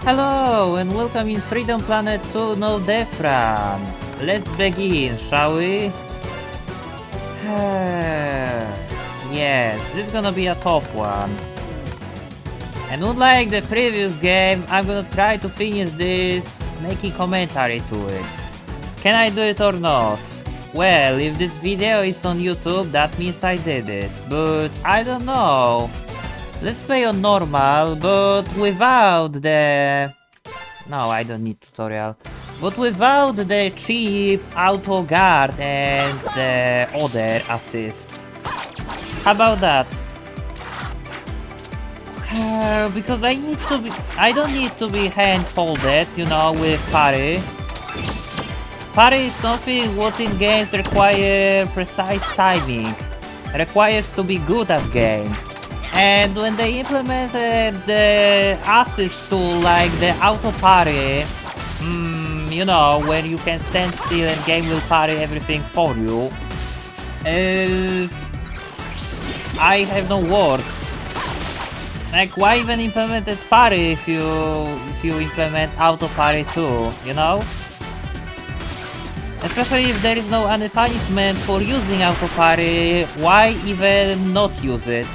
Hello and welcome in Freedom Planet to No Defran. Let's begin, shall we? Yes, this is gonna be a tough one. And unlike the previous game, I'm gonna try to finish this making commentary to it. Can I do it or not? Well, if this video is on YouTube, that means I did it. But I don't know. Let's play on normal, but without the... No, I don't need tutorial. But without the cheap auto guard and the other assists. How about that? Because I don't need to be hand-folded, you know, with parry. Parry is something what in games require precise timing. Requires to be good at game. And when they implemented the assist tool like the auto parry, you know, where you can stand still and game will parry everything for you, I have no words. Like, why even implemented parry if you implement auto parry too, you know? Especially if there is no any punishment for using auto parry, why even not use it?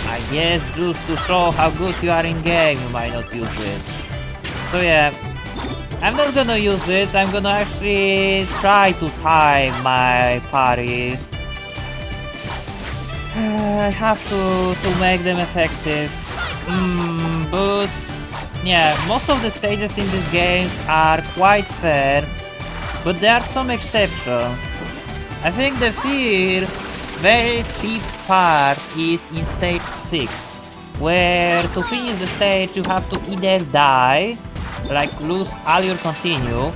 I guess just to show how good you are in game, you might not use it. So yeah, I'm not gonna use it. I'm gonna actually try to time my parries. I have to make them effective. But yeah, most of the stages in these games are quite fair, but there are some exceptions. I think the first very cheap part is in stage 6, where to finish the stage you have to either die, like lose all your continue,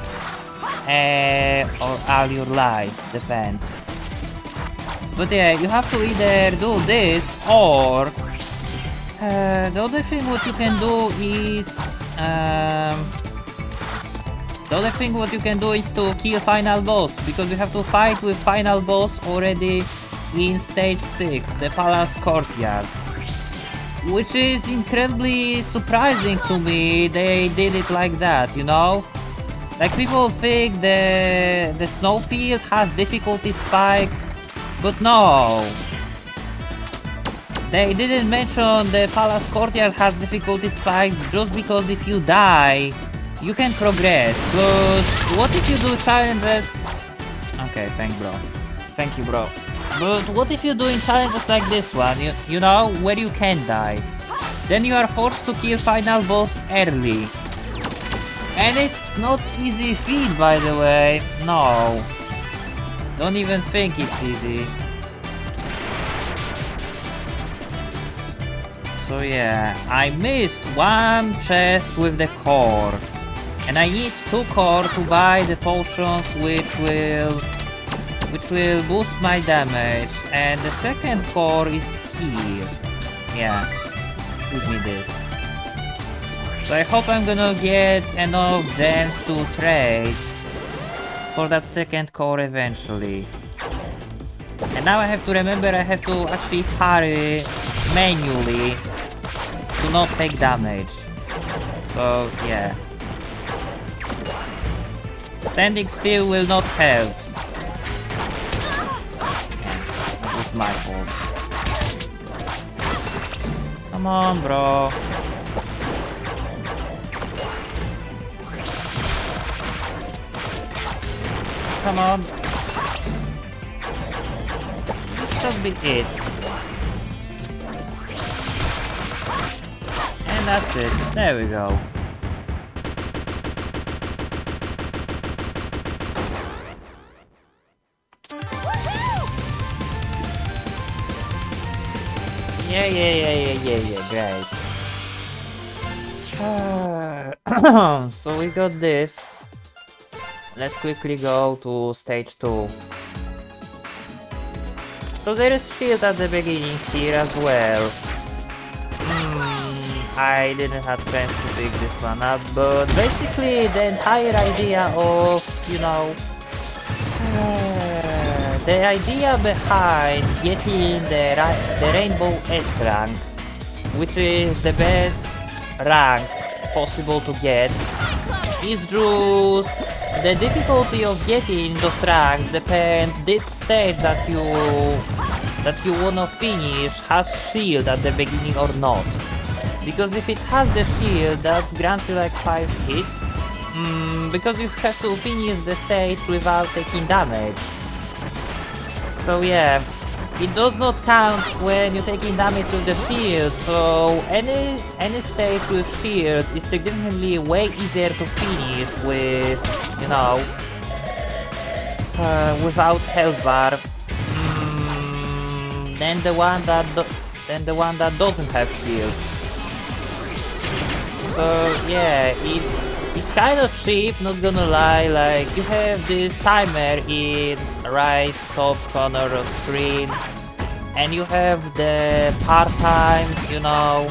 or all your lives, depends. But yeah, you have to either do this or the other thing what you can do is to kill final boss, because you have to fight with final boss already in stage 6, the Palace Courtyard. Which is incredibly surprising to me, they did it like that, you know? Like, people think the snowfield has difficulty spike, but no. They didn't mention the Palace Courtyard has difficulty spikes just because if you die, you can progress, but what if you do challenges? Okay, thank you bro. But what if you're doing challenges like this one, you know, where you can die? Then you are forced to kill final boss early. And it's not easy feat, by the way. No. Don't even think it's easy. So yeah, I missed one chest with the core. And I need 2 core to buy the potions which will boost my damage, and the second core is here. Yeah, give me this. So I hope I'm gonna get enough gems to trade for that second core eventually. And now I have to remember I have to actually parry manually to not take damage. So yeah. Standing still will not help. That was my fault. Come on, bro. Come on. This should be it. And that's it. There we go. Yeah, great. So we got this. Let's quickly go to stage 2. So there is shield at the beginning here as well. I didn't have chance to pick this one up, but basically the entire idea of, you know, The idea behind getting the Rainbow S rank, which is the best rank possible to get, is just the difficulty of getting those ranks depends this stage that you wanna finish has shield at the beginning or not. Because if it has the shield, that grants you like 5 hits. Because you have to finish the stage without taking damage. So yeah, it does not count when you're taking damage with the shield, so any stage with shield is significantly way easier to finish with, you know, without health bar, than the one that doesn't have shield. So yeah, it's kind of cheap, not gonna lie. Like, you have this timer in right top corner of screen, and you have the part-time, you know,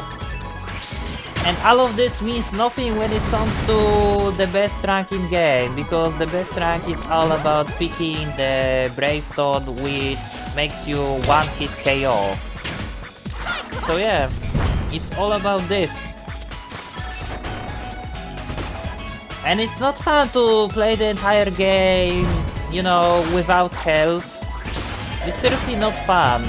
and all of this means nothing when it comes to the best rank in game, because the best rank is all about picking the Bravestone, which makes you one-hit KO. So yeah, it's all about this. And it's not fun to play the entire game, you know, without health. It's seriously not fun.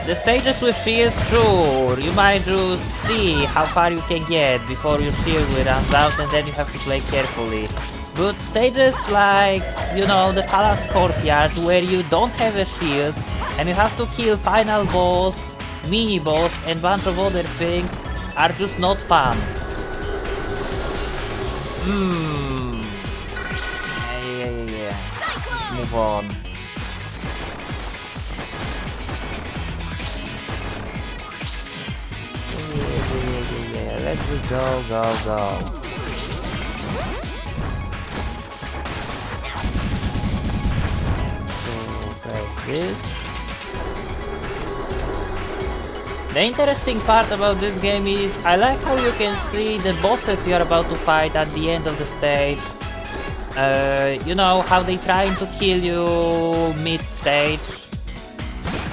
The stages with shields, sure, you might just see how far you can get before your shield runs out, and then you have to play carefully. But stages like, you know, the Palace Courtyard, where you don't have a shield, and you have to kill final boss, mini-boss, and bunch of other things, are just not fun. Yeah. Just move on. Yeah. Let's just go. So, like this. The interesting part about this game is I like how you can see the bosses you are about to fight at the end of the stage. You know, how they trying to kill you mid-stage.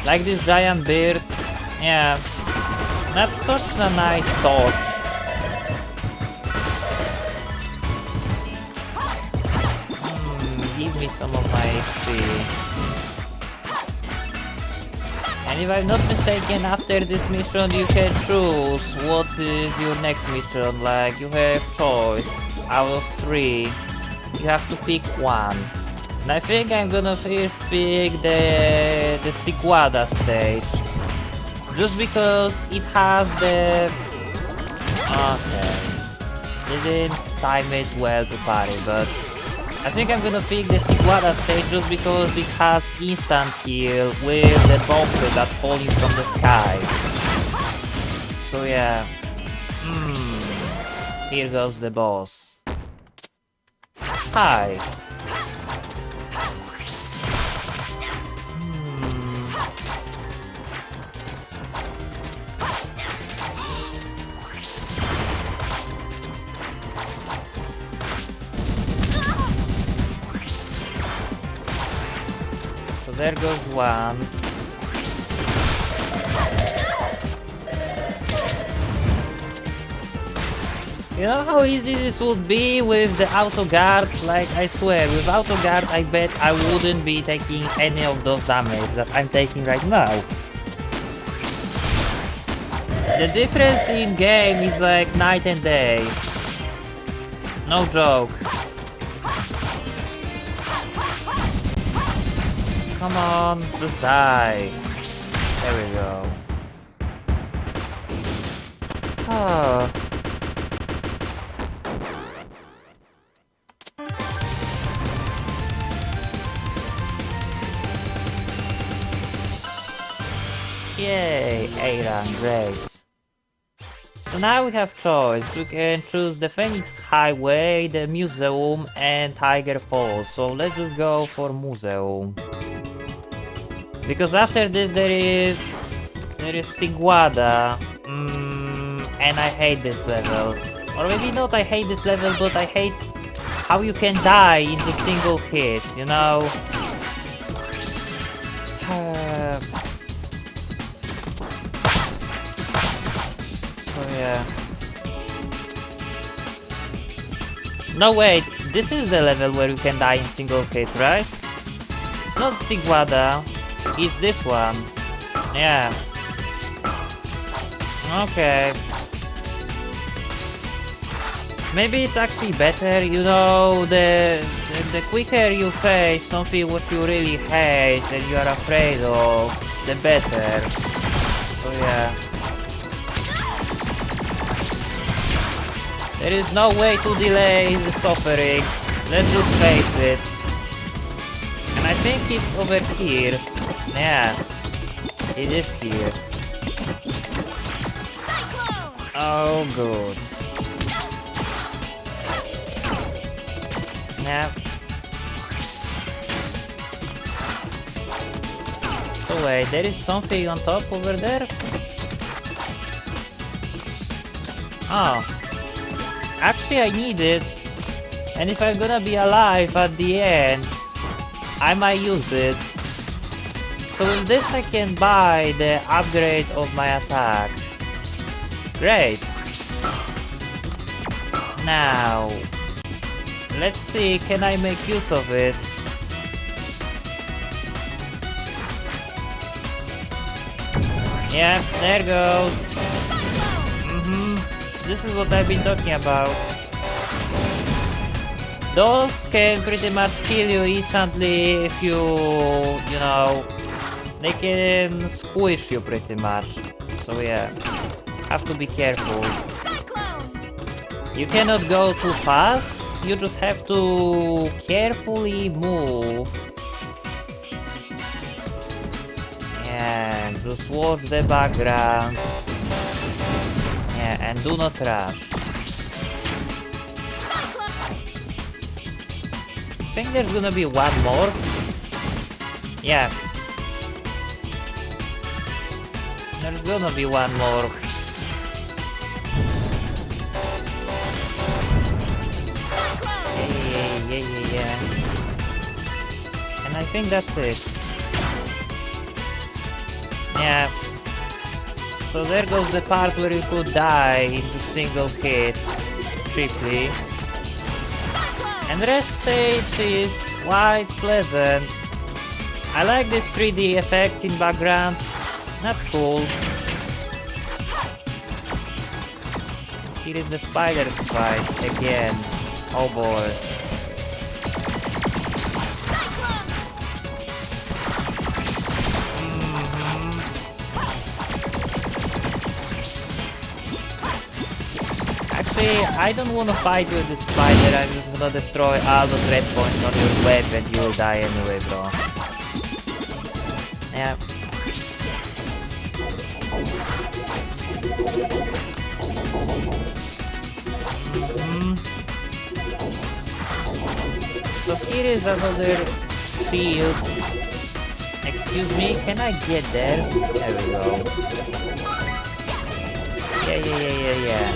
Like this giant bird. Yeah, that's such a nice touch. Give me some of my HP. And if I'm not mistaken, after this mission you can choose what is your next mission. Like, you have choice out of 3. You have to pick one. And I think I'm gonna first pick the Siguada stage. Just because it has the... Okay. Didn't time it well to parry, but... I think I'm gonna pick the Siguada stage just because it has instant kill with the boxes that falling from the sky. So yeah. Here goes the boss. Hi. There goes one. You know how easy this would be with the auto guard? Like, I swear, with auto guard I bet I wouldn't be taking any of those damage that I'm taking right now. The difference in game is like night and day. No joke. Come on, just die. There we go. Oh. Yay, A-rank, great. So now we have choice. We can choose the Phoenix Highway, the Museum, and Tiger Falls. So let's just go for Museum. Because after this there is Siguada, and I hate this level. Or maybe not I hate this level, but I hate how you can die in the single hit, you know? So yeah. No wait, this is the level where you can die in single hit, right? It's not Sigwada, it's this one. Yeah. Okay. Maybe it's actually better, you know, the quicker you face something what you really hate and you are afraid of, the better. So yeah. There is no way to delay the suffering. Let's just face it. And I think it's over here. Yeah. It is here. Oh good. Yeah. So wait, there is something on top over there? Oh. Actually I need it. And if I'm gonna be alive at the end, I might use it. So with this I can buy the upgrade of my attack. Great. Now, let's see, can I make use of it? Yeah, there goes. This is what I've been talking about. Those can pretty much kill you instantly if you know, they can squish you pretty much. So yeah, have to be careful. You cannot go too fast, you just have to carefully move. Yeah, just watch the background. Yeah, and do not rush. I think there's gonna be one more. Yeah. There's gonna be one more. Yeah. And I think that's it. Yeah. So there goes the part where you could die in the single hit cheaply. And the rest stage is quite pleasant. I like this 3D effect in background. That's cool. Here is the spider fight again. Oh boy. Actually, I don't want to fight with the spider. I'm just gonna destroy all those red points on your web and you will die anyway, bro. Yeah. So here is another field. Excuse me, can I get there? There we go. Yeah.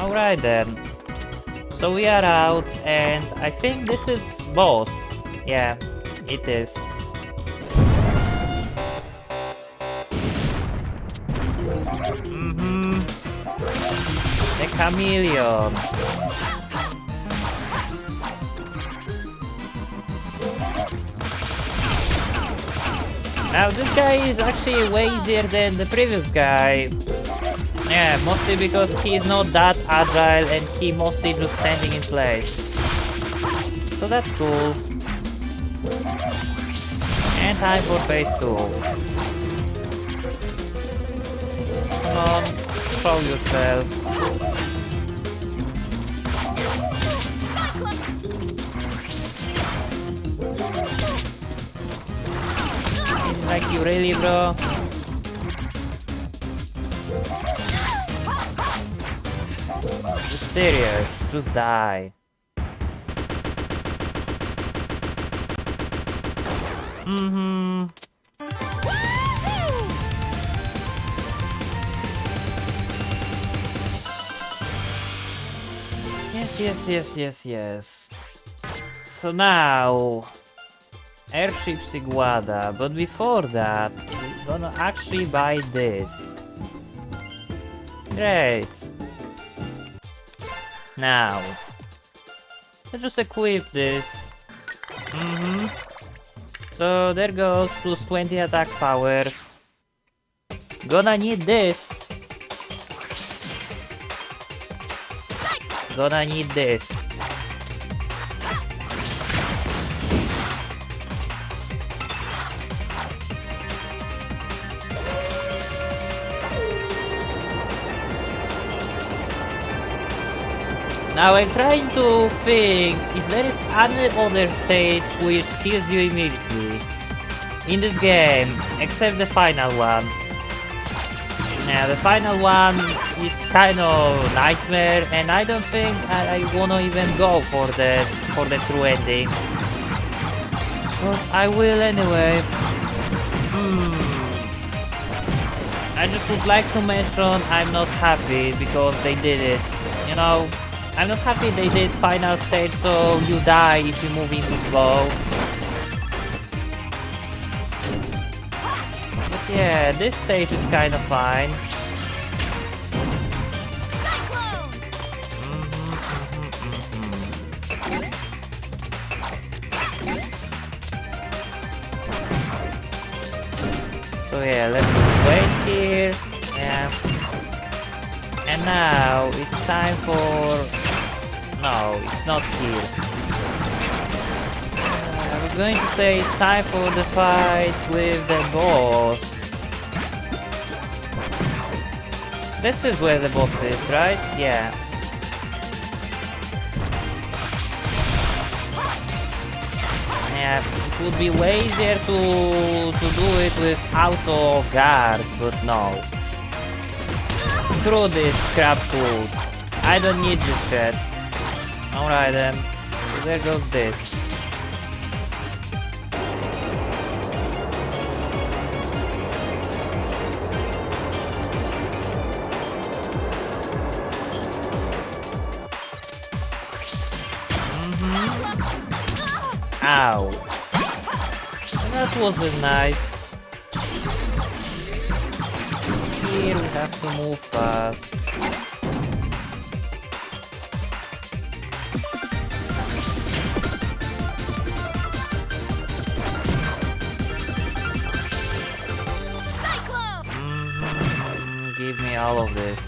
Alright then. So we are out and I think this is boss. Yeah, it is. The chameleon. Now this guy is actually way easier than the previous guy. Yeah, mostly because he is not that agile and he mostly just standing in place. So that's cool. And time for phase 2. Come on, show yourself. Like you really, bro? You're serious, just die. Mm-hmm. Yes. So now, Airship Siguada, but before that, we're gonna actually buy this. Great. Now, let's just equip this. So there goes plus 20 attack power. Gonna need this. Gonna need this. Now I'm trying to think if there is any other stage which kills you immediately in this game, except the final one. Yeah, the final one is kind of nightmare, and I don't think I wanna even go for the true ending. But I will anyway. I just would like to mention I'm not happy because they did it. You know, I'm not happy they did final stage so you die if you're moving too slow. But yeah, this stage is kind of fine. So yeah, let's just wait here. Yeah. And now it's time for... No, it's not here. I was going to say it's time for the fight with the boss. This is where the boss is, right? Yeah. Yeah, it would be way easier to do it with auto guard, but no. Screw this scrap tools. I don't need this shit. Alright then. So there goes this. Ow. That wasn't nice. Here we have to move fast. Give me all of this.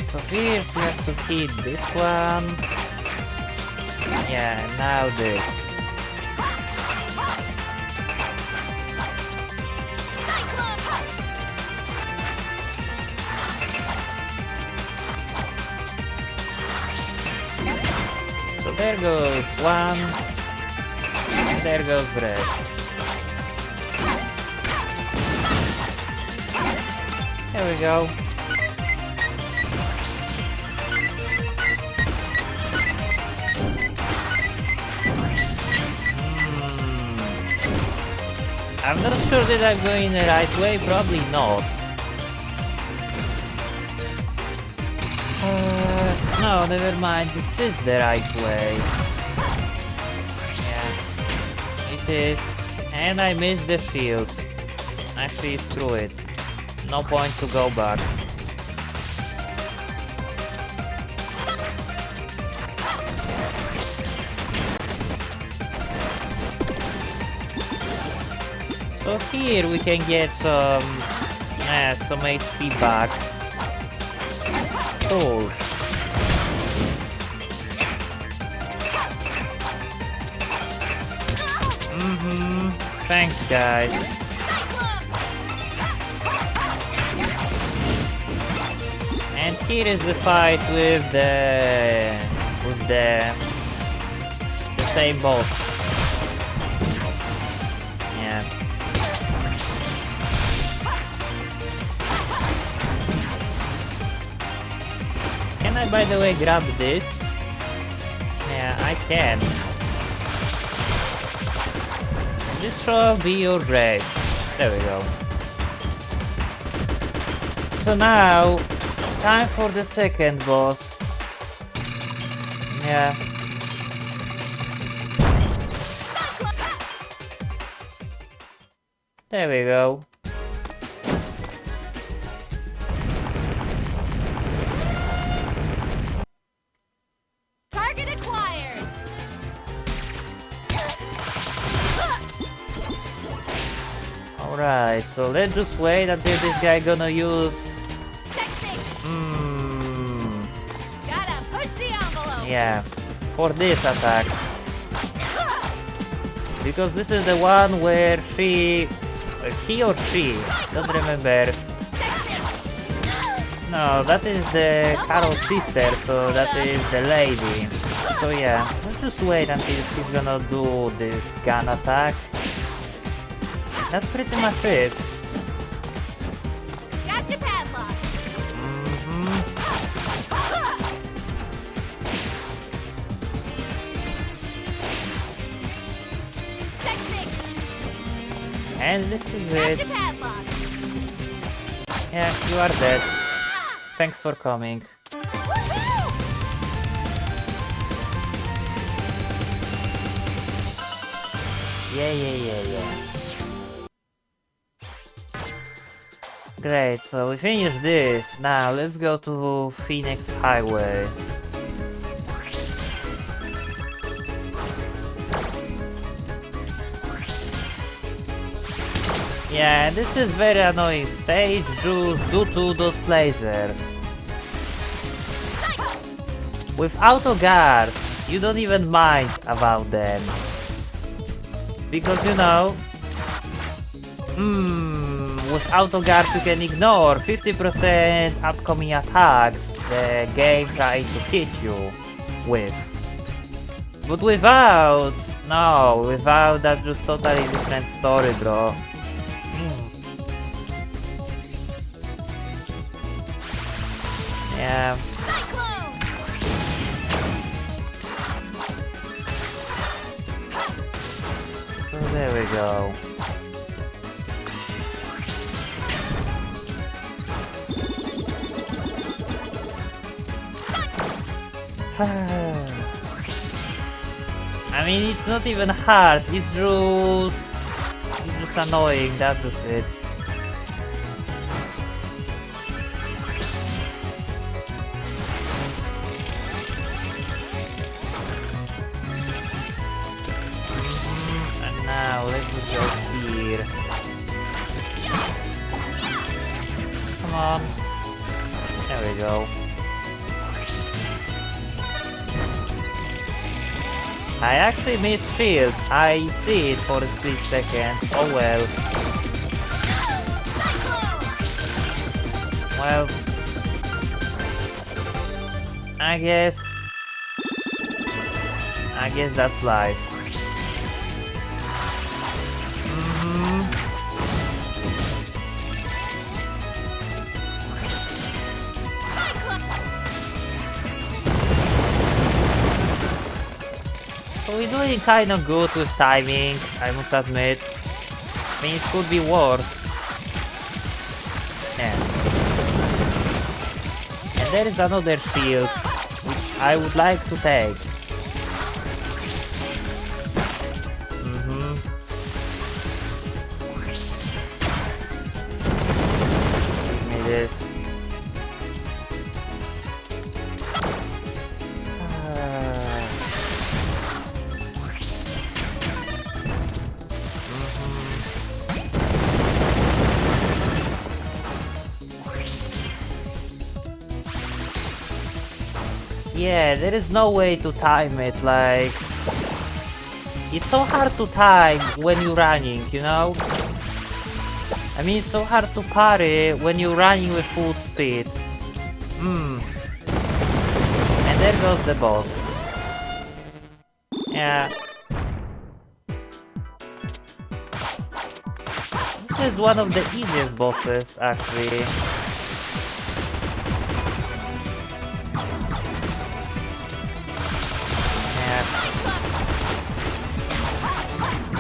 So first we have to hit this one. Yeah, now this. So there goes one, and there goes the rest. There we go. I'm not sure that I'm going the right way, probably not. No, never mind, this is the right way. Yeah, it is. And I missed the shield. Actually, screw it. No point to go back. So here we can get some HP back. Cool. Thanks, guys. And here is the fight with the same boss. Yeah. Can I, by the way, grab this? Yeah, I can. this shall be your grave. There we go. So now, time for the second boss. Yeah. There we go. Target acquired. Alright, so let's just wait until this guy gonna use... Gotta push the envelope. Yeah, for this attack. Because this is the one where he or she, don't remember. No, that is the Carol's sister, so that is the lady. So yeah, let's just wait until she's gonna do this gun attack. That's pretty much it. Gotcha, padlock. And this is Gotcha, it. padlock. Yeah, you are dead. Thanks for coming. Yeah. Great, so we finished this. Now let's go to Phoenix Highway. Yeah, this is very annoying stage due to those lasers. With auto guards, you don't even mind about them. Because you know, with auto guards you can ignore 50% upcoming attacks the game trying to hit you with. But without, no, without, that's just totally different story, bro. Yeah. So there we go. I mean, it's not even hard, it's just annoying, that's just it. And now let's just go here. Come on. There we go. I actually missed shield. I see it for a split second. Oh well. Well, I guess that's life. So we're doing kind of good with timing, I must admit. I mean, it could be worse. Yeah. And there is another shield, which I would like to take. Give me this. Yeah, there is no way to time it, like... It's so hard to time when you're running, you know? I mean, it's so hard to parry when you're running with full speed. And there goes the boss. Yeah. This is one of the easiest bosses, actually.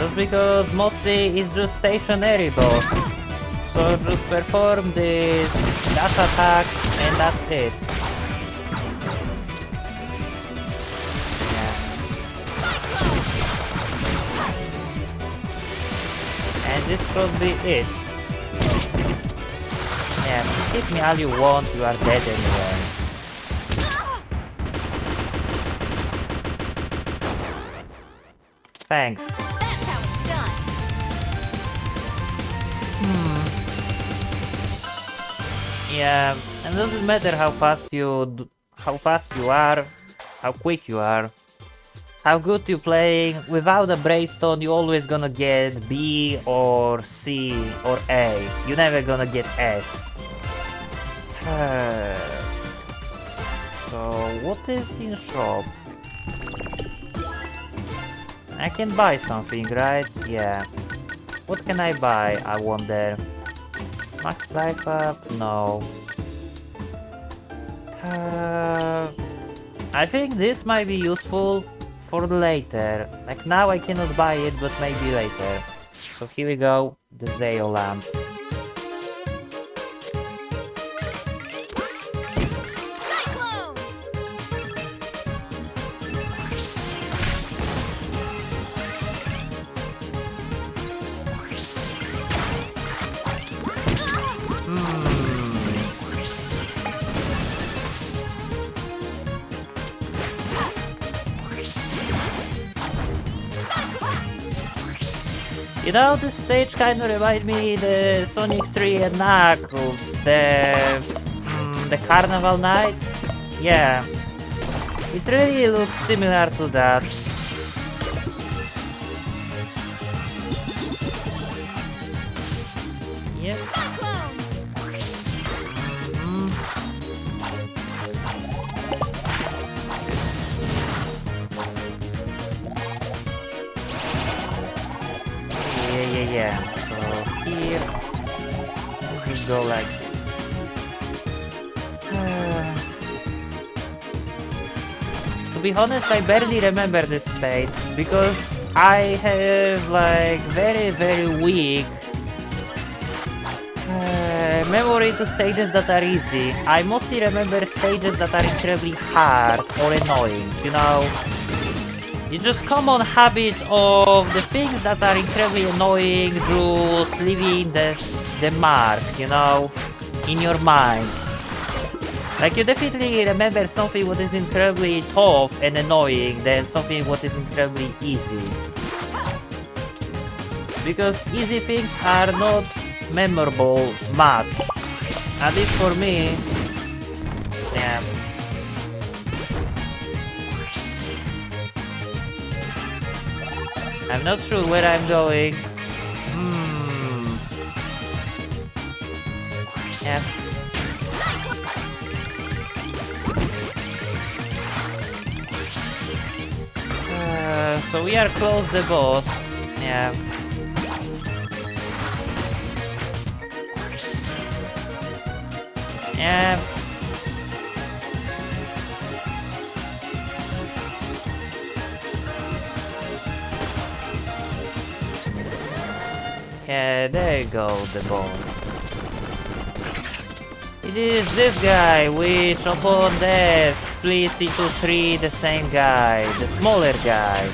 Just because mostly it's just stationary boss. So just perform this dash attack and that's it. Yeah. And this should be it. Yeah, hit me all you want, you are dead anyway. Thanks. That's how it's done. Yeah, and it doesn't matter how fast you are, how quick you are, how good you playing. Without a Braystone, you always gonna get B or C or A. You never gonna get S. So what is in shop? I can buy something, right? Yeah. What can I buy, I wonder? Max life up? No. I think this might be useful for later. Like now I cannot buy it, but maybe later. So here we go, the Zeo lamp. Cyclone! You know, this stage kind of remind me the Sonic 3 and Knuckles, the Carnival Night. Yeah, it really looks similar to that. Yep. Cyclone! Yeah. So here we go like this. To be honest, I barely remember this stage because I have like very weak memory to stages that are easy. I mostly remember stages that are incredibly hard or annoying, you know? You just common habit of the things that are incredibly annoying just leaving the mark, you know, in your mind. Like you definitely remember something what is incredibly tough and annoying than something what is incredibly easy. Because easy things are not memorable much. At least for me. Yeah. I'm not sure where I'm going. Yeah. So we are close the boss. Yeah. Yeah. Yeah, there you go, the boss. It is this guy, which upon death splits into three the same guy, the smaller guys.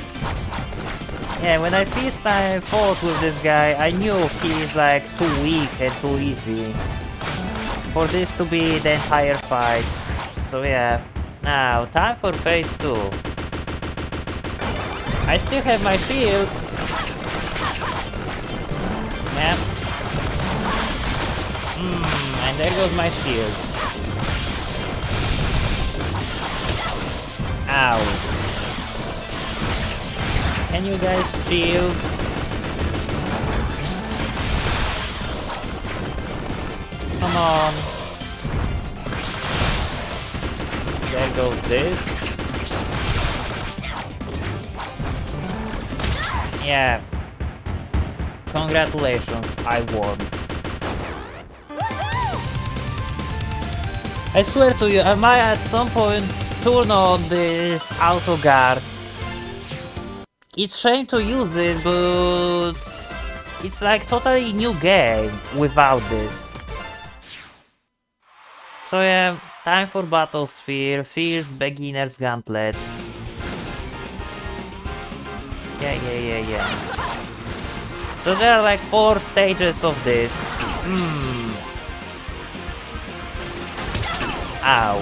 Yeah, when I first time fought with this guy, I knew he's like too weak and too easy for this to be the entire fight. So yeah, now time for phase 2. I still have my shield. Yeah. And there goes my shield. Ow. Can you guys chill? Come on. There goes this. Yeah. Congratulations, I won. I swear to you, I might at some point turn on this auto guard. It's shame to use it, but it's like totally new game without this. So yeah, time for Battle Sphere, Fierce Beginner's Gauntlet. Yeah. So there are like 4 stages of this. Ow.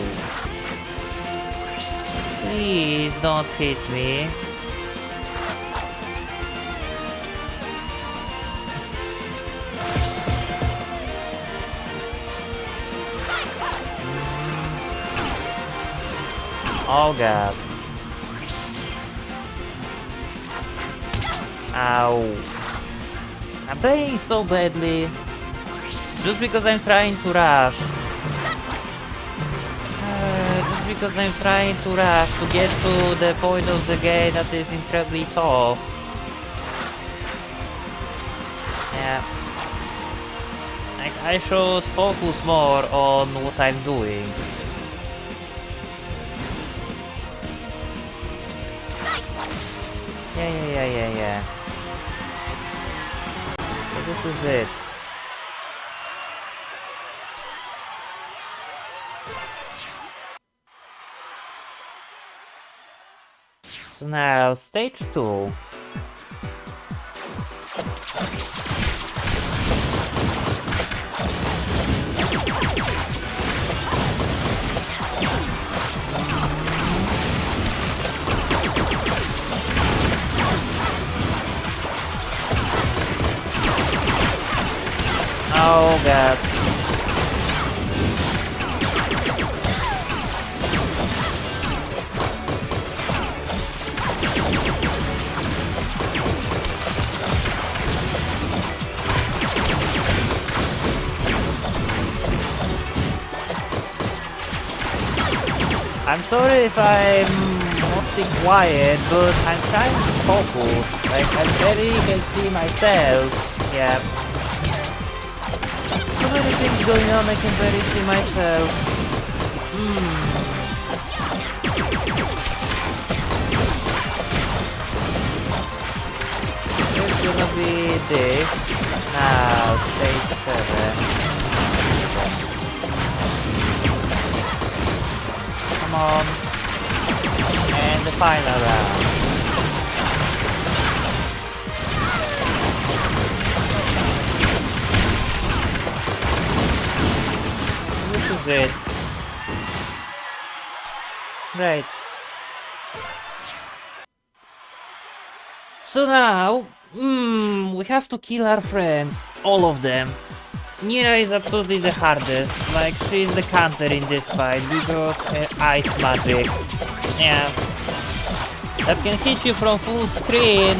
Please don't hit me. Oh god. Ow. I'm playing so badly. Just because I'm trying to rush. Just because I'm trying to rush to get to the point of the game that is incredibly tough. Yeah. Like, I should focus more on what I'm doing. Yeah. So this is it. So now, stage 2. Oh god. I'm sorry if I'm mostly quiet, but I'm trying to focus. Like, I barely can see myself. Yeah. So many things going on, I can barely see myself. There's gonna be this. Now, stage 7. Come on. And the final round. This is it. Right. So now, we have to kill our friends, all of them. Nira is absolutely the hardest, like she is the counter in this fight because her ice magic. Yeah. That can hit you from full screen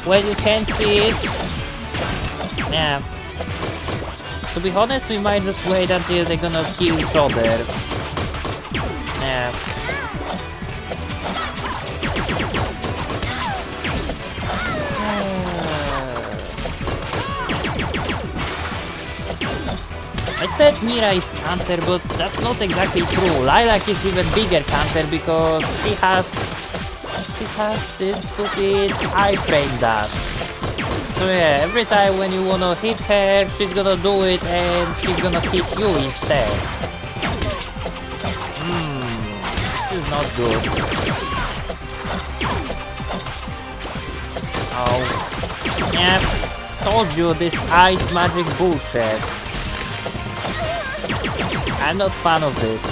when you can't see it. Yeah. To be honest, we might just wait until they're gonna kill each other. Yeah. I said Nira is counter, but that's not exactly true. Lilac is even bigger counter because she has this stupid iframe dash. So yeah, every time when you wanna hit her, she's gonna do it and she's gonna hit you instead. This is not good. Oh. Yep, told you this ice magic bullshit. I'm not fan of this.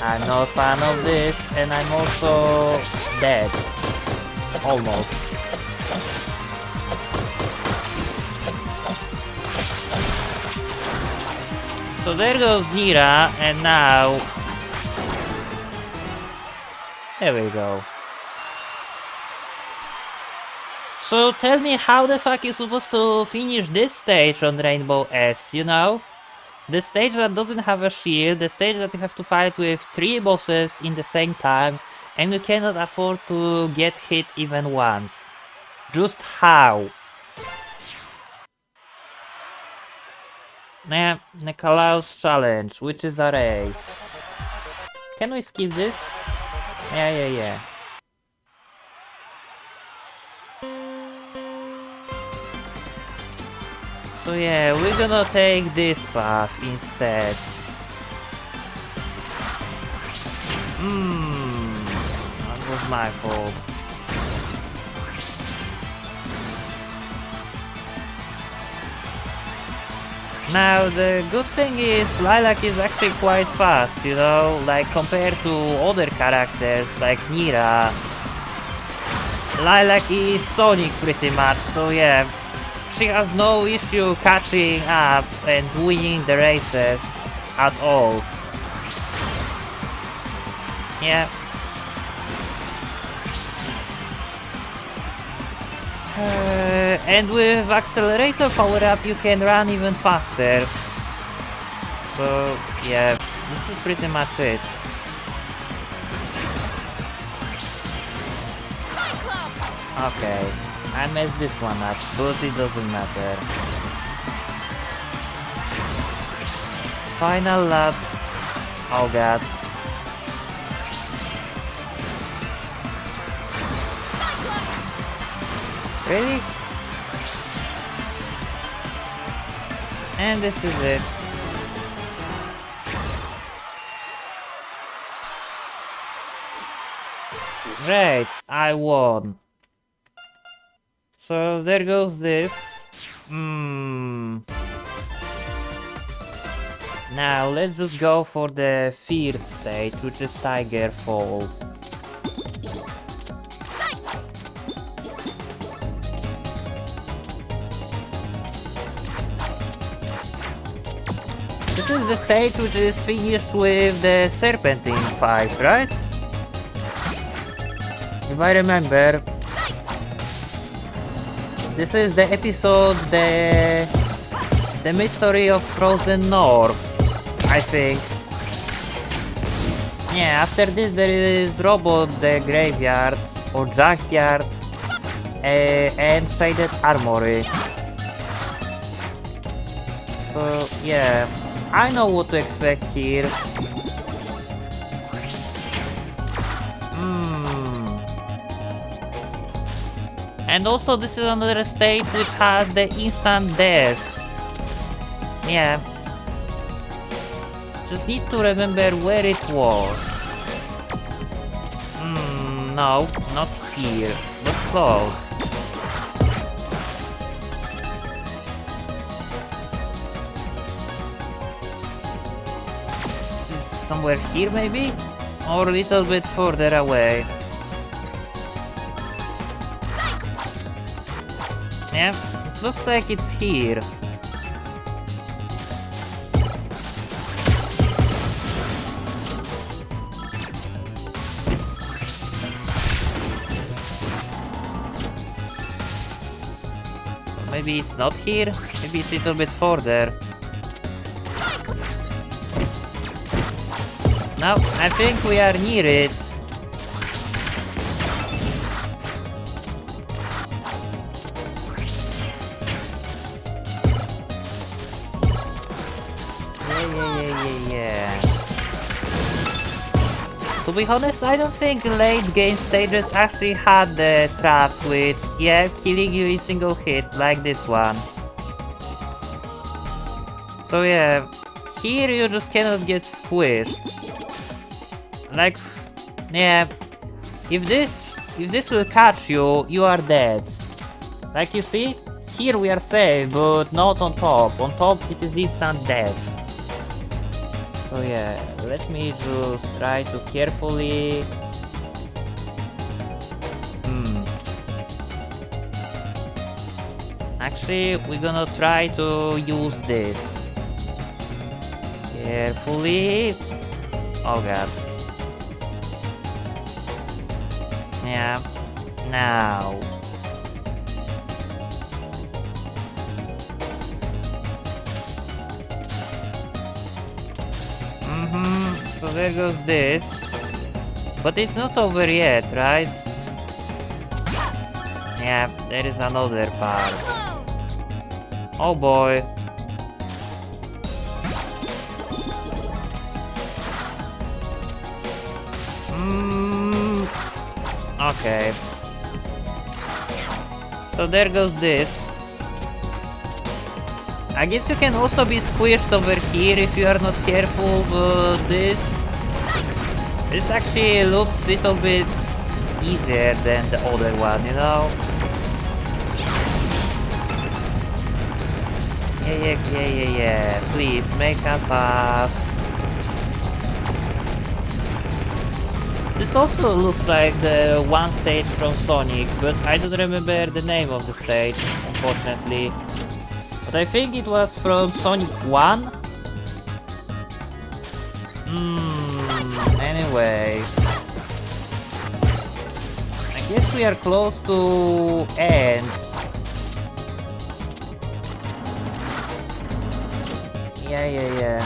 I'm not fan of this, and I'm also dead. Almost. So there goes Nira, and now... There we go. So tell me how the fuck you're supposed to finish this stage on Rainbow S, you know? The stage that doesn't have a shield, the stage that you have to fight with 3 bosses in the same time, and you cannot afford to get hit even once. Just how? Yeah, Nikolaus challenge, which is a race. Can we skip this? Yeah. So yeah, we're gonna take this path instead. That was my fault. Now the good thing is Lilac is actually quite fast, you know, like compared to other characters like Mira. Lilac is Sonic pretty much, so yeah, she has no issue catching up and winning the races at all. Yeah. And with accelerator power up you can run even faster. So yeah, this is pretty much it. Okay, I messed this one up, but it doesn't matter. Final lap. Oh god. Really? And this is it. Great, I won. So there goes this. Now let's just go for the third stage, which is Tiger Fall. This is the stage which is finished with the Serpentine fight, right? If I remember. This is the episode, the mystery of Frozen North, I think. Yeah, after this there is Robot the Graveyard, or Junkyard, and Shaded Armory. So yeah, I know what to expect here. And also this is another stage which has the instant death. Yeah. Just need to remember where it was. No, not here, but close. This is somewhere here maybe? Or a little bit further away. Yeah, it looks like it's here. Maybe it's not here, maybe it's a little bit further. No, I think we are near it. Yeah. To be honest, I don't think late game stages actually had the traps with, yeah, killing you in single hit like this one. So yeah, here you just cannot get squished. Like, yeah, if this will catch you, you are dead. Like you see, here we are safe, but not on top. On top it is instant death. So yeah, let me just try to carefully... Actually, we're gonna try to use this. Carefully... Oh god. Yeah, now... So there goes this. But it's not over yet, right? Yeah, there is another part. Oh boy. Okay. So there goes this. I guess you can also be squished over here if you are not careful, but this actually looks a little bit easier than the other one, you know? Yeah. Please, make a pass. This also looks like the one stage from Sonic, but I don't remember the name of the stage, unfortunately. But I think it was from Sonic 1? Anyway. I guess we are close to end. Yeah.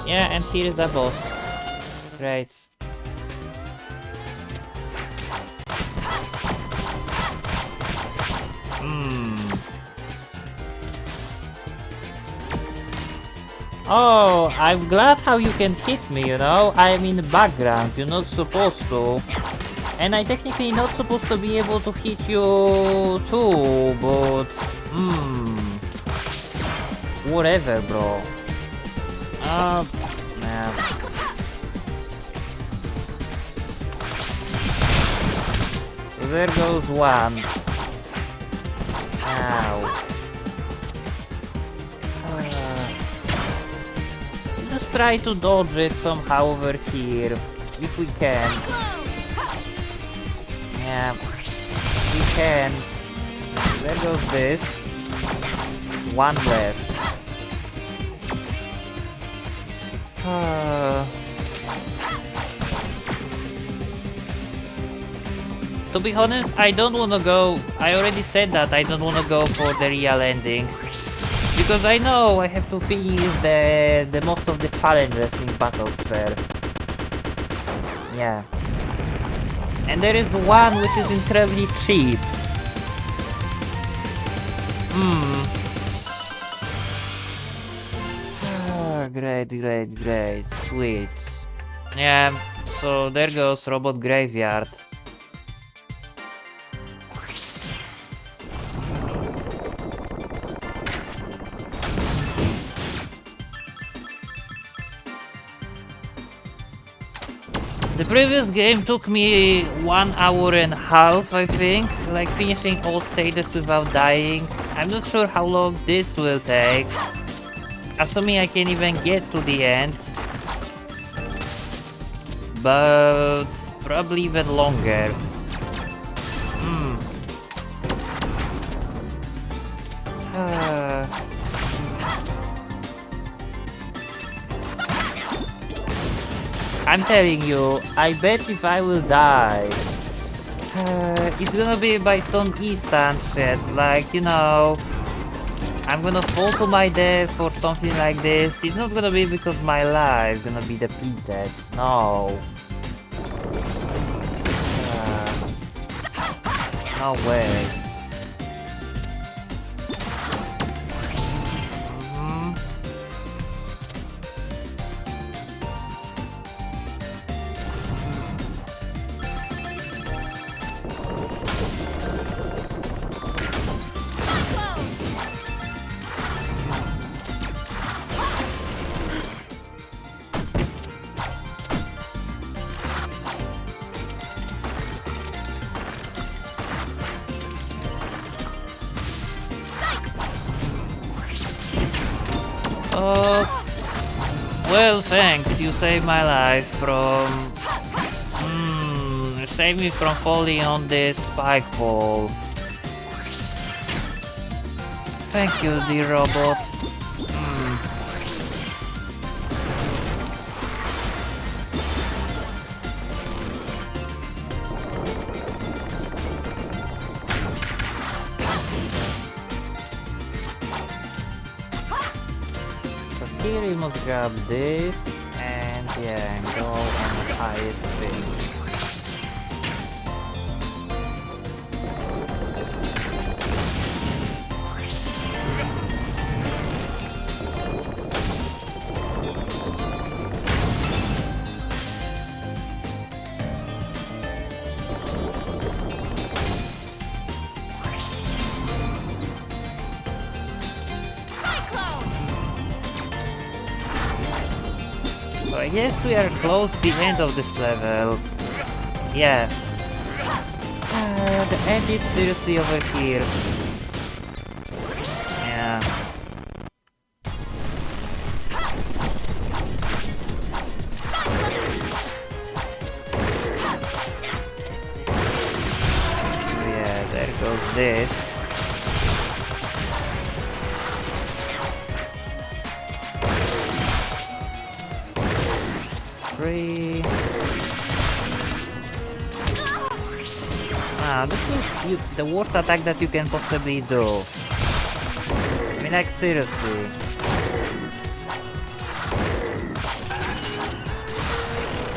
Yeah, and here is the boss. Great. Oh, I'm glad how you can hit me, you know? I'm in the background, you're not supposed to. And I technically not supposed to be able to hit you too, but... Whatever, bro. Man. So there goes one. Ow. Just try to dodge it somehow over here, if we can. Yeah, we can. There goes this. One left. To be honest, I don't wanna go. I already said that I don't wanna go for the real ending. Because I know I have to finish the most of the challenges in Battlesphere. Yeah. And there is one which is incredibly cheap. Great. Sweet. Yeah, so there goes Robot Graveyard. The previous game took me 1 hour and a half, I think, like finishing all stages without dying. I'm not sure how long this will take, assuming I can even get to the end, but probably even longer. I'm telling you, I bet if I will die, it's gonna be by some instant shit, like, you know, I'm gonna fall to my death or something like this. It's not gonna be because my life is gonna be depleted, no. No way. Well, thanks, you saved my life from... you saved me from falling on this spike ball. Thank you, dear robot. Here we must grab this and yeah, go on the highest thing. So I guess we are close to the end of this level. Yeah. The end is seriously over here. Yeah. Yeah, there goes this. Three. This is the worst attack that you can possibly do. I mean, like, seriously.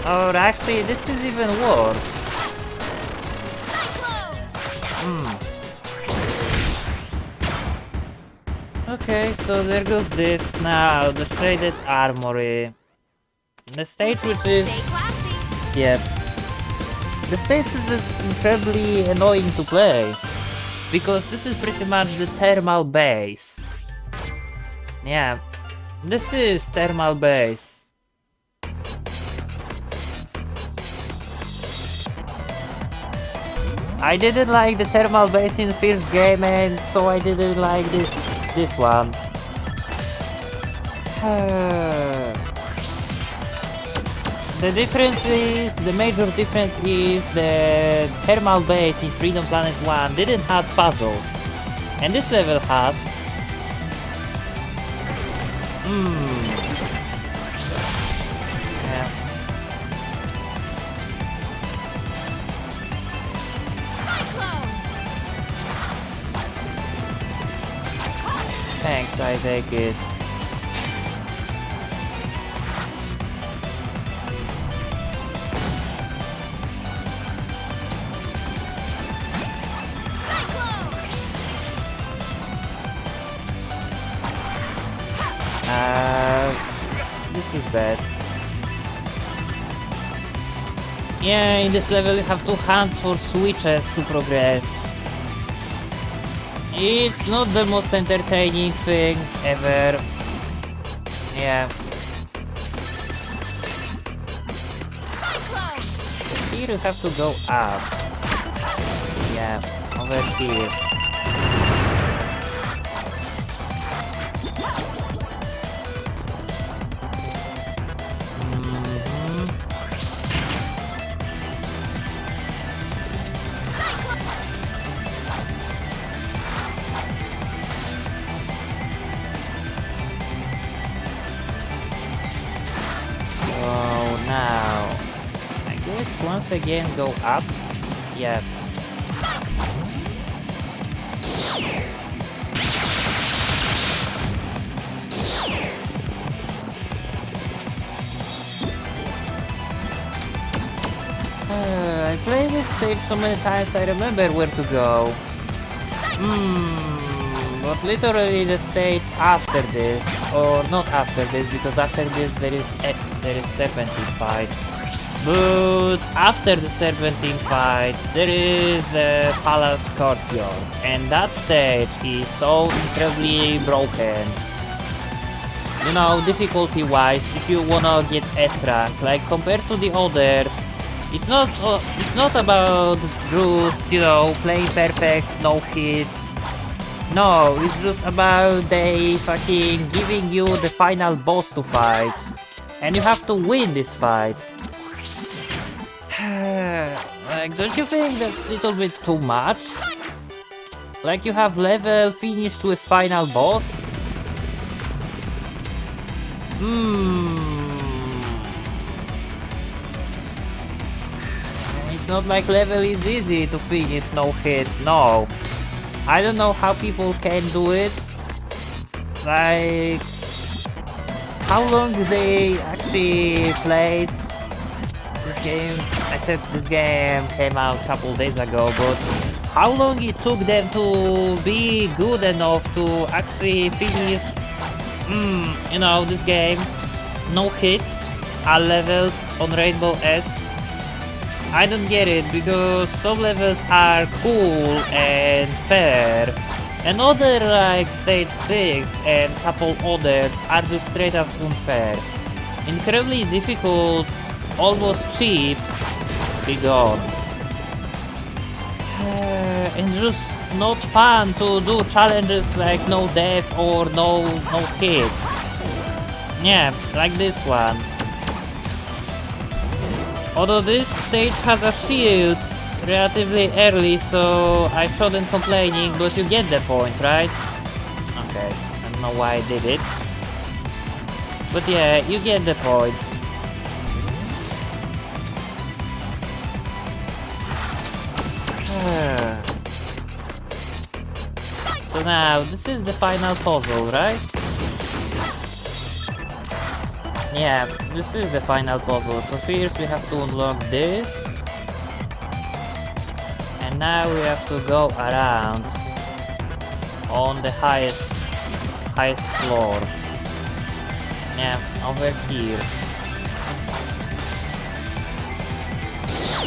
Or actually, this is even worse. Okay, so there goes this. Now, the Shaded Armory. The stage which is... Yep. The stage is incredibly annoying to play, because this is pretty much the thermal base. Yeah, this is thermal base. I didn't like the thermal base in the first game, and so I didn't like this one. The major difference is the thermal base in Freedom Planet 1 didn't have puzzles, and this level has. Yeah. Thanks, I take it. This is bad. Yeah, in this level you have two hands for switches to progress. It's not the most entertaining thing ever. Yeah. Here you have to go up. Yeah, over here. Once again go up. Yeah. I played this stage so many times I remember where to go. But literally the stage after this, or not after this, because after this there is Serpentine fight. But after the Serpentine fight, there is the Palace Courtyard, and that stage is so incredibly broken. You know, difficulty-wise, if you wanna get S rank, like compared to the others, it's not about just, you know, playing perfect, no hits. No, it's just about they fucking giving you the final boss to fight, and you have to win this fight. Like, don't you think that's a little bit too much? Like, you have level finished with final boss? It's not like level is easy to finish no hit, no. I don't know how people can do it. Like, how long do they actually played this game? I said this game came out a couple days ago, but how long it took them to be good enough to actually finish, you know, this game, no hit, all levels on Rainbow S? I don't get it, because some levels are cool and fair, and other like stage 6 and couple others are just straight up unfair. incredibly difficult, almost cheap, be gone. And just not fun to do challenges like no death or no hits. Yeah, like this one. Although this stage has a shield relatively early, so I shouldn't complaining, but you get the point, right? Okay, I don't know why I did it. But yeah, you get the point. So now, this is the final puzzle, right? Yeah, this is the final puzzle. So first we have to unlock this. And now we have to go around on the highest floor. Yeah, over here.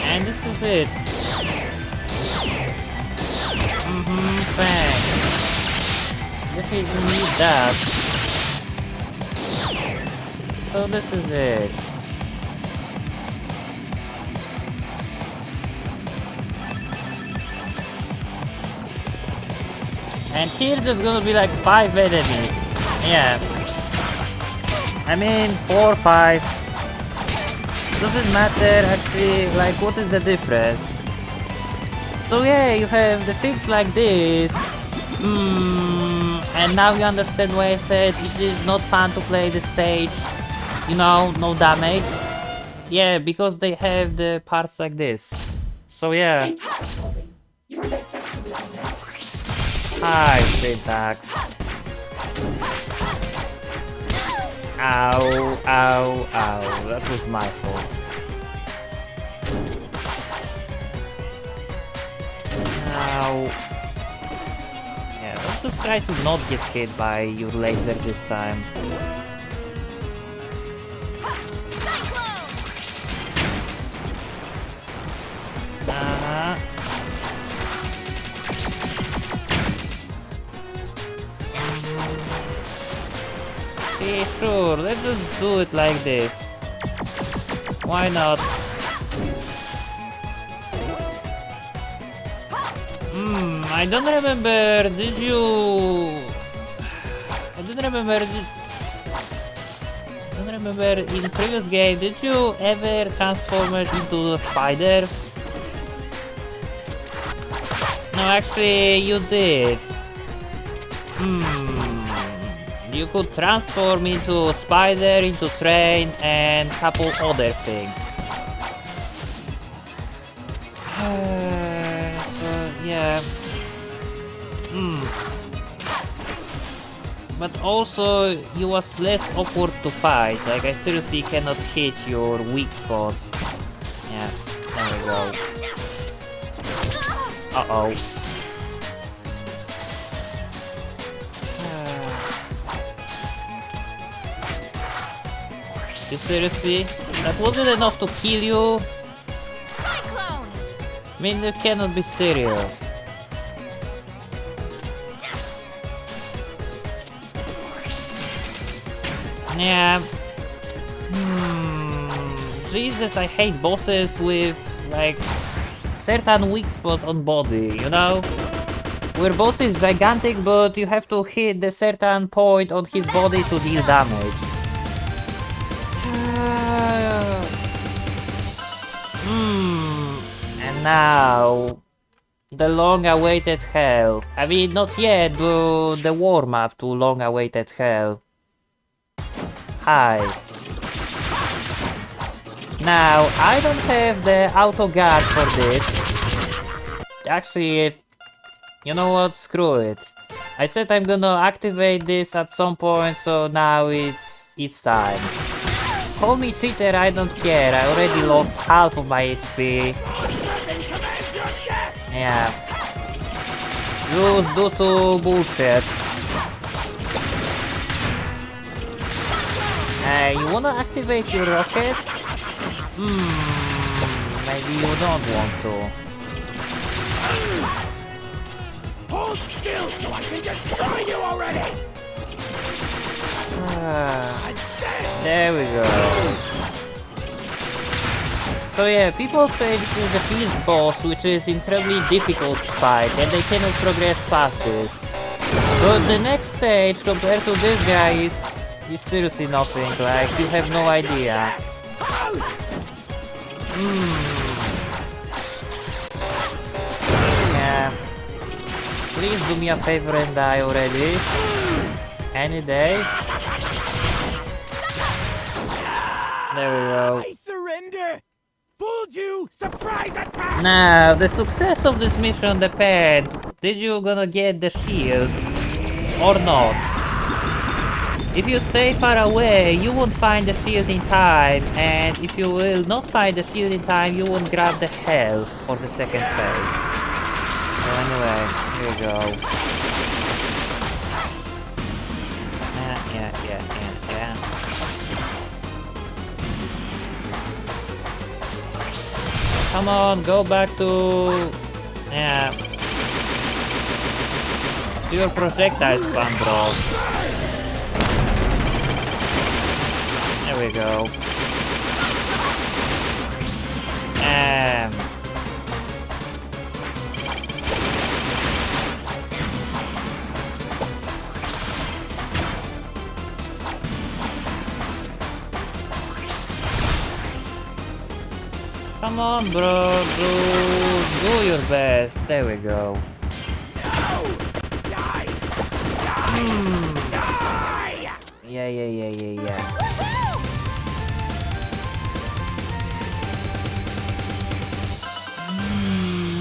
And this is it. Thanks. Definitely need that. So this is it. And here there's gonna be like 5 enemies. Yeah. I mean 4 or 5. Doesn't matter actually, like what is the difference? So yeah, you have the things like this. And now you understand why I said it is not fun to play the stage. You know, no damage. Yeah, because they have the parts like this. So yeah. Hi, syntax. Ow, ow, ow. That was my fault. Ow. Yeah, let's just try to not get hit by your laser this time. Okay, sure, let's just do it like this. Why not? I don't remember, did you... I don't remember in previous game, did you ever transform it into a spider? No, actually, you did. You could transform into a spider, into train, and couple other things. So, yeah. But also, you was less awkward to fight. Like, I seriously cannot hit your weak spots. Yeah, there we go. Uh-oh. You seriously? That wasn't enough to kill you? Cyclone! I mean, you cannot be serious. Yeah. Jesus, I hate bosses with, like, certain weak spot on body, you know? Where boss is gigantic, but you have to hit the certain point on his body to deal damage. And now, the long-awaited hell. I mean, not yet, but the warm-up to long-awaited hell. Hi. Now, I don't have the auto guard for this. Actually, you know what? Screw it. I said I'm gonna activate this at some point, so now it's time. Call me cheater, I don't care. I already lost half of my HP. Yeah. Just due to bullshit. Hey, you wanna activate your rockets? Maybe you don't want to. Hold still so I can destroy you already! There we go. So yeah, people say this is the first boss, which is incredibly difficult fight, and they cannot progress past this. But the next stage compared to this guy is seriously nothing, like you have no idea. Yeah. Please do me a favor and die already. Any day. There we go. I surrender! Fooled you! Surprise attack! Now, the success of this mission depends. Did you gonna get the shield or not? If you stay far away, you won't find the shield in time, and if you will not find the shield in time, you won't grab the health for the second phase. So anyway, here we go. Yeah. Come on, go back to... Yeah. Do your projectile spam, bro. There we go. Come on, bro. Do your best. There we go. Die! Yeah.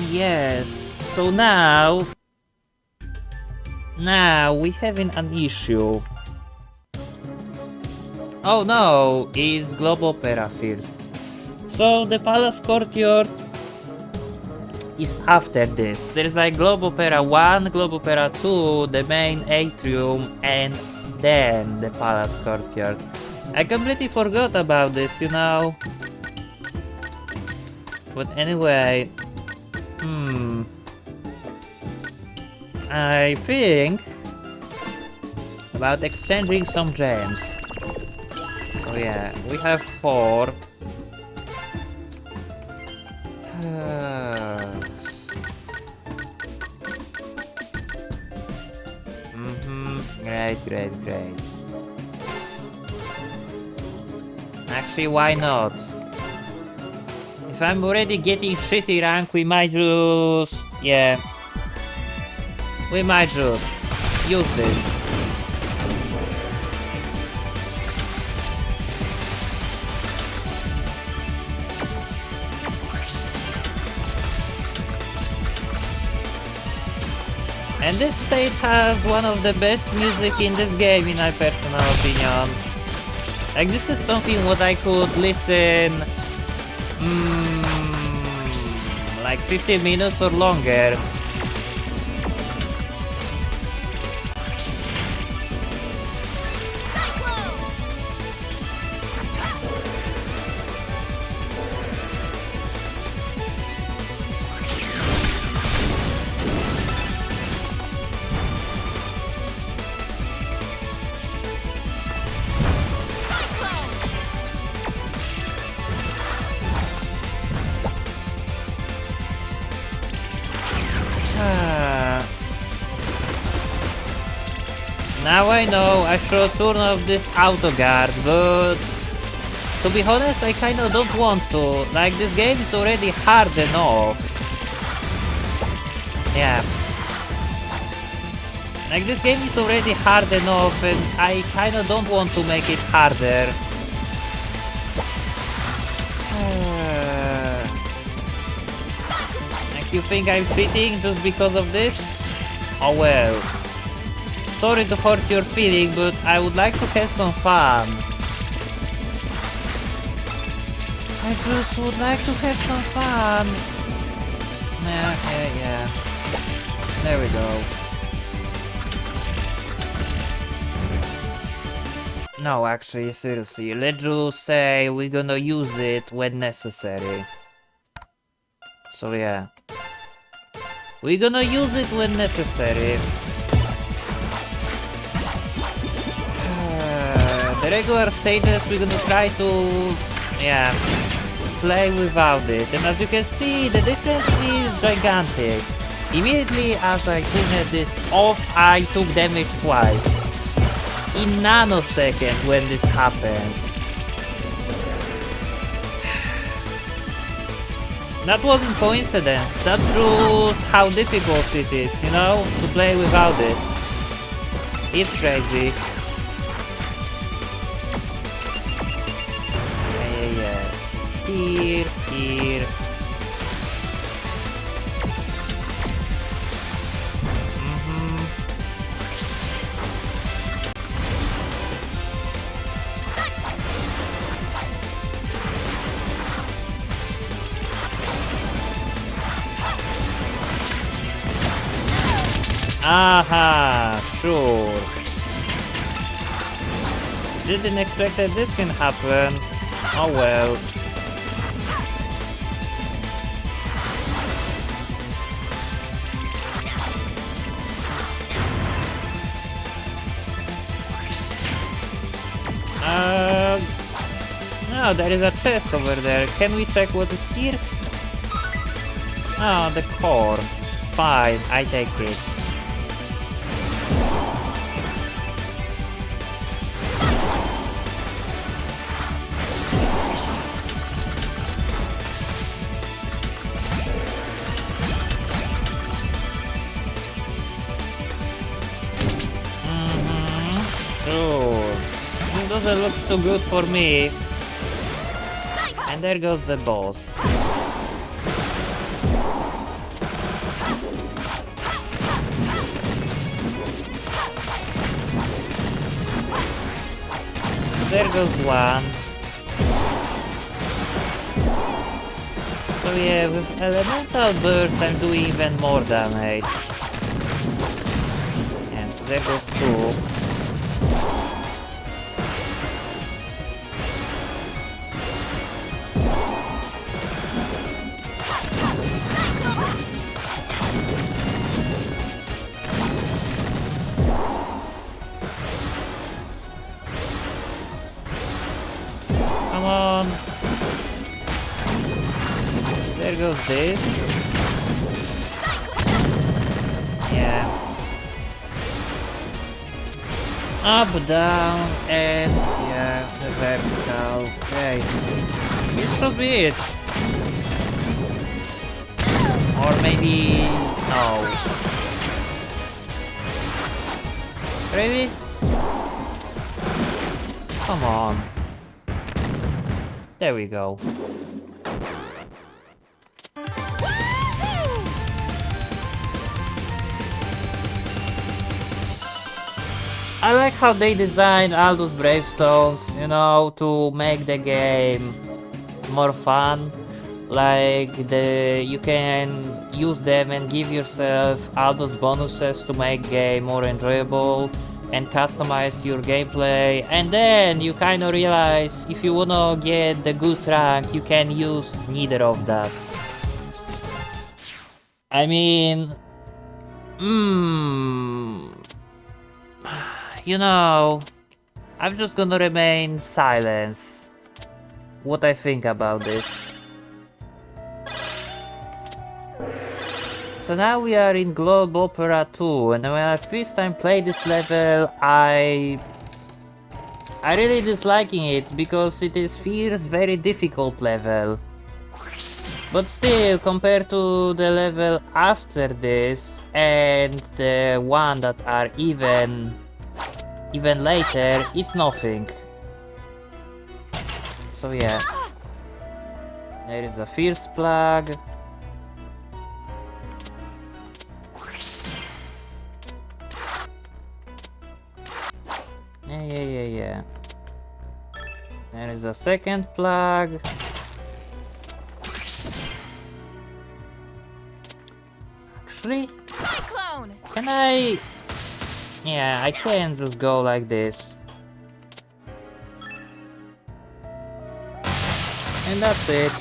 Yes. So now we having an issue. Oh no, it's Globe Opera first. So the Palace Courtyard is after this. There's like Globe Opera 1, Globe Opera 2, the main atrium, and then the Palace Courtyard. I completely forgot about this, you know. But anyway, I think about exchanging some gems. So yeah, we have 4. Great. Actually, why not? If I'm already getting shitty rank, we might just... yeah. We might just use this. And this stage has one of the best music in this game, in my personal opinion. Like, this is something what I could listen like 15 minutes or longer. Now I know I should turn off this auto guard, but to be honest, I kinda don't want to. Like, this game is already hard enough. Yeah. Like, this game is already hard enough, and I kinda don't want to make it harder. Like, you think I'm cheating just because of this? Oh well. Sorry to hurt your feeling, but I would like to have some fun. I just would like to have some fun. Yeah. There we go. No, actually, seriously, let's just say we're gonna use it when necessary. So yeah. We're gonna use it when necessary. The regular stages we're gonna try to, yeah, play without it. And as you can see, the difference is gigantic. Immediately as I turned this off, I took damage twice. In nanosecond when this happens. That wasn't coincidence, that proves how difficult it is, you know, to play without this. It's crazy. Yeah. Here. Aha, sure. Didn't expect that this can happen. Oh well. No, there is a chest over there. Can we check what is here? Oh, the core. Fine, I take it. Sure. This doesn't look too good for me. And there goes the boss. There goes one. So yeah, with elemental burst I'm doing even more damage. And so there goes two. Come on. There goes this. Yeah. Up, down, and yeah, the vertical. Okay. This should be it. Or maybe no. Really? Come on. There we go. I like how they designed all those gravestones, you know, to make the game more fun. Like you can use them and give yourself all those bonuses to make game more enjoyable and customize your gameplay, and then you kind of realize if you wanna get the good rank you can use neither of that. I mean, you know, I'm just gonna remain silent what I think about this. So now we are in Globe Opera 2, and when I first time played this level, I really disliking it because it is feels very difficult level. But still, compared to the level after this and the one that are even later, it's nothing. So yeah, there is a first plug. Yeah. There is a second plug. Actually, Cyclone! can I? Yeah, I can just go like this. And that's it.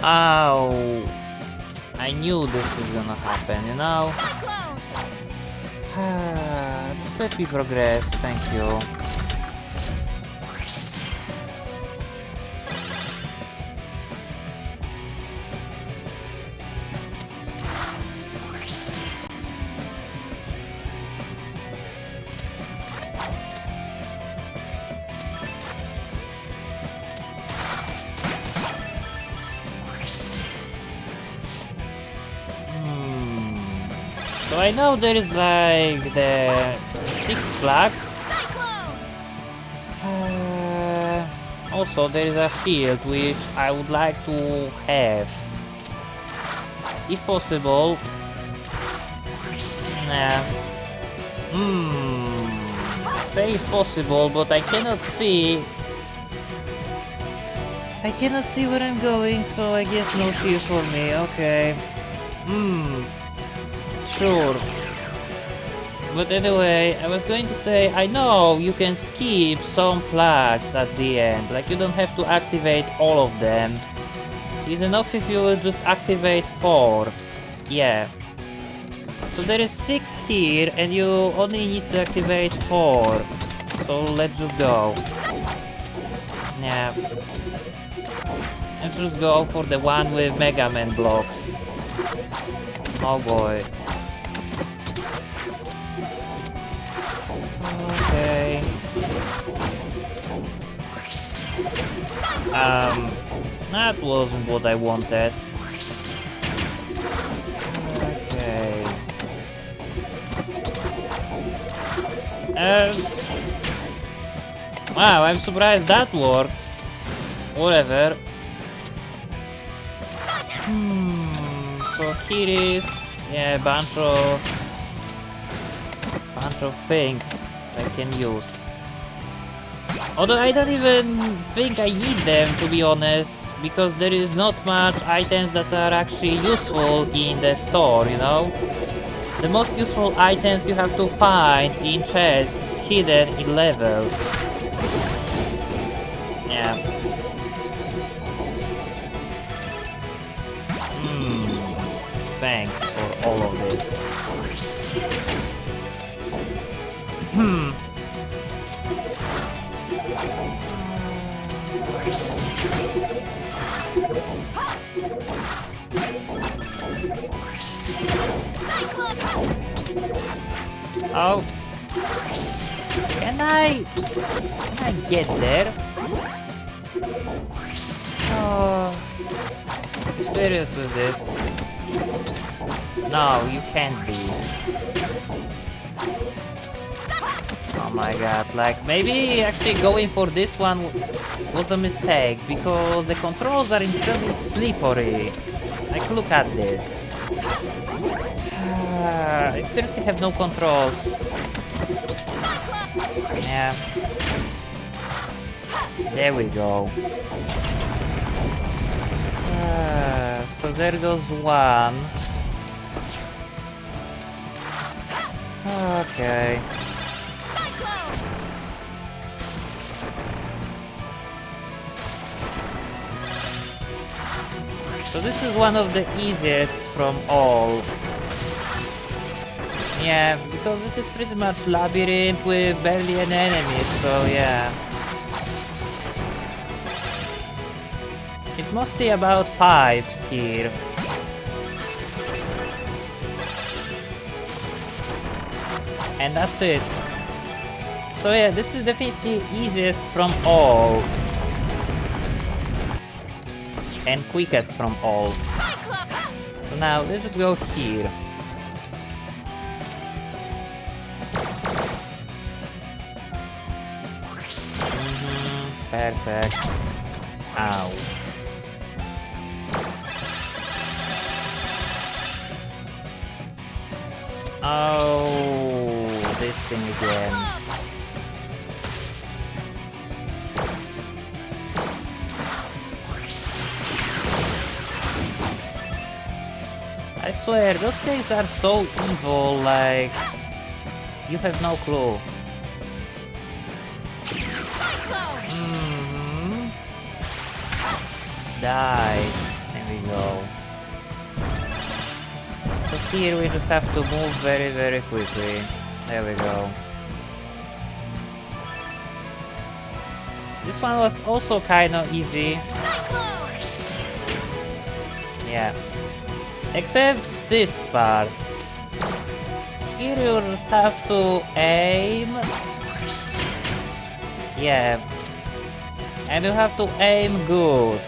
Ow! I knew this was gonna happen, you know? Cyclone. Just let me progress, thank you. So I know there is like the 6 flags. Cyclone. Also there is a shield which I would like to have. If possible. Nah. Say if possible, but I cannot see. I cannot see where I'm going, so I guess no shield for me, okay. Sure. But anyway, I was going to say, I know you can skip some flags at the end, like you don't have to activate all of them. It's enough if you will just activate 4. Yeah. So there is 6 here and you only need to activate 4. So let's just go. Yeah. Let's just go for the one with Mega Man blocks. Oh boy. Okay. That wasn't what I wanted. Okay. Wow, I'm surprised that worked. Whatever. So here is, yeah, bunch of things I can use. Although I don't even think I need them, to be honest, because there is not much items that are actually useful in the store, you know? The most useful items you have to find in chests hidden in levels. Yeah. Thanks for all of this. Oh. Can I get there? Oh. Serious with this? No, you can't be. Oh my god, like maybe actually going for this one was a mistake because the controls are incredibly slippery. Like look at this. I seriously have no controls. Yeah. There we go. So there goes one. Okay. So this is one of the easiest from all. Yeah, because it is pretty much labyrinth with barely an enemy, so yeah. It's mostly about pipes here. And that's it. So yeah, this is definitely easiest from all. And quickest from all. So now let's just go here. Perfect. Ow. Oh, this thing again. I swear, those things are so evil, like... You have no clue. Die. There we go. So here we just have to move very quickly. There we go. This one was also kinda easy. Yeah. Except this part. Here you just have to aim. Yeah. And you have to aim good.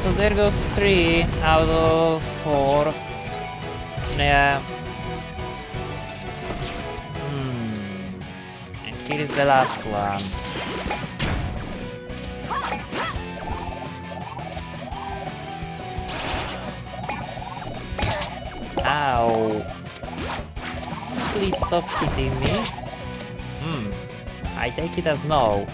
So there goes 3 out of 4. Yeah. And here is the last one. Ow. Please stop hitting me. I take it as no.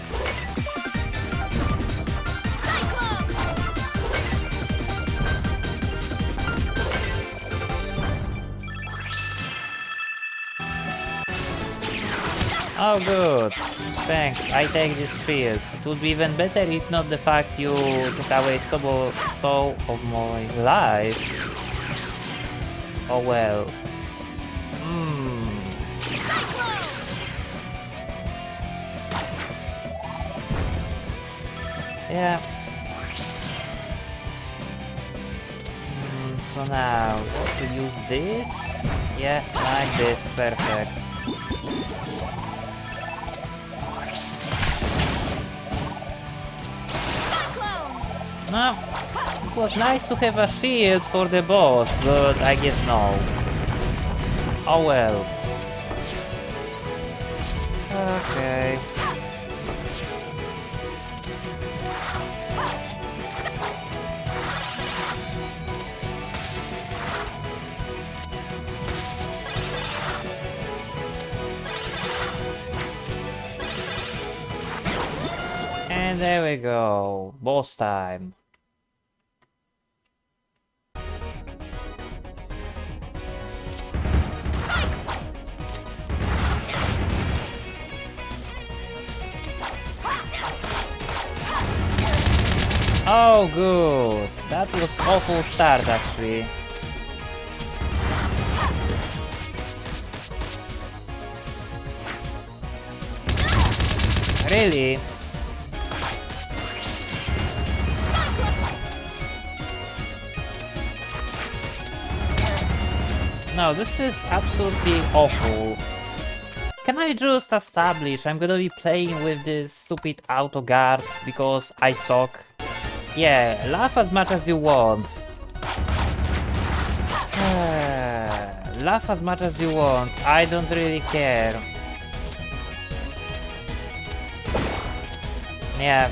Oh good. Thanks, I take this shield. It would be even better if not the fact you took away so of my life. Oh well. Yeah. So now, to use this? Yeah, like this, perfect. No, it was nice to have a shield for the boss, but I guess no. Oh well. Okay. And there we go, boss time. Oh good, that was awful start actually. Really? No, this is absolutely awful. Can I just establish I'm gonna be playing with this stupid auto guard because I suck? Yeah, laugh as much as you want. Laugh as much as you want, I don't really care. Yeah.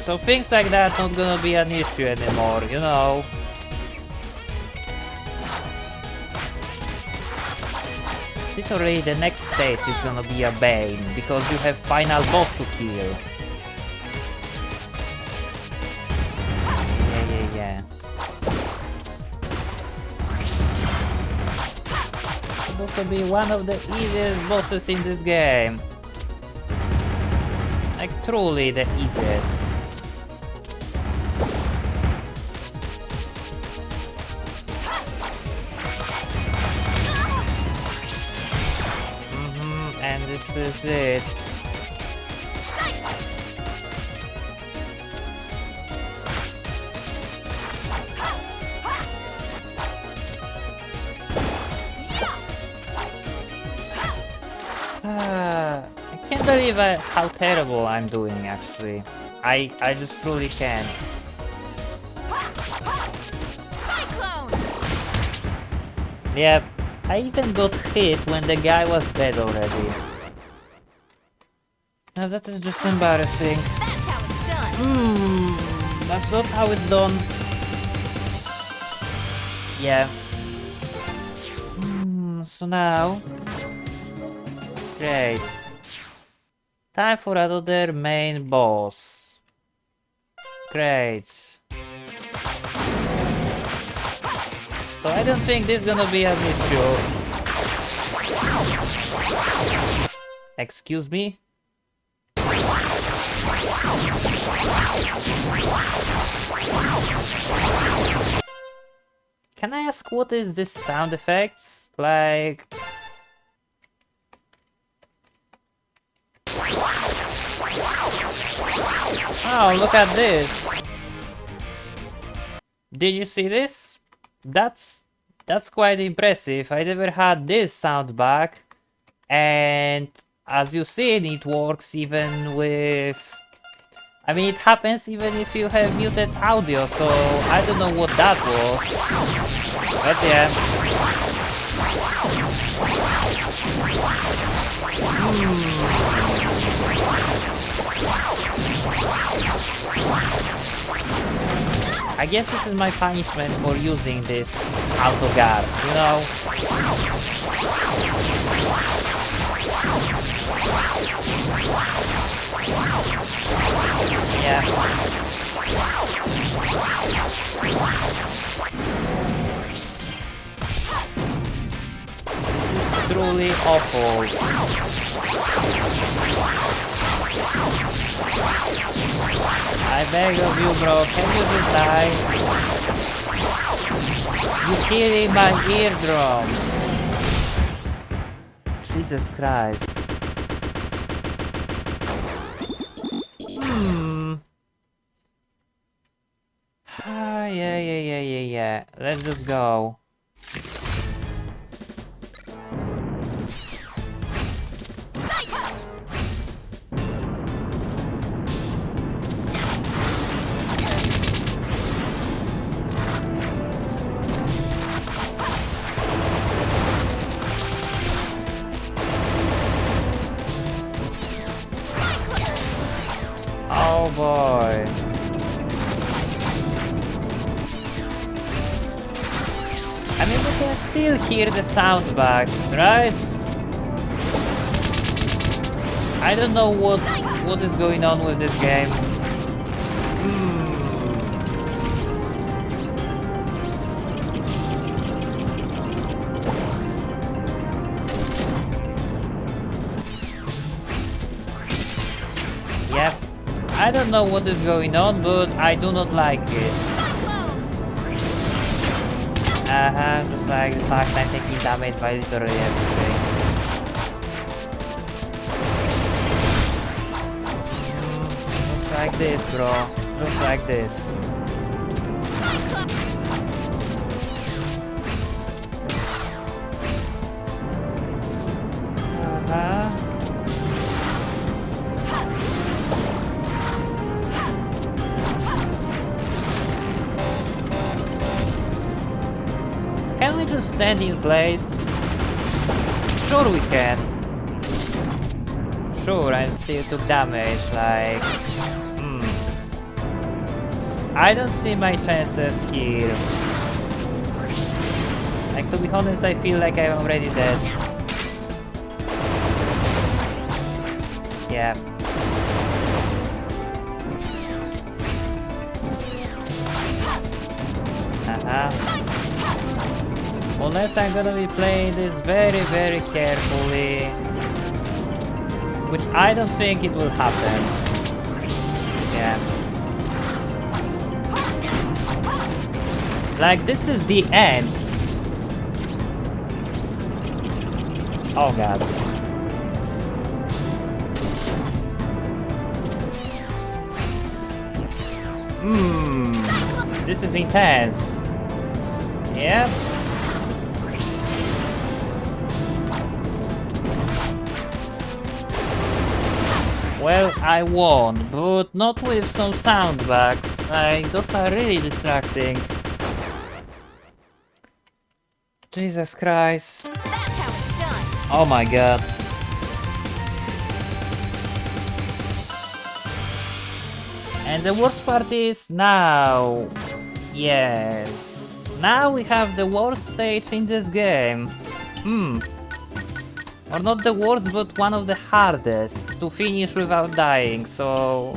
So things like that not gonna be an issue anymore, you know. Literally the next stage is gonna be a bane, because you have final boss to kill. Yeah. It's supposed to be one of the easiest bosses in this game. Like truly the easiest. And this is it. I can't believe how terrible I'm doing actually. I just truly can't. Yep. I even got hit when the guy was dead already. Now that is just embarrassing. That's how it's done. That's not how it's done. Yeah. So now... Great. Time for another main boss. Great. So I don't think this is gonna be an issue. Excuse me? Can I ask what is this sound effects? Like... Oh, look at this! Did you see this? That's quite impressive. I never had this sound back. And as you seen, it works even with... I mean, it happens even if you have muted audio, so I don't know what that was. But yeah. I guess this is my punishment for using this auto guard, you know? Yeah. This is truly awful. I beg of you, bro, can you just die? You're killing my eardrums! Jesus Christ. Yeah. Let's just go. Oh boy. I mean, we can still hear the soundbox, right? I don't know what is going on with this game. Yep. I don't know what is going on, but I do not like it. Just like the fact I'm taking damage by literally everything. Just like this, bro. Just like this. Can we just stand in place? Sure we can. Sure, I still took damage, like... I don't see my chances here. Like, to be honest, I feel like I'm already dead. Yeah. Unless I'm gonna be playing this very, very carefully. Which I don't think it will happen. Yeah. Like, this is the end. Oh god. This is intense. Yep. Well, I won, but not with some soundbacks. Like, those are really distracting. Jesus Christ. That's how it's done. Oh my god. And the worst part is now. Yes. Now we have the worst stage in this game. Or not the worst, but one of the hardest to finish without dying, so...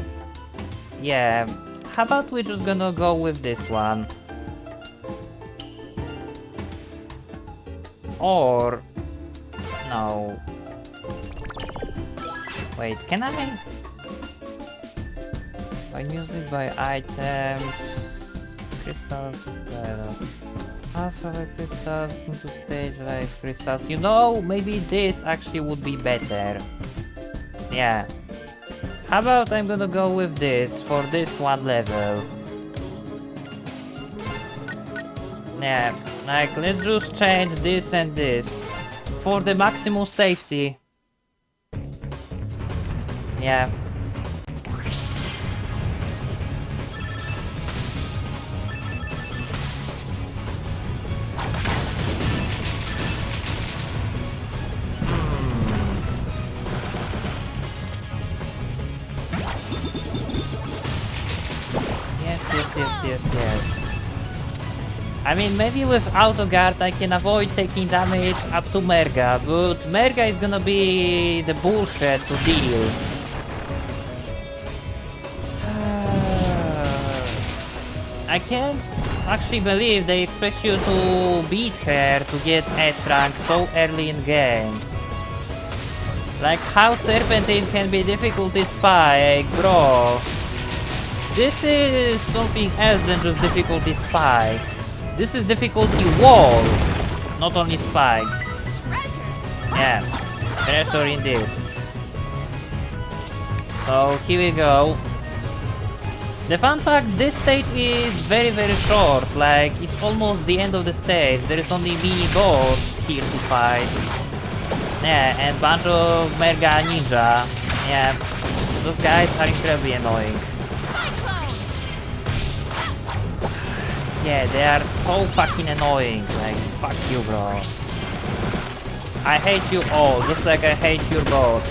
yeah. How about we just gonna go with this one? Or... no. Wait, can I... By music, by items, crystals, alpha crystals into stage life crystals. You know, maybe this actually would be better. Yeah. How about I'm gonna go with this for this one level? Yeah, like let's just change this and this for the maximum safety. Yeah. Yes. I mean, maybe with auto guard I can avoid taking damage up to Merga, but Merga is gonna be the bullshit to deal. I can't actually believe they expect you to beat her to get S rank so early in game. Like how Serpentine can be difficulty spike, bro. This is something else than just difficulty spike. This is difficulty wall, not only spike. Yeah, treasure indeed. So here we go. The fun fact, this stage is very short, like it's almost the end of the stage. There is only mini boss here to fight. Yeah, and bunch of Merga ninja. Yeah, those guys are incredibly annoying. Yeah, they are so fucking annoying, like, fuck you, bro. I hate you all, just like I hate your boss.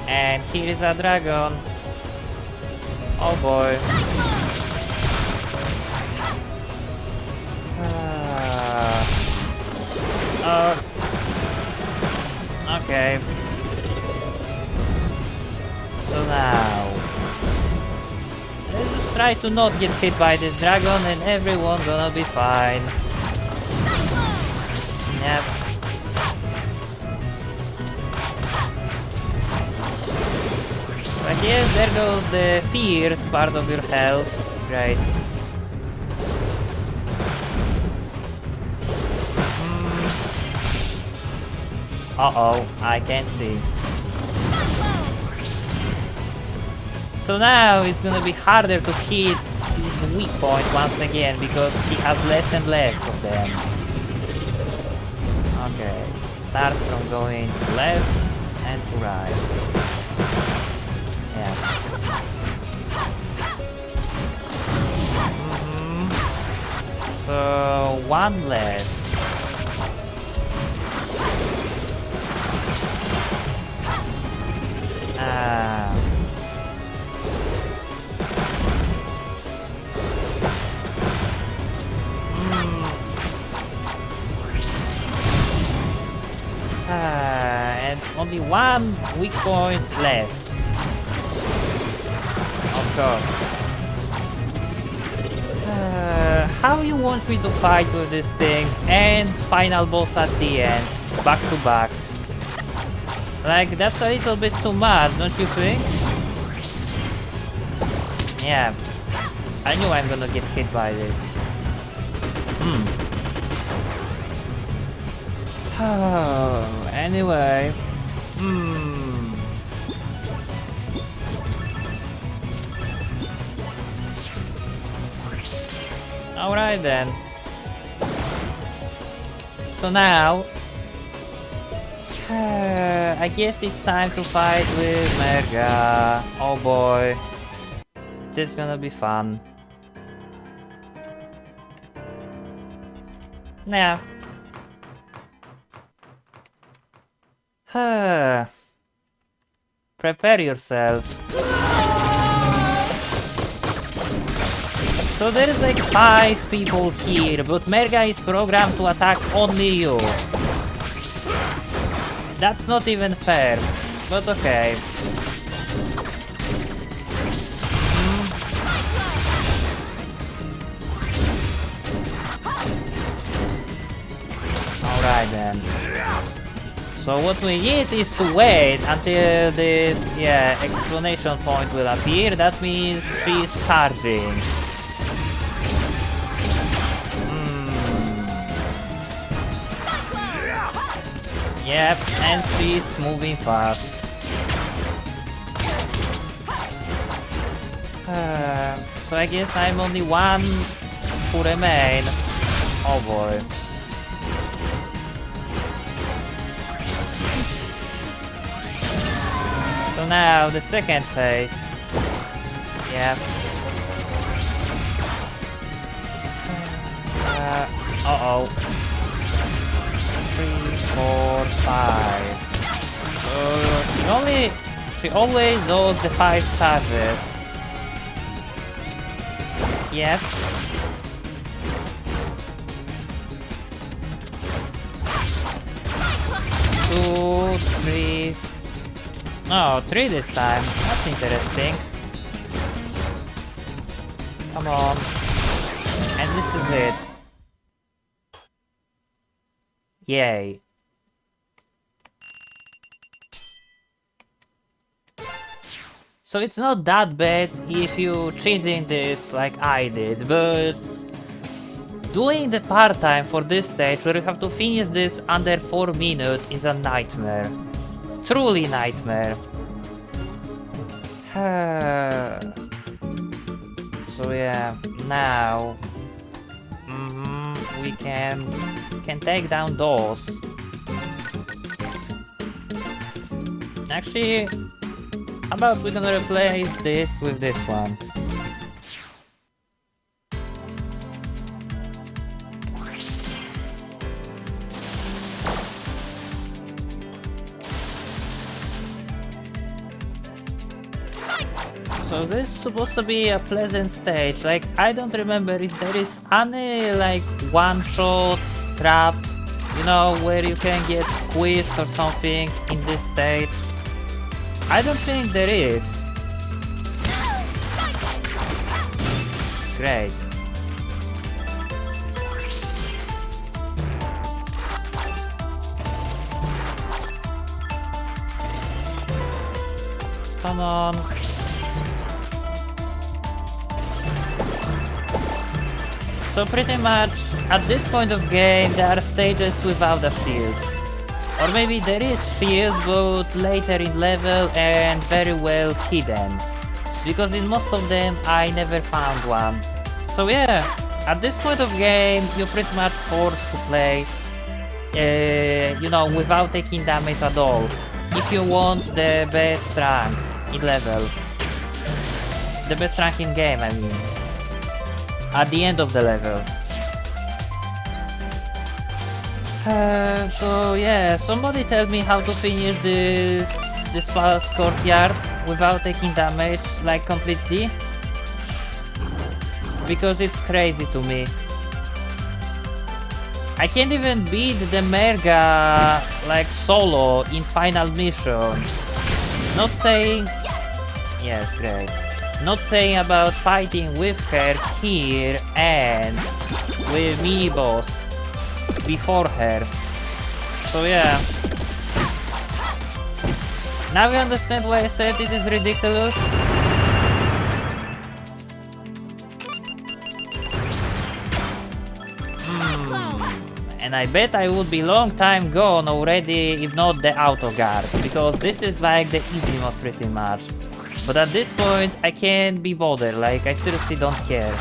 And here is a dragon. Oh boy. Okay. So now... let's just try to not get hit by this dragon and everyone gonna be fine. Yep. But yes, there goes the feared part of your health. Great. Uh-oh, I can't see. So now it's gonna be harder to hit his weak point once again because he has less and less of them. Okay, start from going to left and to right. Yeah. So one less. And only one weak point left. Of course. How you want me to fight with this thing and final boss at the end, back to back? Like, that's a little bit too much, don't you think? Yeah. I knew I'm gonna get hit by this. Anyway. Alright then. So now... I guess it's time to fight with Merga. Oh boy. This is gonna be fun. Yeah. Prepare yourself. So there is like 5 people here, but Merga is programmed to attack only you. That's not even fair, but okay. Alright then. So So what we need is to wait until this, exclamation point will appear. That means she's charging. Yep, and she's moving fast. So I guess I'm only one who remain. Oh boy. So now the second phase. Yep. Uh-oh. 3, 4, 5. She always does the 5 charges. Yep. 2, 3. No, 3 this time. That's interesting. Come on. And this is it. Yay. So it's not that bad if you cheating this like I did, but doing the part-time for this stage where you have to finish this under 4 minutes is a nightmare. Truly nightmare. So yeah, now we can take down those. Actually, how about we're gonna replace this with this one? So this is supposed to be a pleasant stage. Like, I don't remember if there is any like one-shot trap, you know, where you can get squished or something in this stage. I don't think there is. Great. Come on. So pretty much at this point of game there are stages without a shield. Or maybe there is shield but later in level and very well hidden. Because in most of them I never found one. So yeah, at this point of game you're pretty much forced to play you know, without taking damage at all. If you want the best rank in level. The best rank in game, I mean. At the end of the level. So yeah, somebody tell me how to finish this past courtyard without taking damage, like completely. Because it's crazy to me. I can't even beat the Merga like solo in final mission. Not saying... Yes, great. Not saying about fighting with her here and with mini boss before her. So yeah. Now you understand why I said it is ridiculous? And I bet I would be long time gone already if not the auto guard, because this is like the easy mode pretty much. But at this point, I can't be bothered, like, I seriously don't care.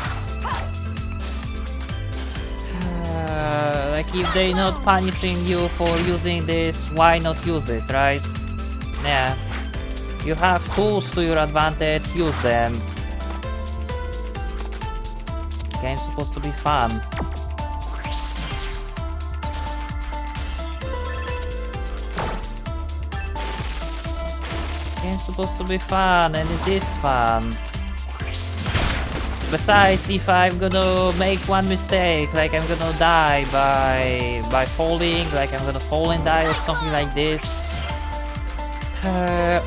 Like, if they're not punishing you for using this, why not use it, right? Yeah. You have tools to your advantage, use them. Game's supposed to be fun. It's supposed to be fun, and it is fun. Besides, if I'm gonna make one mistake, like I'm gonna die by falling, like I'm gonna fall and die or something like this,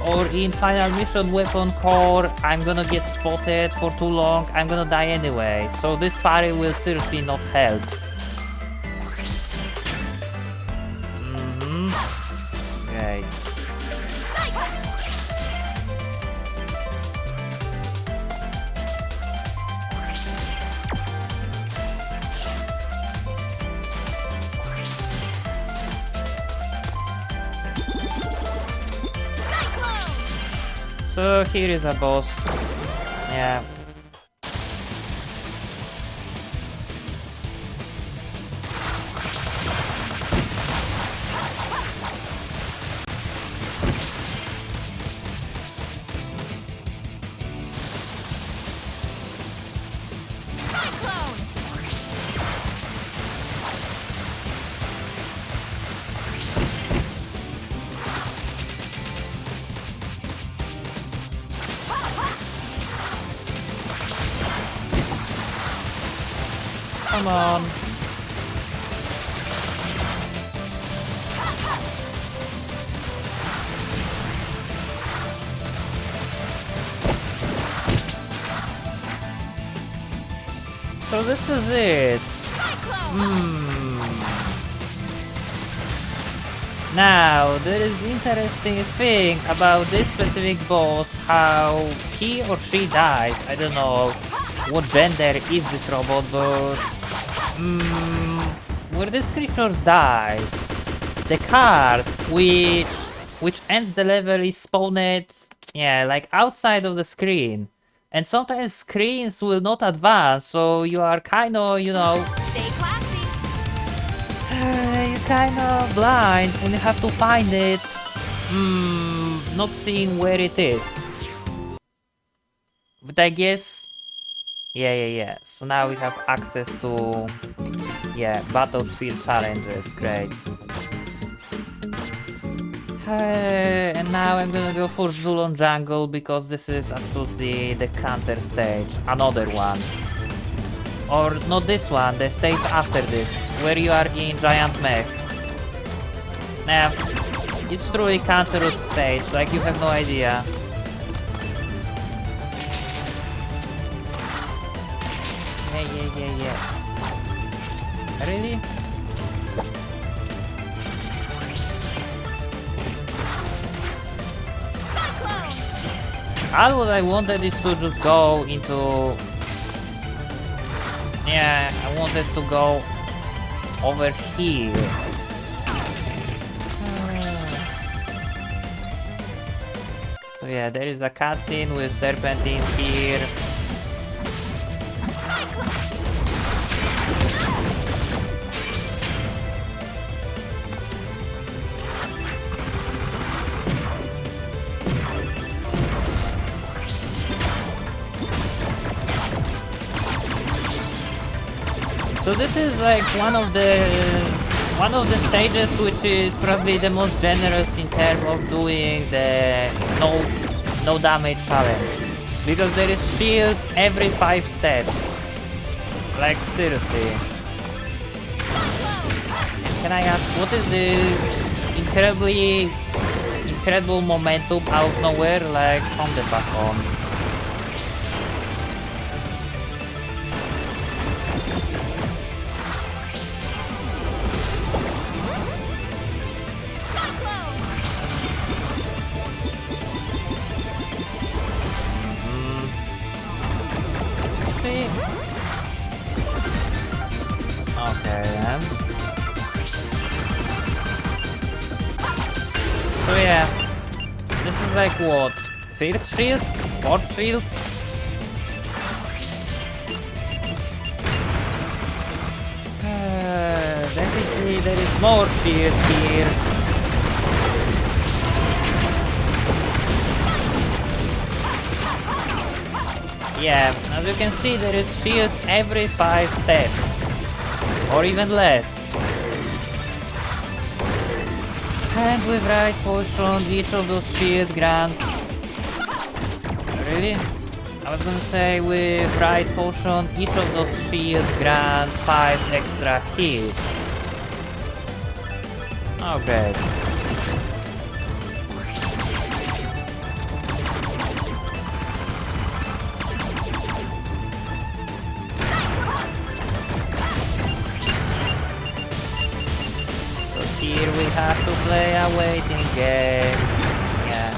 or in final mission weapon core, I'm gonna get spotted for too long, I'm gonna die anyway. So this parry will seriously not help. So here is a boss. Yeah. Cyclone! Come on. So this is it. Now, there is interesting thing about this specific boss, how he or she dies. I don't know what gender is this robot, but where this creature dies, the card which ends the level is spawned, yeah, like outside of the screen. And sometimes screens will not advance, so you are kind of, you know, Stay classy. you're kind of blind and you have to find it, not seeing where it is. But I guess, yeah. So now we have access to, yeah, battlefield challenges. Great. And now I'm gonna go for Zulon Jungle because this is absolutely the counter stage. Another one. Or not this one, the stage after this, where you are in giant mech. Nah, it's truly cancerous stage, like you have no idea. Yeah. Really? All what I wanted is to just go into... Yeah, I wanted to go over here. So yeah, there is a cutscene with Serpentine here. So this is like one of the stages which is probably the most generous in terms of doing the no damage challenge, because there is shield every 5 steps. Like seriously. Can I ask, what is this incredible momentum out of nowhere, like from the back on? Okay then. So yeah, this is like what? 5th shield? 4th shield? Definitely there is more shield here. Yeah, as you can see there is shield every 5 steps. Or even less. And with right potion, each of those shield grants... Really? I was gonna say with right potion, each of those shield grants 5 extra hits. Oh great. Here we have to play a waiting game. Yeah.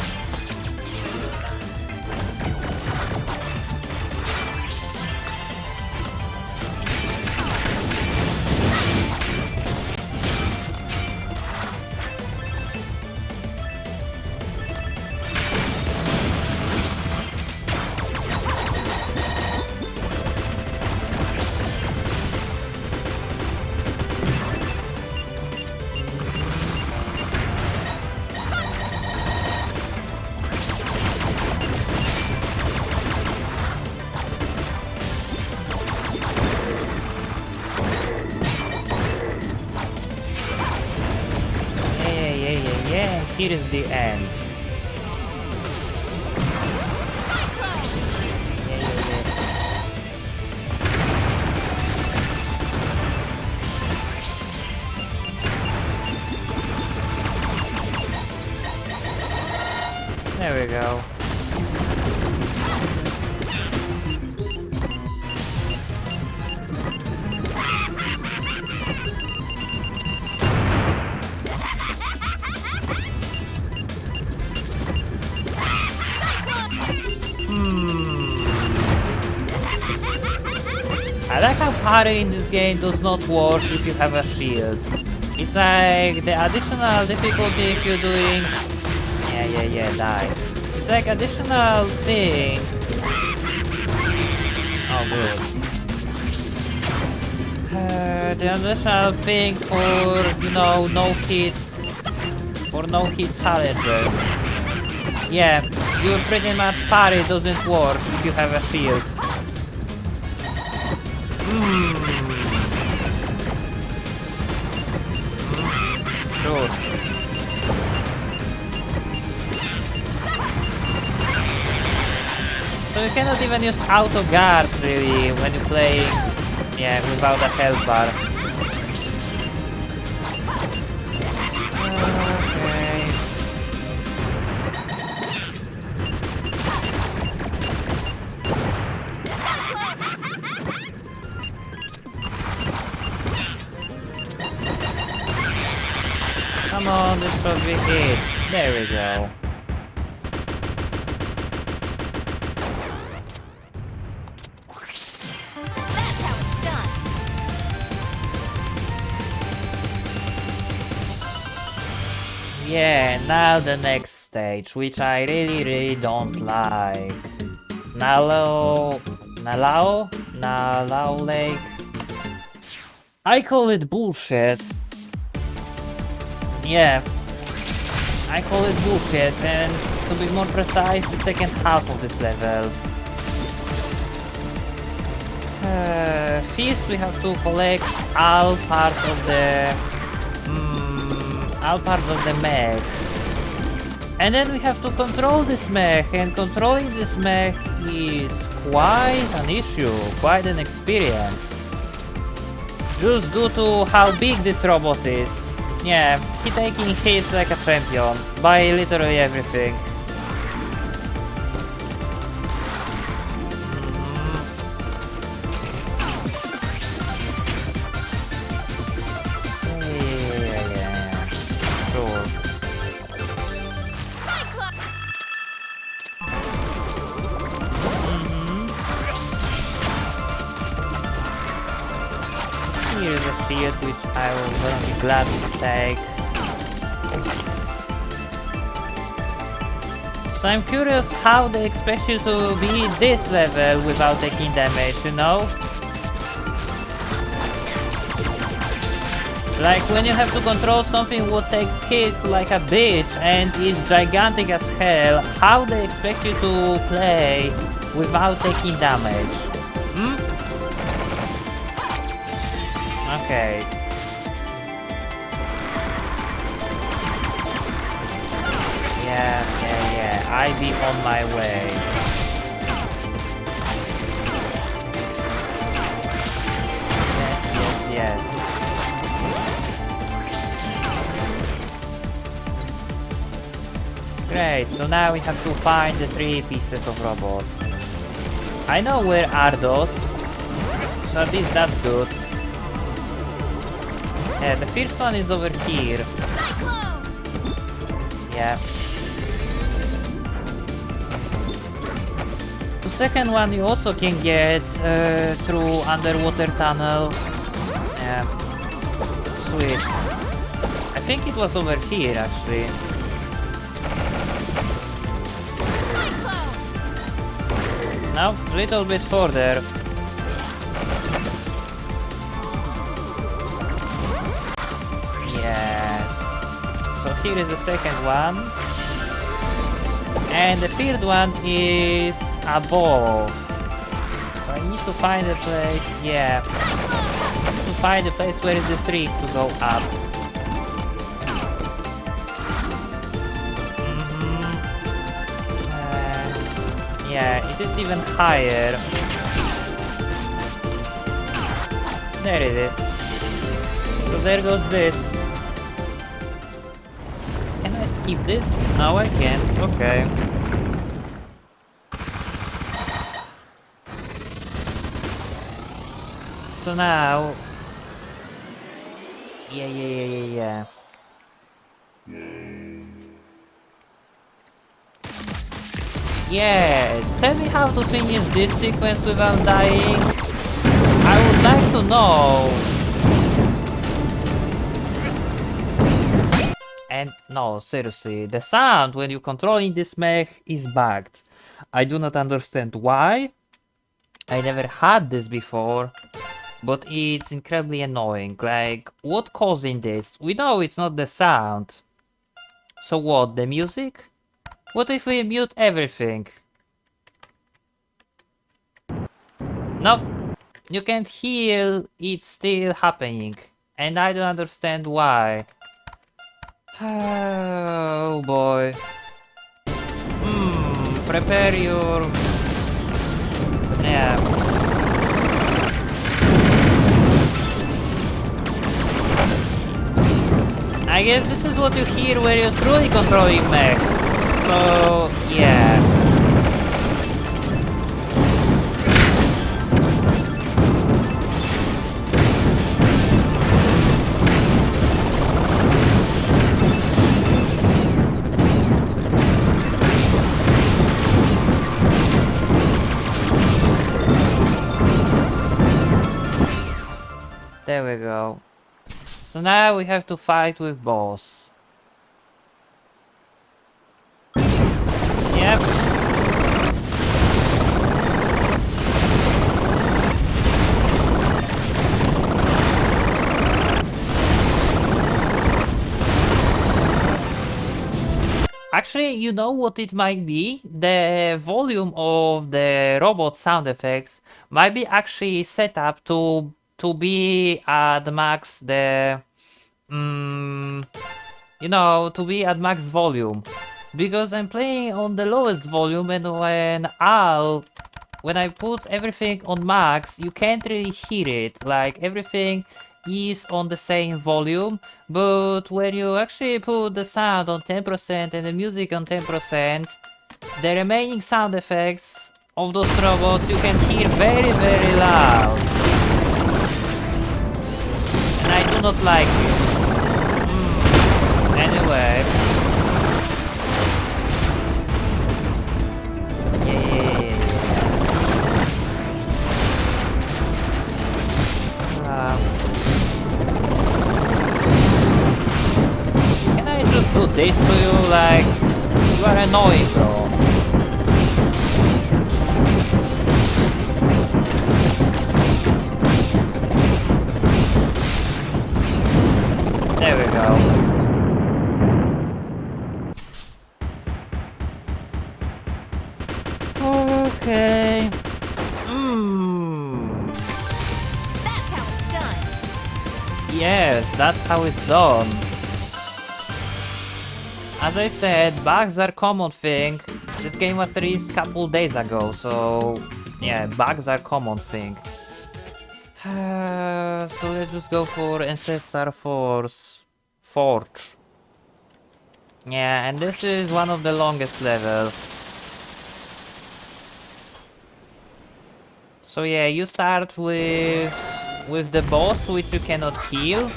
Yeah, here is the end. Yeah, yeah, yeah. There we go. I like how parry in this game does not work if you have a shield. It's like the additional difficulty if you're doing... Yeah, die. It's like additional thing... Oh, good. The additional thing for, you know, no-hit... For no-hit challenges. Yeah, your pretty much parry doesn't work if you have a shield. Sure. So you cannot even use auto guard really when you play, yeah, without a health bar. Okay. Come on, this should be it. There we go. That's how it's done. Yeah, now the next stage, which I really don't like. Nalao Lake. I call it bullshit. Yeah, I call it bullshit, and to be more precise, the second half of this level. First we have to collect all parts of the mech, and then we have to control this mech, and controlling this mech is quite an issue, quite an experience. Just due to how big this robot is. Yeah, he taking hits like a champion by literally everything. Yeah, sure. Here's a shield which I will gonna be glad to take. So I'm curious how they expect you to beat this level without taking damage, you know? Like when you have to control something what takes hit like a bitch and is gigantic as hell, how they expect you to play without taking damage? Okay. Yeah. I be on my way. Yes. Great, so now we have to find the 3 pieces of robot. I know where are those, so at least that's good. Yeah, the first one is over here. Yeah. The second one you also can get through underwater tunnel. Yeah. Sweet. I think it was over here actually. No, a little bit further. Yes. So here is the second one. And the third one is above. So I need to find a place, yeah. I need to find a place where is the street to go up. Yeah, it is even higher. There it is. So there goes this. Can I skip this? No, I can't. Okay. So now... Yeah. Yes, tell me how to finish this sequence without dying. I would like to know. And no, seriously, the sound when you're controlling this mech is bugged. I do not understand why. I never had this before, but it's incredibly annoying. Like, what causing this? We know it's not the sound. So what, the music? What if we mute everything? Nope, you can't hear it's still happening, and I don't understand why. Oh boy. Prepare your... Yeah. I guess this is what you hear when you're truly controlling mech. So, yeah. There we go. So now we have to fight with boss. Yep. Actually, you know what it might be? The volume of the robot sound effects might be actually set up to be at max the you know, to be at max volume, because I'm playing on the lowest volume, and when I put everything on max, you can't really hear it. Like, everything is on the same volume, but when you actually put the sound on 10% and the music on 10%, the remaining sound effects of those robots you can hear very, very loud. And I do not like it. Anyway. Yeah. Can I just do this to you? Like, you are annoying, bro. There we go. Okay. That's how it's done. Yes, that's how it's done. As I said, bugs are common thing. This game was released a couple days ago, so yeah, bugs are common thing. So let's just go for Ancestor Force Forge. Yeah, and this is one of the longest levels. So yeah, you start with the boss, which you cannot kill.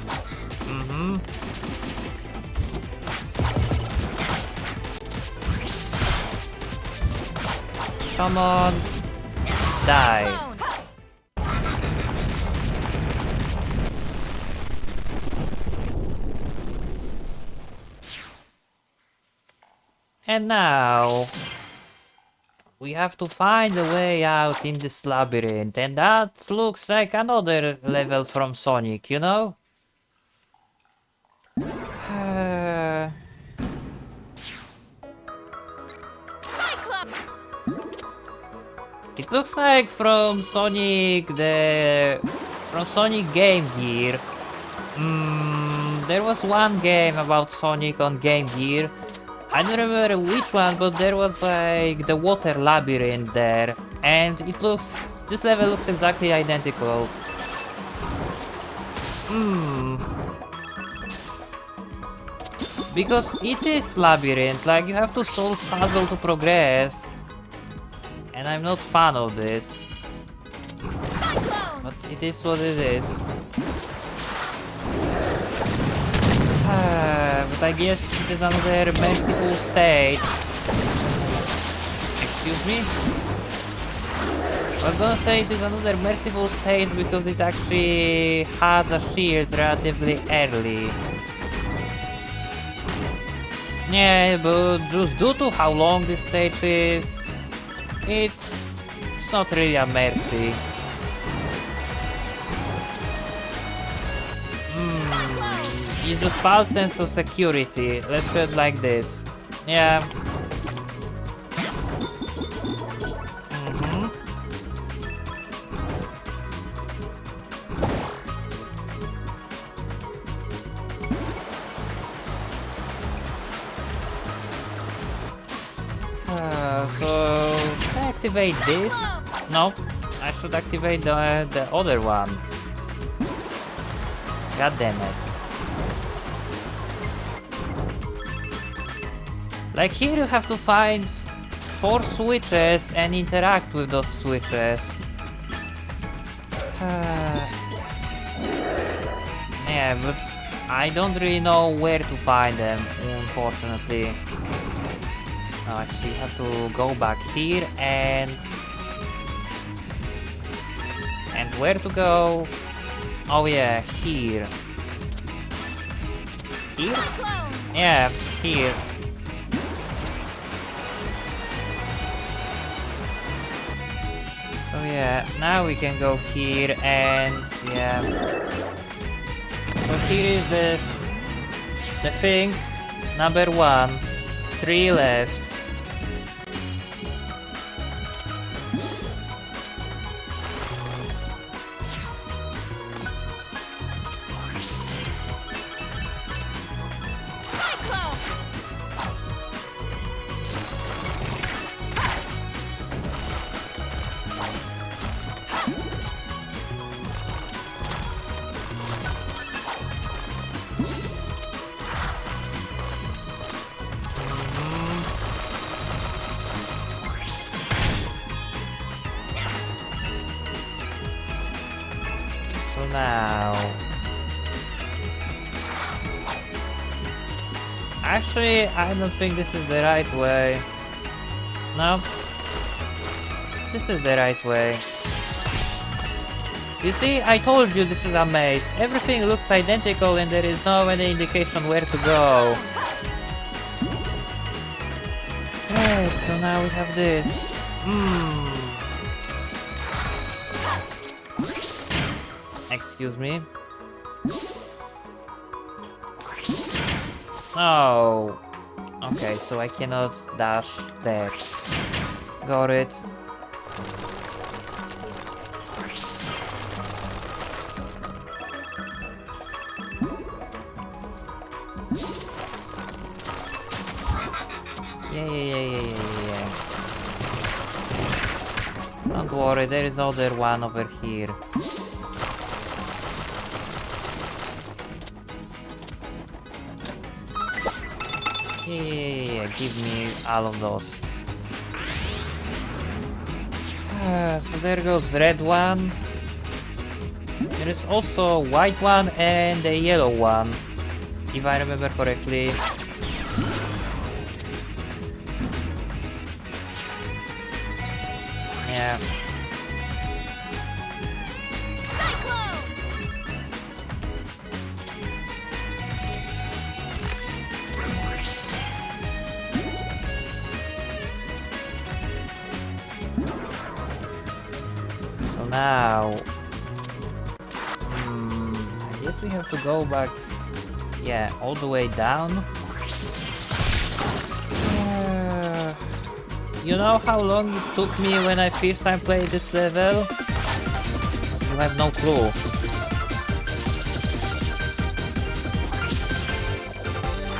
Come on, die. And now we have to find a way out in this labyrinth, and that looks like another level from Sonic, you know? It looks like from Sonic Game Gear. There was one game about Sonic on Game Gear I don't remember which one, but there was like the water labyrinth there, and this level looks exactly identical. Because it is labyrinth, like you have to solve puzzle to progress, and I'm not fan of this, but it is what it is. But I guess it is another merciful stage. Excuse me? I was gonna say it is another merciful stage because it actually had a shield relatively early. Yeah, but just due to how long this stage is, it's not really a mercy. It's just false sense of security. Let's do it like this. Yeah. So should I activate this? No, I should activate the other one. God damn it. Like here you have to find 4 switches and interact with those switches. Yeah, but I don't really know where to find them, unfortunately. No, actually you have to go back here and where to go? Oh yeah, here. Here? Yeah, here. So yeah, now we can go here and yeah. So here is the thing, number 1, 3 left. Now, actually, I don't think this is the right way. No, this is the right way. You see, I told you this is a maze. Everything looks identical and there is no any indication where to go. Right, so now we have this. Excuse me. Oh. Okay, so I cannot dash there. Got it. Yeah. Don't worry, there is other one over here. Yeah, give me all of those. So there goes red one. There is also a white one and a yellow one, if I remember correctly. Yeah. Now, I guess we have to go back, yeah, all the way down. You know how long it took me when I first time played this level? You have no clue.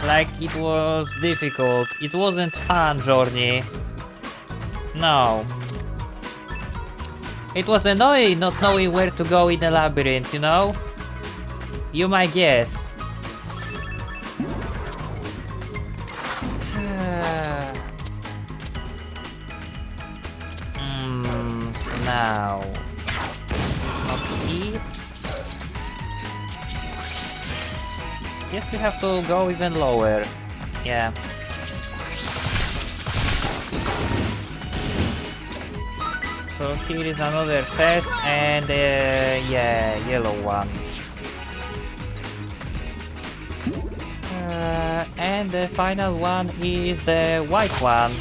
like it was difficult. It wasn't fun journey. No. It was annoying not knowing where to go in the labyrinth, you know? You might guess. So now... Not here. Guess we have to go even lower. Yeah. So here is another set and yeah, yellow one. And the final one is the white one.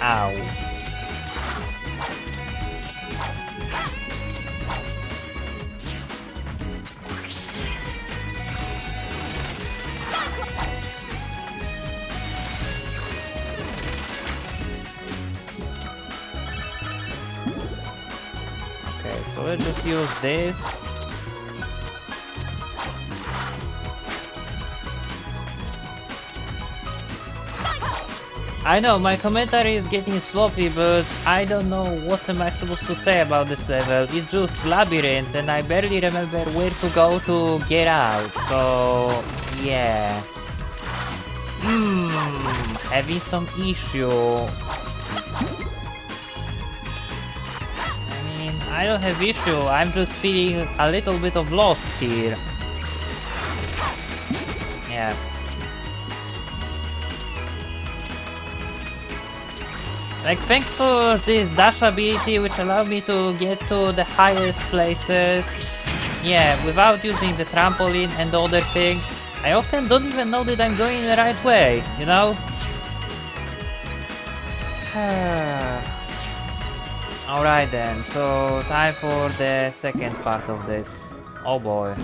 Ow. Okay, so let's just use this. I know, my commentary is getting sloppy, but I don't know what am I supposed to say about this level. It's just labyrinth and I barely remember where to go to get out, so yeah. Having some issue. I mean, I don't have issue, I'm just feeling a little bit of lost here. Yeah. Like, thanks for this dash ability which allowed me to get to the highest places. Yeah, without using the trampoline and the other thing. I often don't even know that I'm going the right way, you know? Alright then, so time for the second part of this. Oh boy.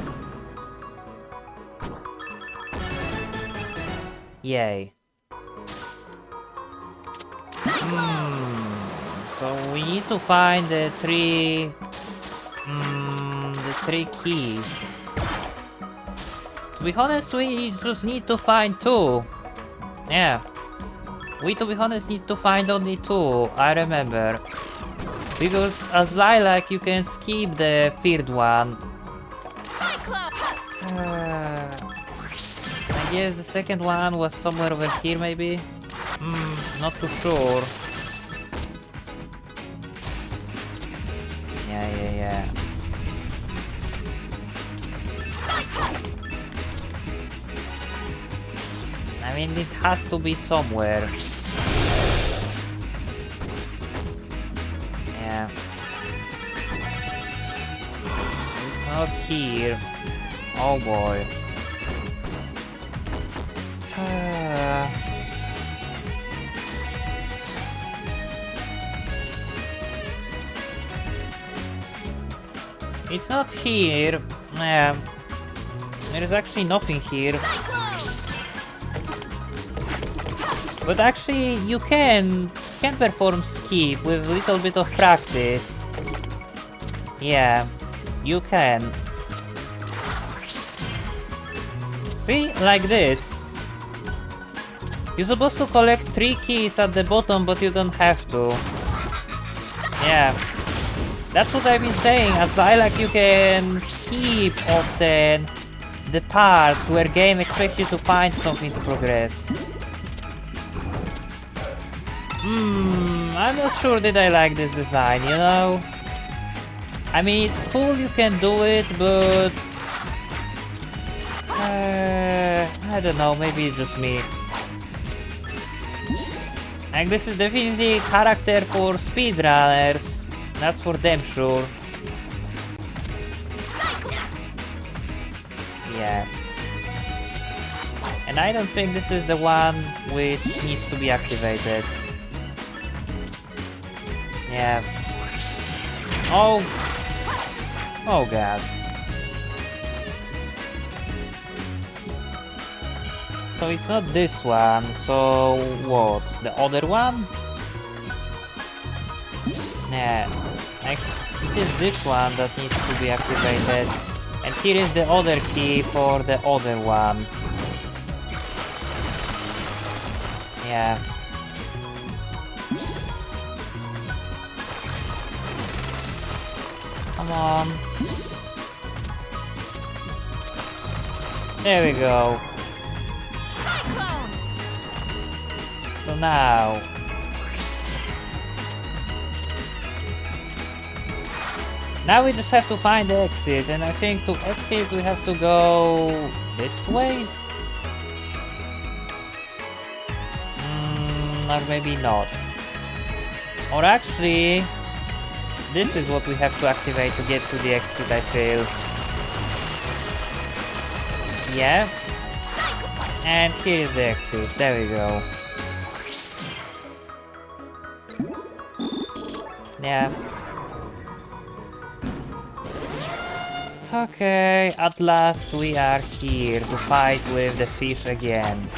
Yay. So we need to find the three keys. To be honest, we just need to find two. Yeah. We, to be honest, need to find only two, I remember. Because as Lilac, you can skip the third one. I guess the second one was somewhere over here, maybe? Not too sure. Yeah. I mean, it has to be somewhere. Yeah. It's not here. Oh boy. It's not here. Yeah. There is actually nothing here. But actually, you can perform skip with a little bit of practice. Yeah, you can. See? Like this. You're supposed to collect 3 keys at the bottom, but you don't have to. Yeah. That's what I've been saying, as Lilac you can skip often the parts where game expects you to find something to progress. I'm not sure that I like this design, you know? I mean, it's cool you can do it, but... I don't know, maybe it's just me. Like, this is definitely a character for speedrunners. That's for damn sure. Yeah. And I don't think this is the one which needs to be activated. Yeah. Oh. Oh god. So it's not this one, so what? The other one? Yeah. It is this one that needs to be activated. And here is the other key for the other one. Yeah. Come on. There we go. Cyclone! So now... Now we just have to find the exit, and I think to exit we have to go this way? Or maybe not. Or actually, this is what we have to activate to get to the exit, I feel. Yeah. And here is the exit, there we go. Yeah. Okay, at last we are here to fight with the fish again.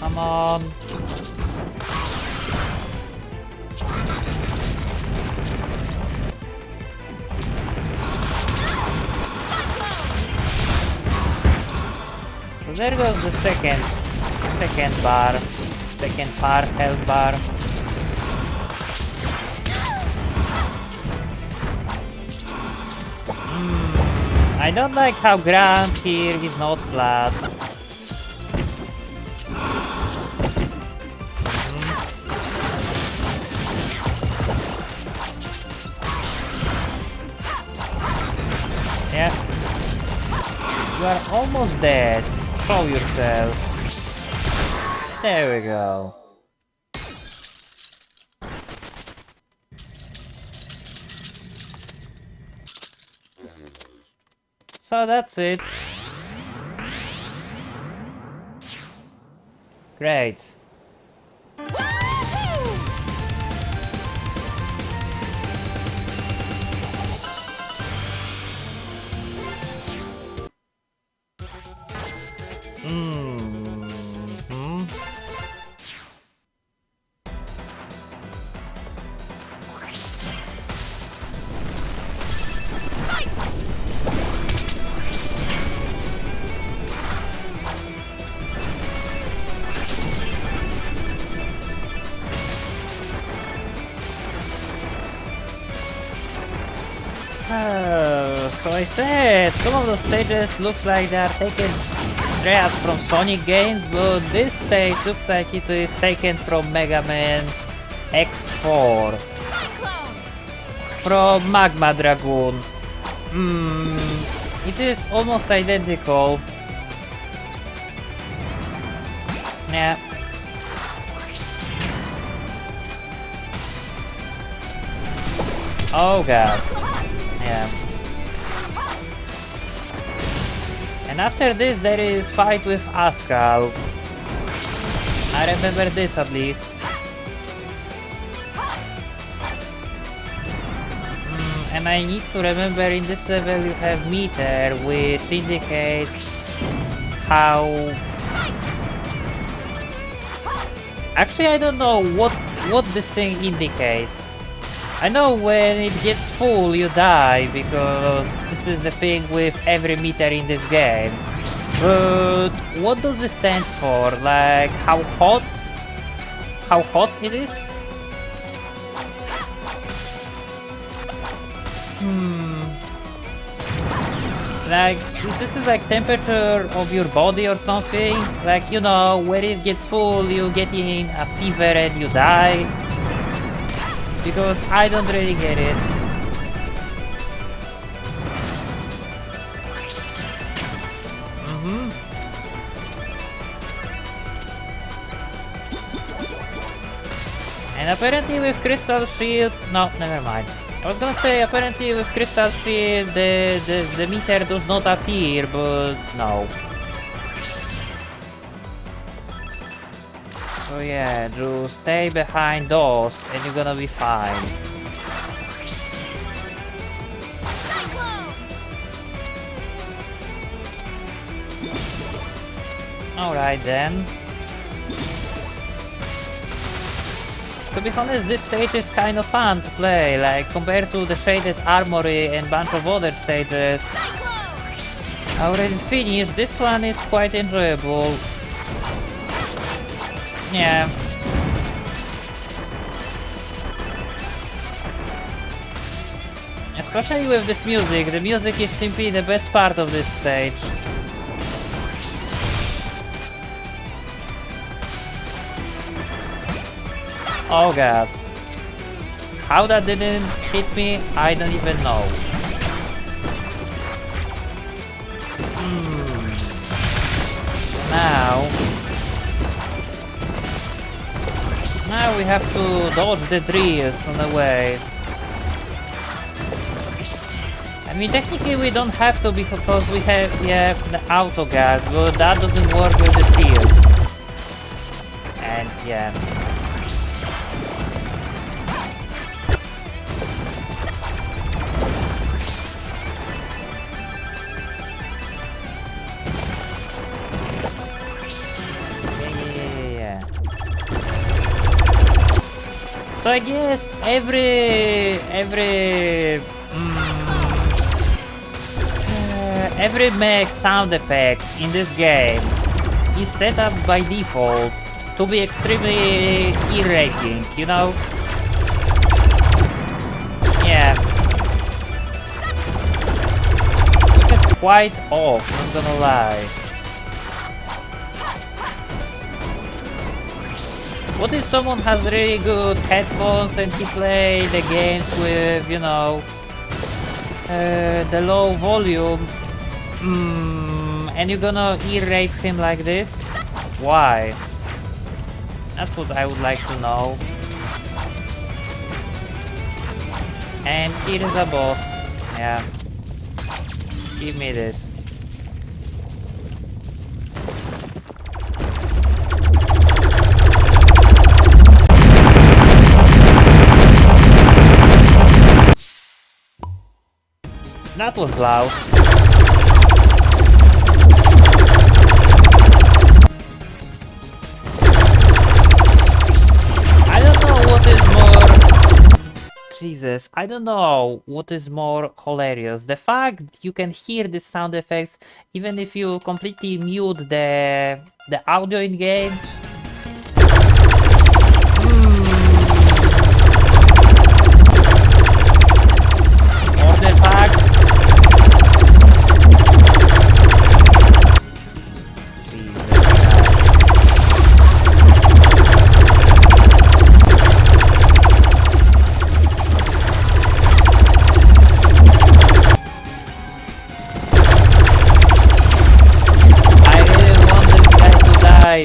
Come on. So there goes the second bar, second part, health bar. I don't like how ground here is not flat. Yeah. You are almost dead. Show yourself. There we go. So that's it. Great. So I said, some of those stages looks like they are taken straight out from Sonic games, but this stage looks like it is taken from Mega Man X4. From Magma Dragoon. It is almost identical. Yeah. Oh god. Yeah. And after this there is fight with Pascal. I remember this at least. And I need to remember in this level you have meter which indicates how... Actually I don't know what this thing indicates. I know when it gets full you die, because this is the thing with every meter in this game. But what does it stand for? Like how hot? How hot it is? Like, this is like temperature of your body or something? Like, you know, when it gets full you get in a fever and you die? Because I don't really get it. And apparently with Crystal Shield... No, never mind. I was gonna say, apparently with Crystal Shield the meter does not appear, but no. So yeah, just stay behind those and you're gonna be fine. Alright then. To be honest, this stage is kind of fun to play, like compared to the Shaded Armory and bunch of other stages I already finished. This one is quite enjoyable. Yeah. Especially with this music. The music is simply the best part of this stage. Oh god. How that didn't hit me, I don't even know. Now we have to dodge the drills on the way. I mean, technically we don't have to because we have, yeah, the auto guard, but that doesn't work with the shield. And yeah. So I guess every mech sound effects in this game is set up by default to be extremely ear-raking, you know? Yeah. Which is quite off, not gonna lie. What if someone has really good headphones and he play the games with, you know, the low volume, and you're gonna ear-rape him like this? Why? That's what I would like to know. And here is a boss. Yeah. Give me this. That was loud. I don't know what is more... Jesus, I don't know what is more hilarious. The fact you can hear the sound effects even if you completely mute the audio in game. Or the fact...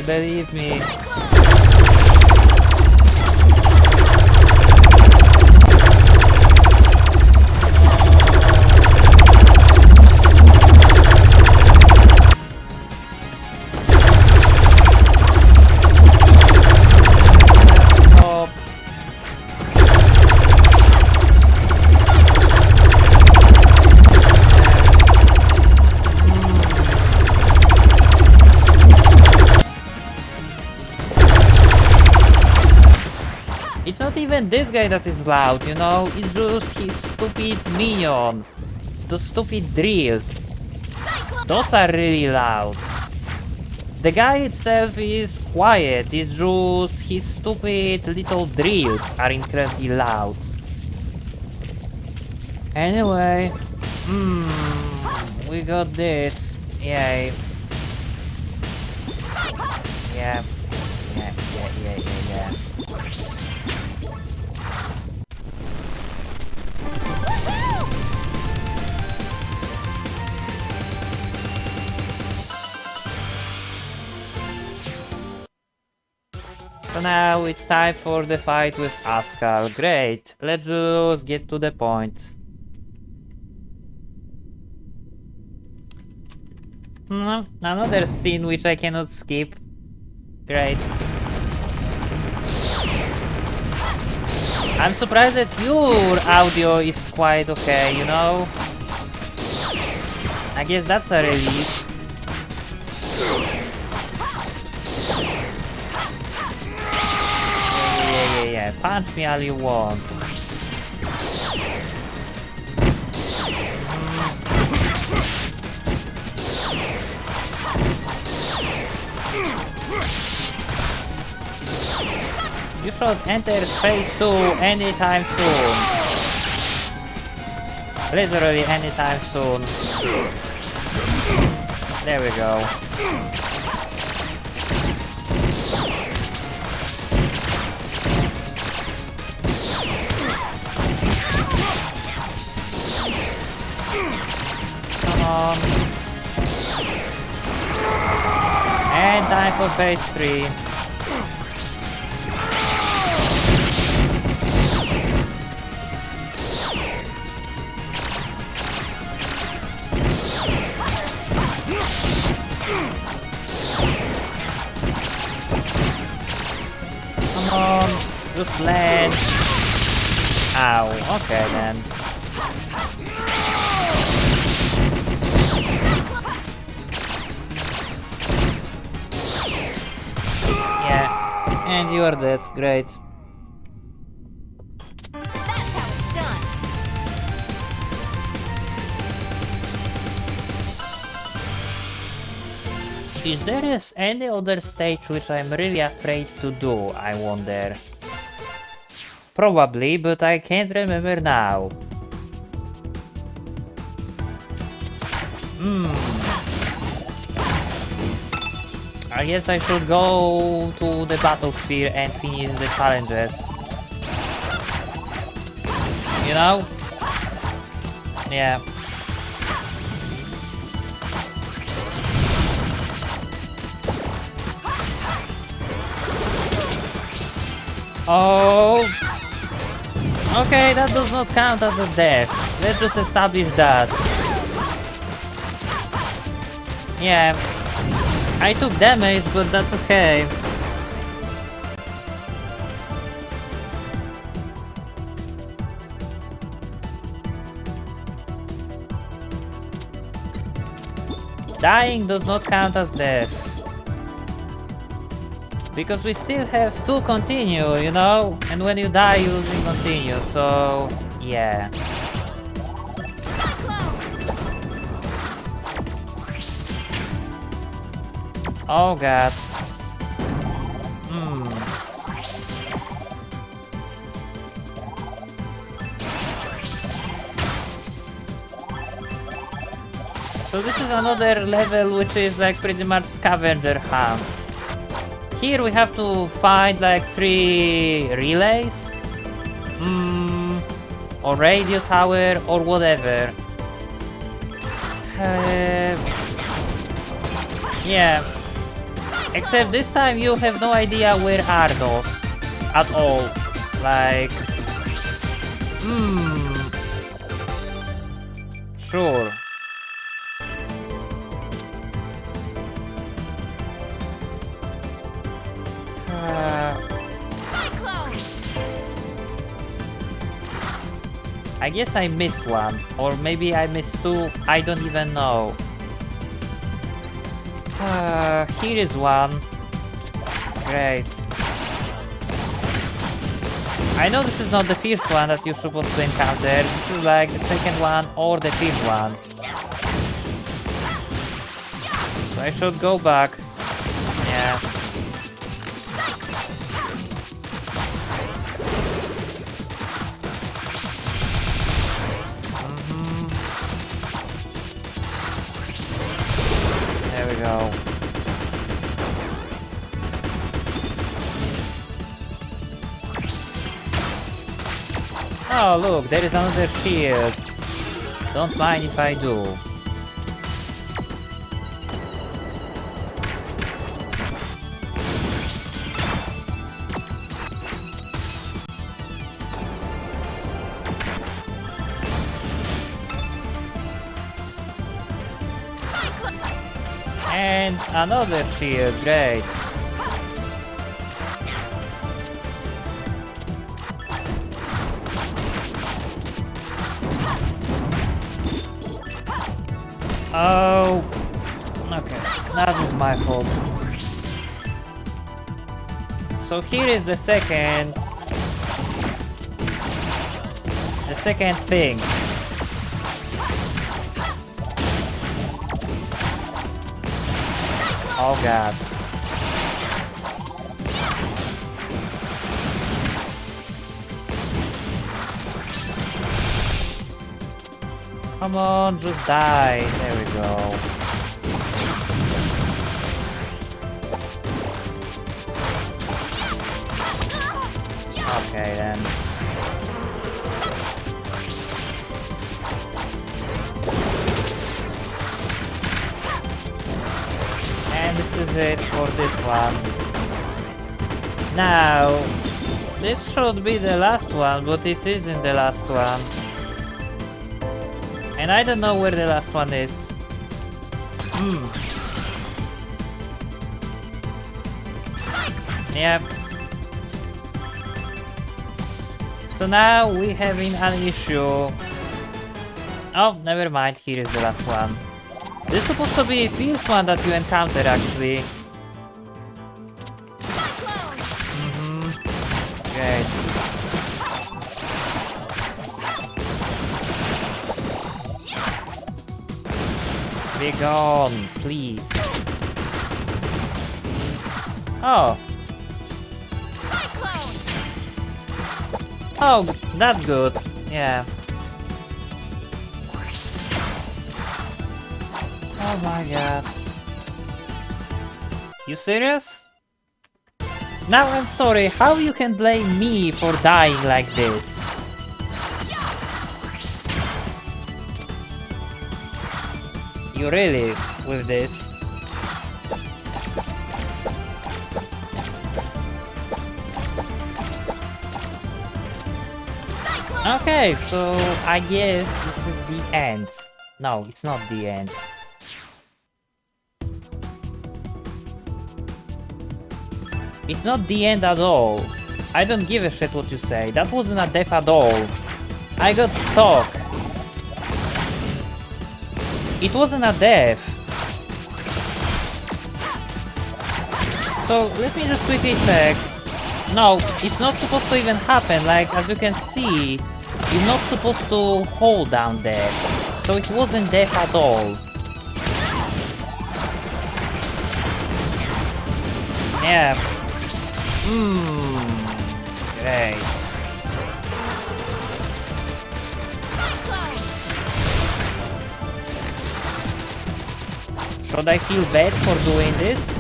Believe me. Stop. It's not even this guy that is loud, you know? It's just his stupid minion. Those stupid drills. Those are really loud. The guy itself is quiet, it's just his stupid little drills are incredibly loud. Anyway, we got this. Yay. Yeah. So now it's time for the fight with Pascal. Great, let's just get to the point. Another scene which I cannot skip. Great. I'm surprised that your audio is quite okay, you know? I guess that's a relief. Yeah, punch me all you want. You should enter phase 2 anytime soon. Literally anytime soon. There we go. Come on. And time for phase 3. Come on, just land. Ow, okay then. Yeah, and you're dead, great. That's how it's done. Is there any other stage which I'm really afraid to do, I wonder? Probably, but I can't remember now. I guess I should go to the battlesphere and finish the challenges. You know? Yeah. Oh! Okay, that does not count as a death. Let's just establish that. Yeah. I took damage, but that's okay. Dying does not count as death. Because we still have to continue, you know? And when you die, you will continue, so... yeah. Oh god. So this is another level which is like pretty much scavenger hunt. Here we have to find like 3 relays, or radio tower, or whatever. Yeah. Except this time you have no idea where are those at all. Like, sure. I guess I missed one, or maybe I missed 2, I don't even know. Here is one. Great. I know this is not the first one that you're supposed to encounter, this is like the second one or the fifth one. So I should go back. Yeah. There we go. Oh look, there is another shield. Don't mind if I do. And another shield, great. Oh, okay, that was my fault. So here is the second The second thing. Oh god. Come on, just die. There we go. Okay then. And this is it for this one. Now, this should be the last one, but it isn't the last one. And I don't know where the last one is. Yep. So now we having an issue. Oh, never mind, here is the last one. This is supposed to be the first one that you encounter actually. Great. Be gone, please. Oh. Oh, that's good. Yeah. Oh my god. You serious? Now I'm sorry, how you can blame me for dying like this? You really with this? Okay, so I guess this is the end. No, it's not the end. It's not the end at all. I don't give a shit what you say. That wasn't a death at all. I got stuck. It wasn't a death. So let me just quickly check. No, it's not supposed to even happen. Like, as you can see, you're not supposed to hold down there. So it wasn't death at all. Yeah. Great. Should I feel bad for doing this?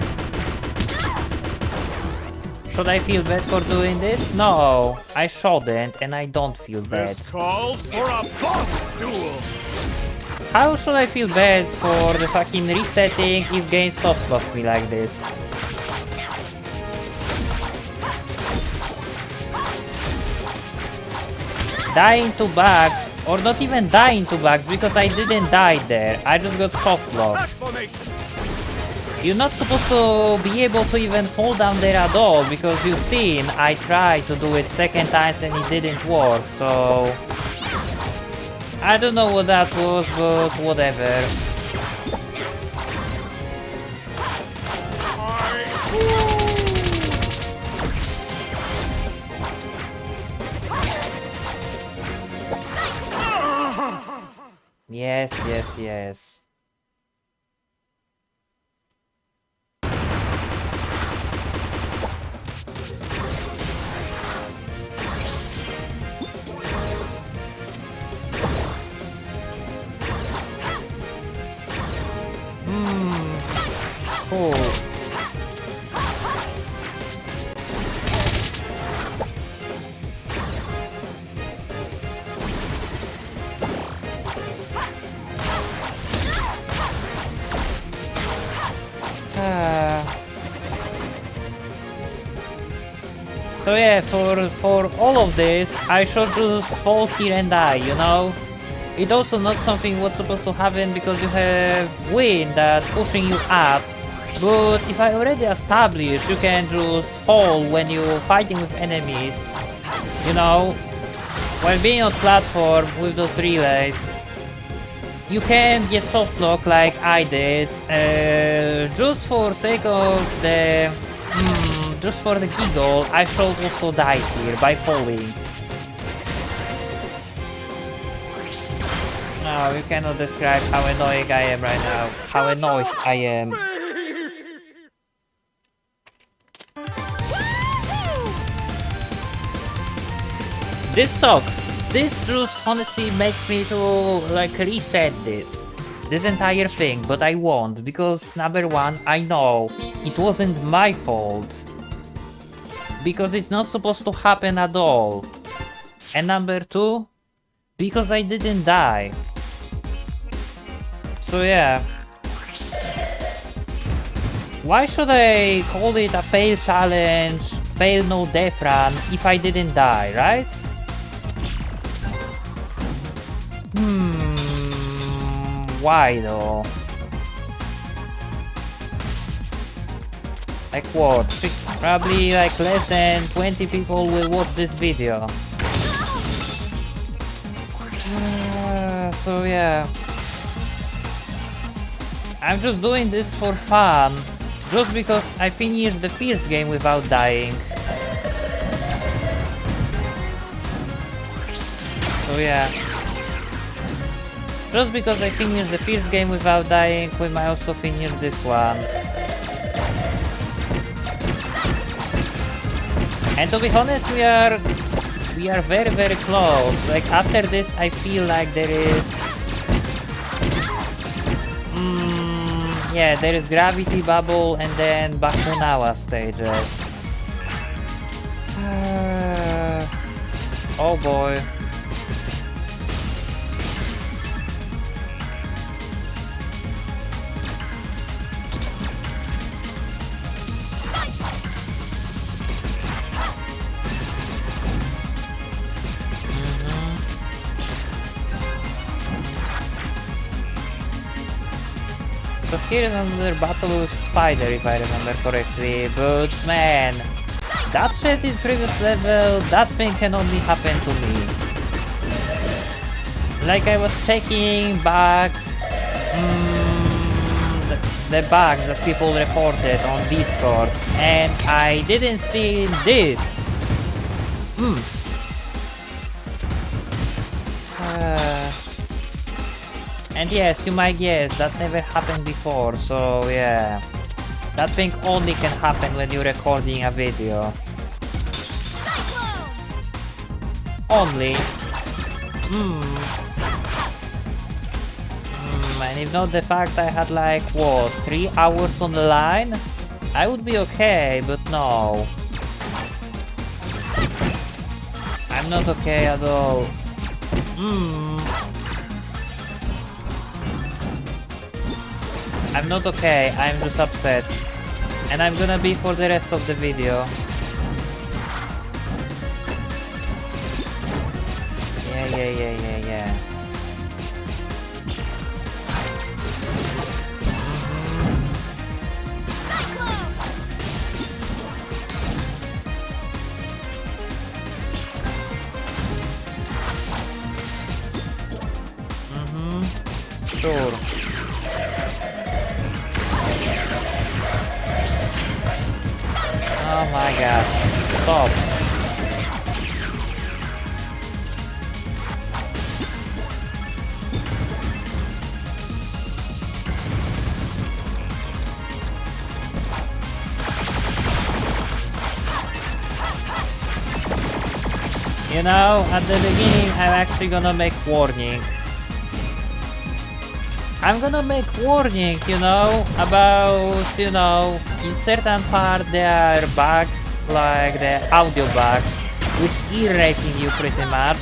Should I feel bad for doing this? No, I shouldn't, and I don't feel bad. This calls for a boss duel. How should I feel bad for the fucking resetting if game softlocked me like this? Dying to bugs, or not even dying to bugs, because I didn't die there. I just got softlocked. You're not supposed to be able to even hold down there at all, because you've seen I tried to do it second times and it didn't work, so... I don't know what that was, but whatever. Yes, yes, yes. Cool. So yeah, for all of this, I should just fall here and die, you know? It's also not something what's supposed to happen because you have wind that's pushing you up. But if I already established, you can just fall when you're fighting with enemies. You know? While being on platform with those relays, you can get soft lock like I did. Just for sake of the... just for the giggle, I should also die here by falling. No, you cannot describe how annoying I am right now. How annoyed I am. This sucks. This just honestly makes me to like reset this entire thing, but I won't because number one, I know it wasn't my fault because it's not supposed to happen at all, and number two, because I didn't die. So yeah. Why should I call it a fail challenge, fail no death run if I didn't die, right? Why though? Like what? Probably like less than 20 people will watch this video. So yeah. I'm just doing this for fun, just because I finished the first game without dying. So yeah. Just because I finished the first game without dying, we might also finish this one. And to be honest, we are very very close. Like after this, I feel like there is... yeah, there is Gravity Bubble and then Bakunawa stages. Oh boy. So here is another battle with Spider, if I remember correctly, but man, that shit in previous level, that thing can only happen to me. Like I was checking back the bugs that people reported on Discord, and I didn't see this. And yes, you might guess, that never happened before, so yeah. That thing only can happen when you're recording a video. Only. And if not the fact I had like, what, 3 hours on the line? I would be okay, but no. I'm not okay at all. I'm not okay, I'm just upset. And I'm gonna be for the rest of the video. Yeah. Sure. Oh my god. Stop. You know, at the beginning I'm actually gonna make warning. I'm gonna make warning, you know, about, you know, in certain part there are bugs, like the audio bugs, which irritating you pretty much.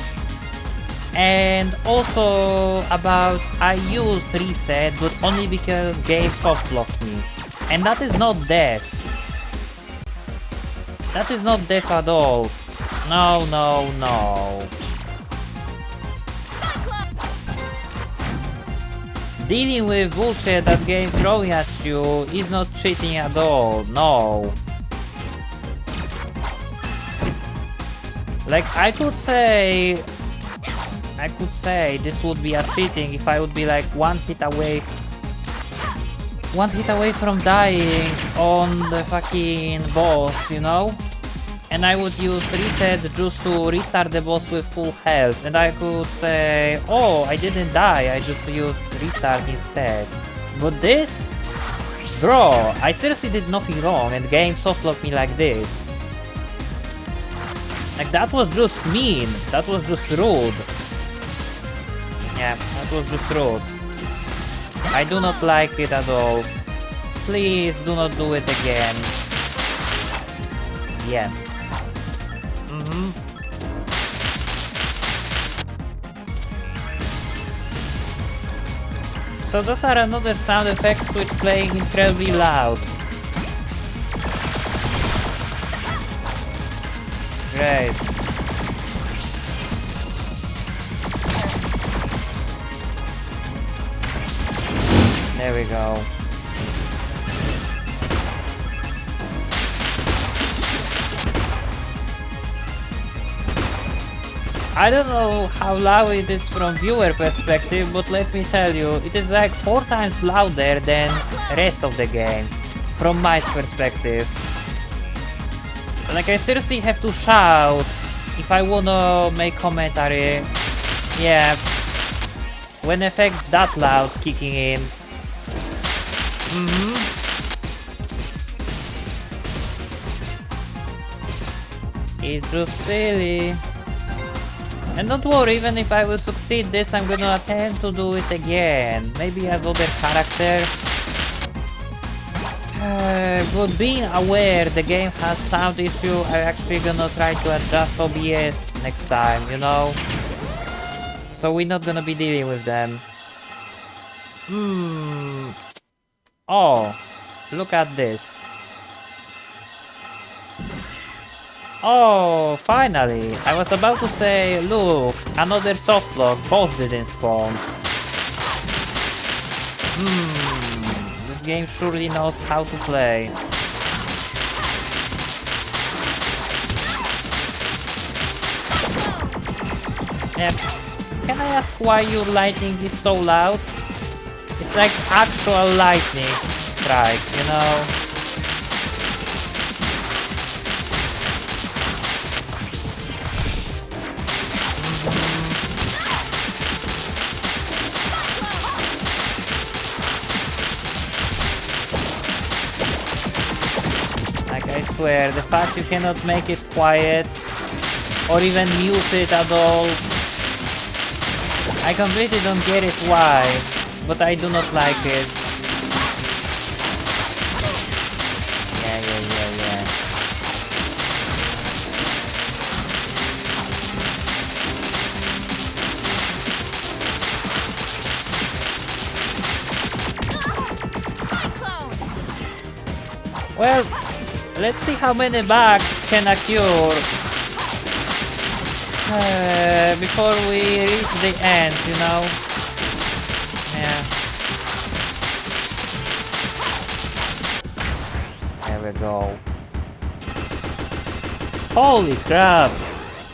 And also about I use reset, but only because game soft blocked me. And that is not death. That is not death at all. No. Dealing with bullshit that game throwing at you is not cheating at all, no. Like I could say this would be a cheating if I would be like one hit away from dying on the fucking boss, you know? and I would use reset just to restart the boss with full health, and I could say, oh, I didn't die, I just used restart instead. But this? Bro, I seriously did nothing wrong and the game softlocked me like this. Like, that was just mean, that was just rude. Yeah, that was just rude. I do not like it at all. Please do not do it again. Yeah. So those are another sound effects which playing incredibly loud. Great. There we go. I don't know how loud it is from viewer perspective, but let me tell you, it is like 4 times louder than rest of the game, from my perspective. Like, I seriously have to shout if I wanna make commentary. Yeah, when effects that loud kicking in. It's just silly. And don't worry, even if I will succeed this, I'm gonna attempt to do it again. Maybe as other character. But being aware the game has sound issue, I'm actually gonna try to adjust OBS next time, you know? So we're not gonna be dealing with them. Oh, look at this. Oh, finally! I was about to say, look, another softlock, boss didn't spawn. This game surely knows how to play. Yeah. Can I ask why your lightning is so loud? It's like actual lightning strike, you know? I swear, the fact you cannot make it quiet or even mute it at all, I completely don't get it why, but I do not like it. Yeah. Well, let's see how many bugs can occur before we reach the end, you know? Yeah. There we go. Holy crap!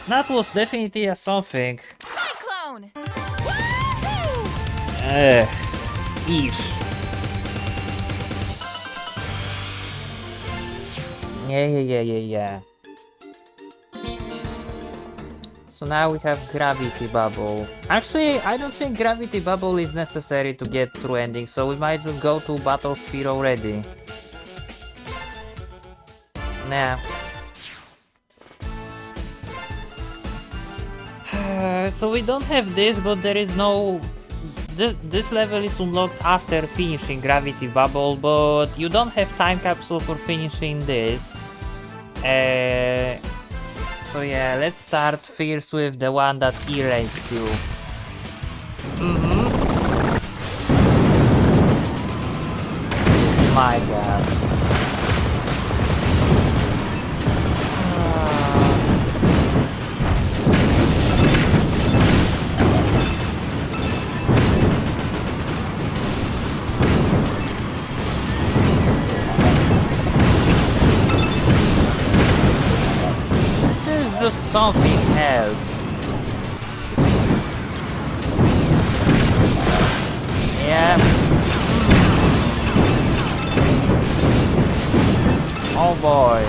That was definitely a something. Cyclone! Eesh. Yeah. So now we have Gravity Bubble. Actually, I don't think Gravity Bubble is necessary to get through ending, so we might just go to Battle Sphere already. Nah. So we don't have this, but there is no... This level is unlocked after finishing Gravity Bubble, but you don't have time capsule for finishing this. So yeah, let's start first with the one that erases you. My god. Just something else. Yeah. Oh boy.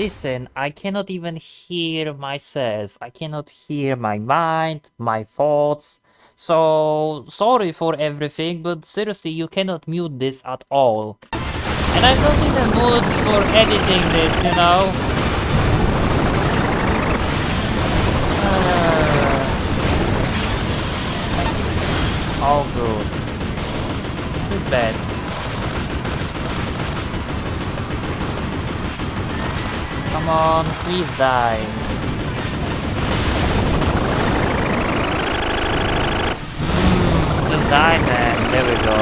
Listen, I cannot even hear myself. I cannot hear my mind, my thoughts. So, sorry for everything, but seriously, you cannot mute this at all. And I'm not in the mood for editing this, you know? Oh, good. This is bad. Come on, please die. Just die, man. There we go.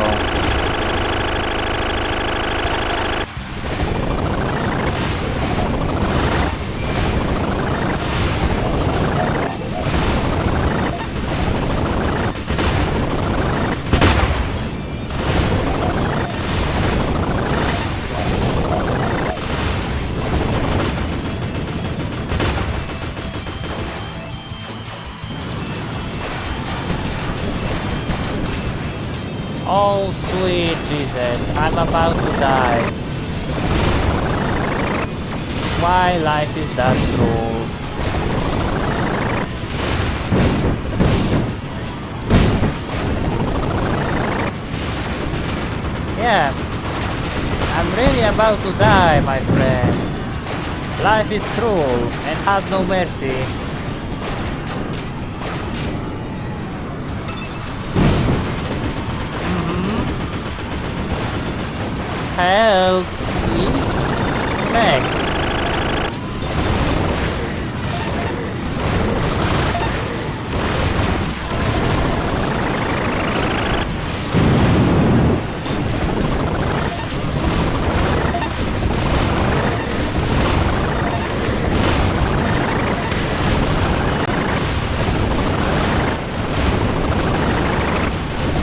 Oh, sweet Jesus, I'm about to die. Why life is that cruel? Yeah, I'm really about to die, my friend. Life is cruel and has no mercy. Help, please? Thanks.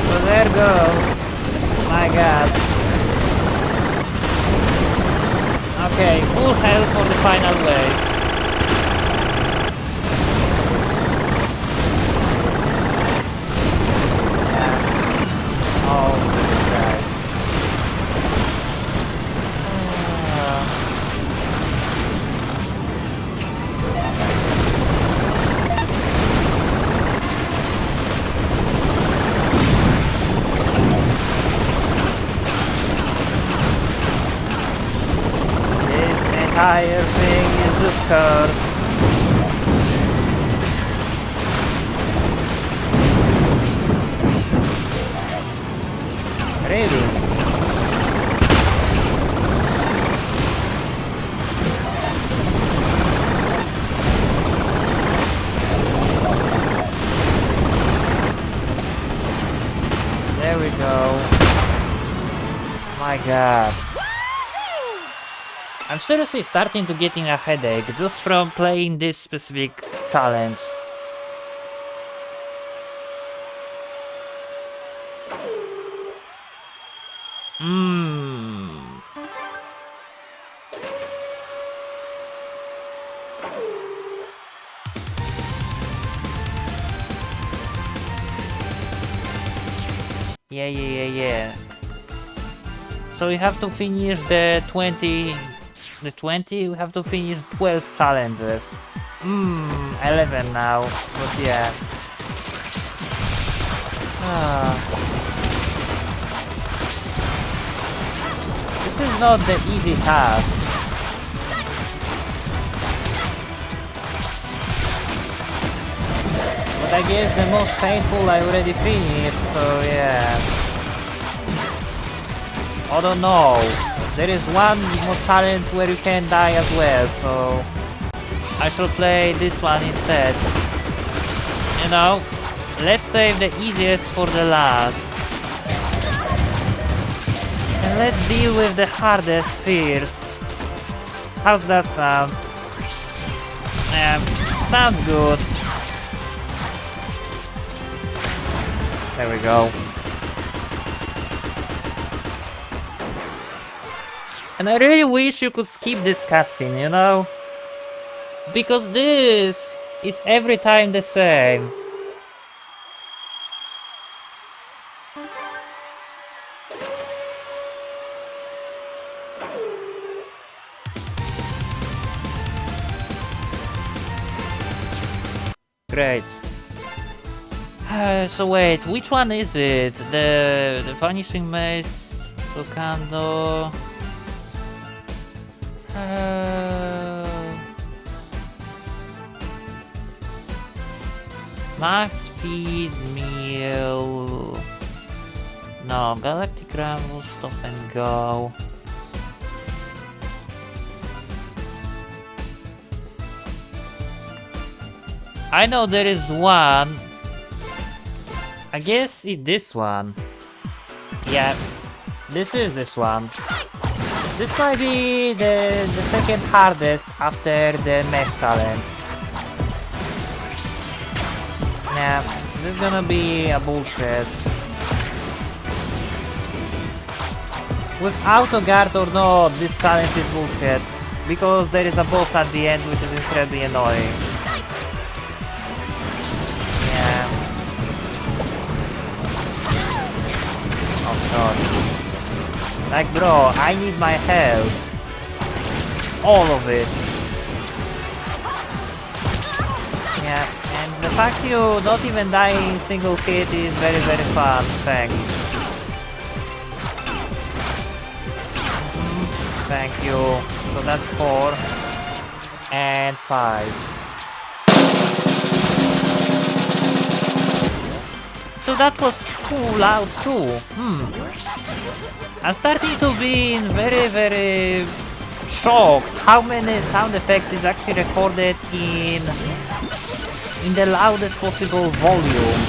So there goes. My God. Okay, full health for the final wave. Yeah. Oh, God. Entire thing is this curse. Really? There we go. My God. I'm seriously starting to getting a headache just from playing this specific challenge. Yeah. So we have to finish the 20, we have to finish 12 challenges. 11 now, but yeah. This is not the easy task. But I guess the most painful I already finished, so yeah. I don't know. There is one more challenge where you can die as well, so I shall play this one instead. You know, let's save the easiest for the last. And let's deal with the hardest first. How's that sound? Sounds good. There we go. And I really wish you could skip this cutscene, you know? Because this is every time the same. Great. So wait, which one is it? The Vanishing Maze, Lucando... Max Speed Meal... No, Galactic Rumble, Stop and Go... I know there is one. I guess it's this one. Yeah, this is this one. This might be the second hardest after the mesh challenge. Yeah, this is gonna be a bullshit. With auto guard or not, this challenge is bullshit. Because there is a boss at the end which is incredibly annoying. Oh god. Like bro, I need my health. All of it. Yeah, and the fact you don't even die in single hit is very fun. Thanks. Thank you. So that's 4 and 5. So that was too loud too. I'm starting to be very shocked how many sound effects is actually recorded in the loudest possible volume.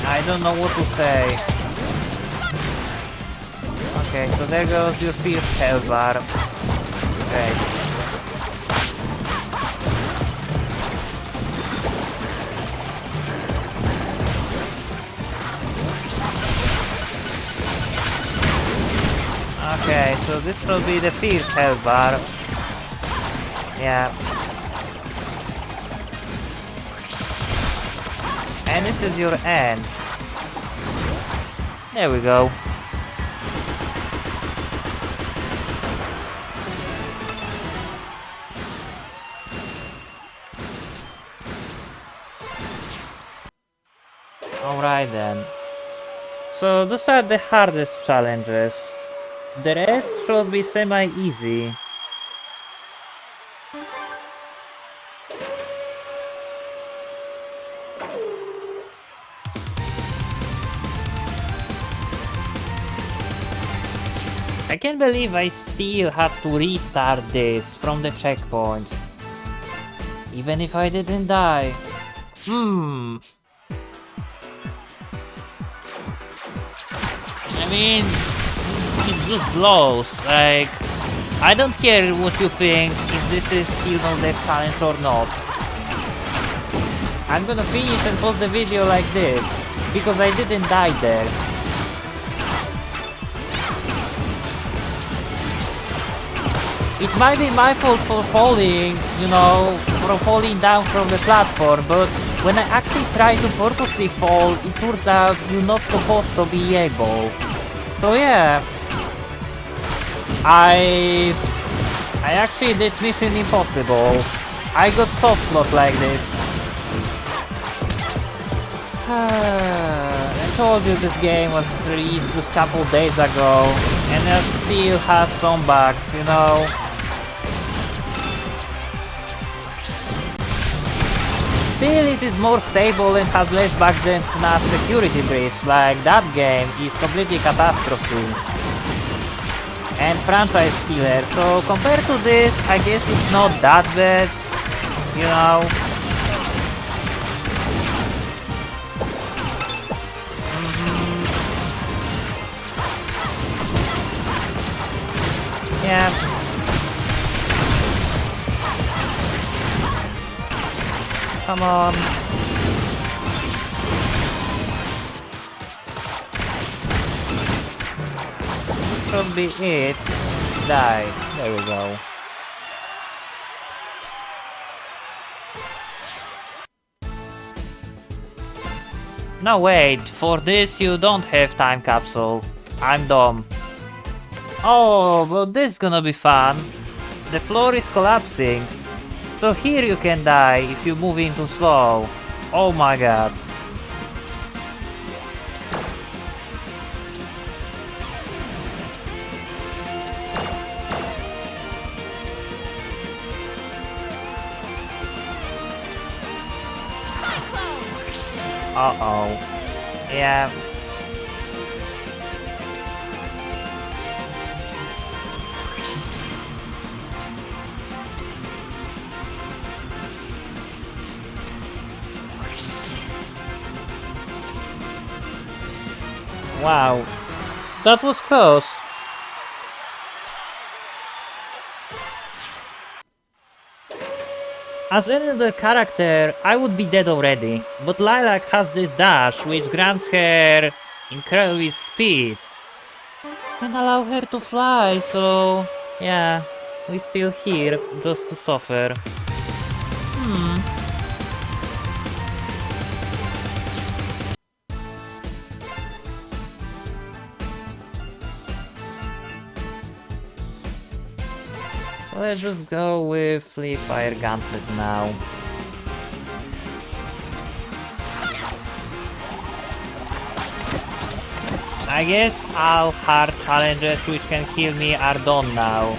I don't know what to say. Okay, so there goes your first health bar. Great. Okay, so this will be the first health bar. Yeah. And this is your end. There we go. Alright then. So those are the hardest challenges. The rest should be semi-easy. I can't believe I still had to restart this from the checkpoint. Even if I didn't die. I mean, it just blows. Like, I don't care what you think, if this is still no death challenge or not. I'm gonna finish and post the video like this, because I didn't die there. It might be my fault for falling, you know, for falling down from the platform, but when I actually try to purposely fall, it turns out you're not supposed to be able. So yeah, I actually did Mission Impossible. I got soft lock like this. I told you this game was released just a couple days ago, and it still has some bugs, you know. Still, it is more stable and has less bugs than FNAF Security Breach. Like, that game is completely catastrophe. And franchise killer, so compared to this, I guess it's not that bad, you know. Yeah. Come on. This should be it. Die. There we go. No wait, for this you don't have time capsule. I'm dumb. Oh, but this is gonna be fun. The floor is collapsing. So here you can die if you move in too slow. Oh my god. Uh-oh. Yeah. Wow. That was close. As any other character, I would be dead already, but Lilac has this dash which grants her incredible speed and allow her to fly, so yeah, we're still here just to suffer. So let's just go with Flea Fire Gauntlet now. I guess all hard challenges which can kill me are done now.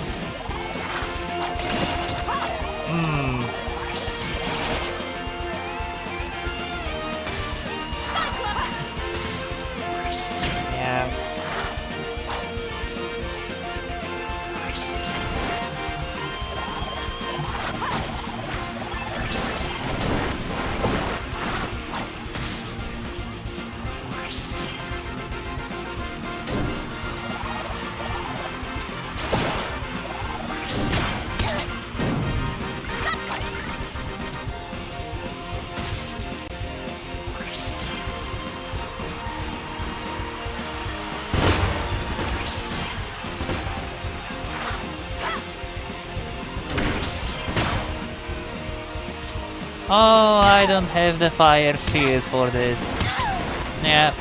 Yeah. Oh, I don't have the fire shield for this. Yeah.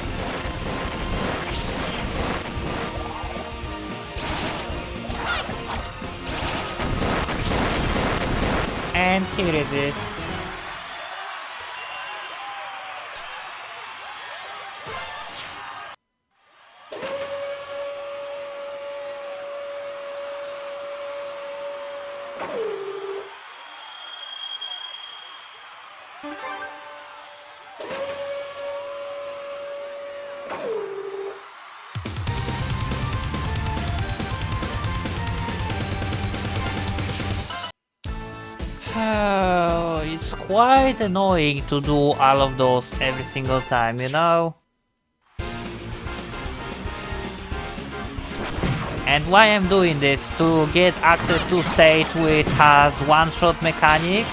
And here it is. Oh, it's quite annoying to do all of those every single time, you know? And why I'm doing this? To get access to stage which has one-shot mechanic?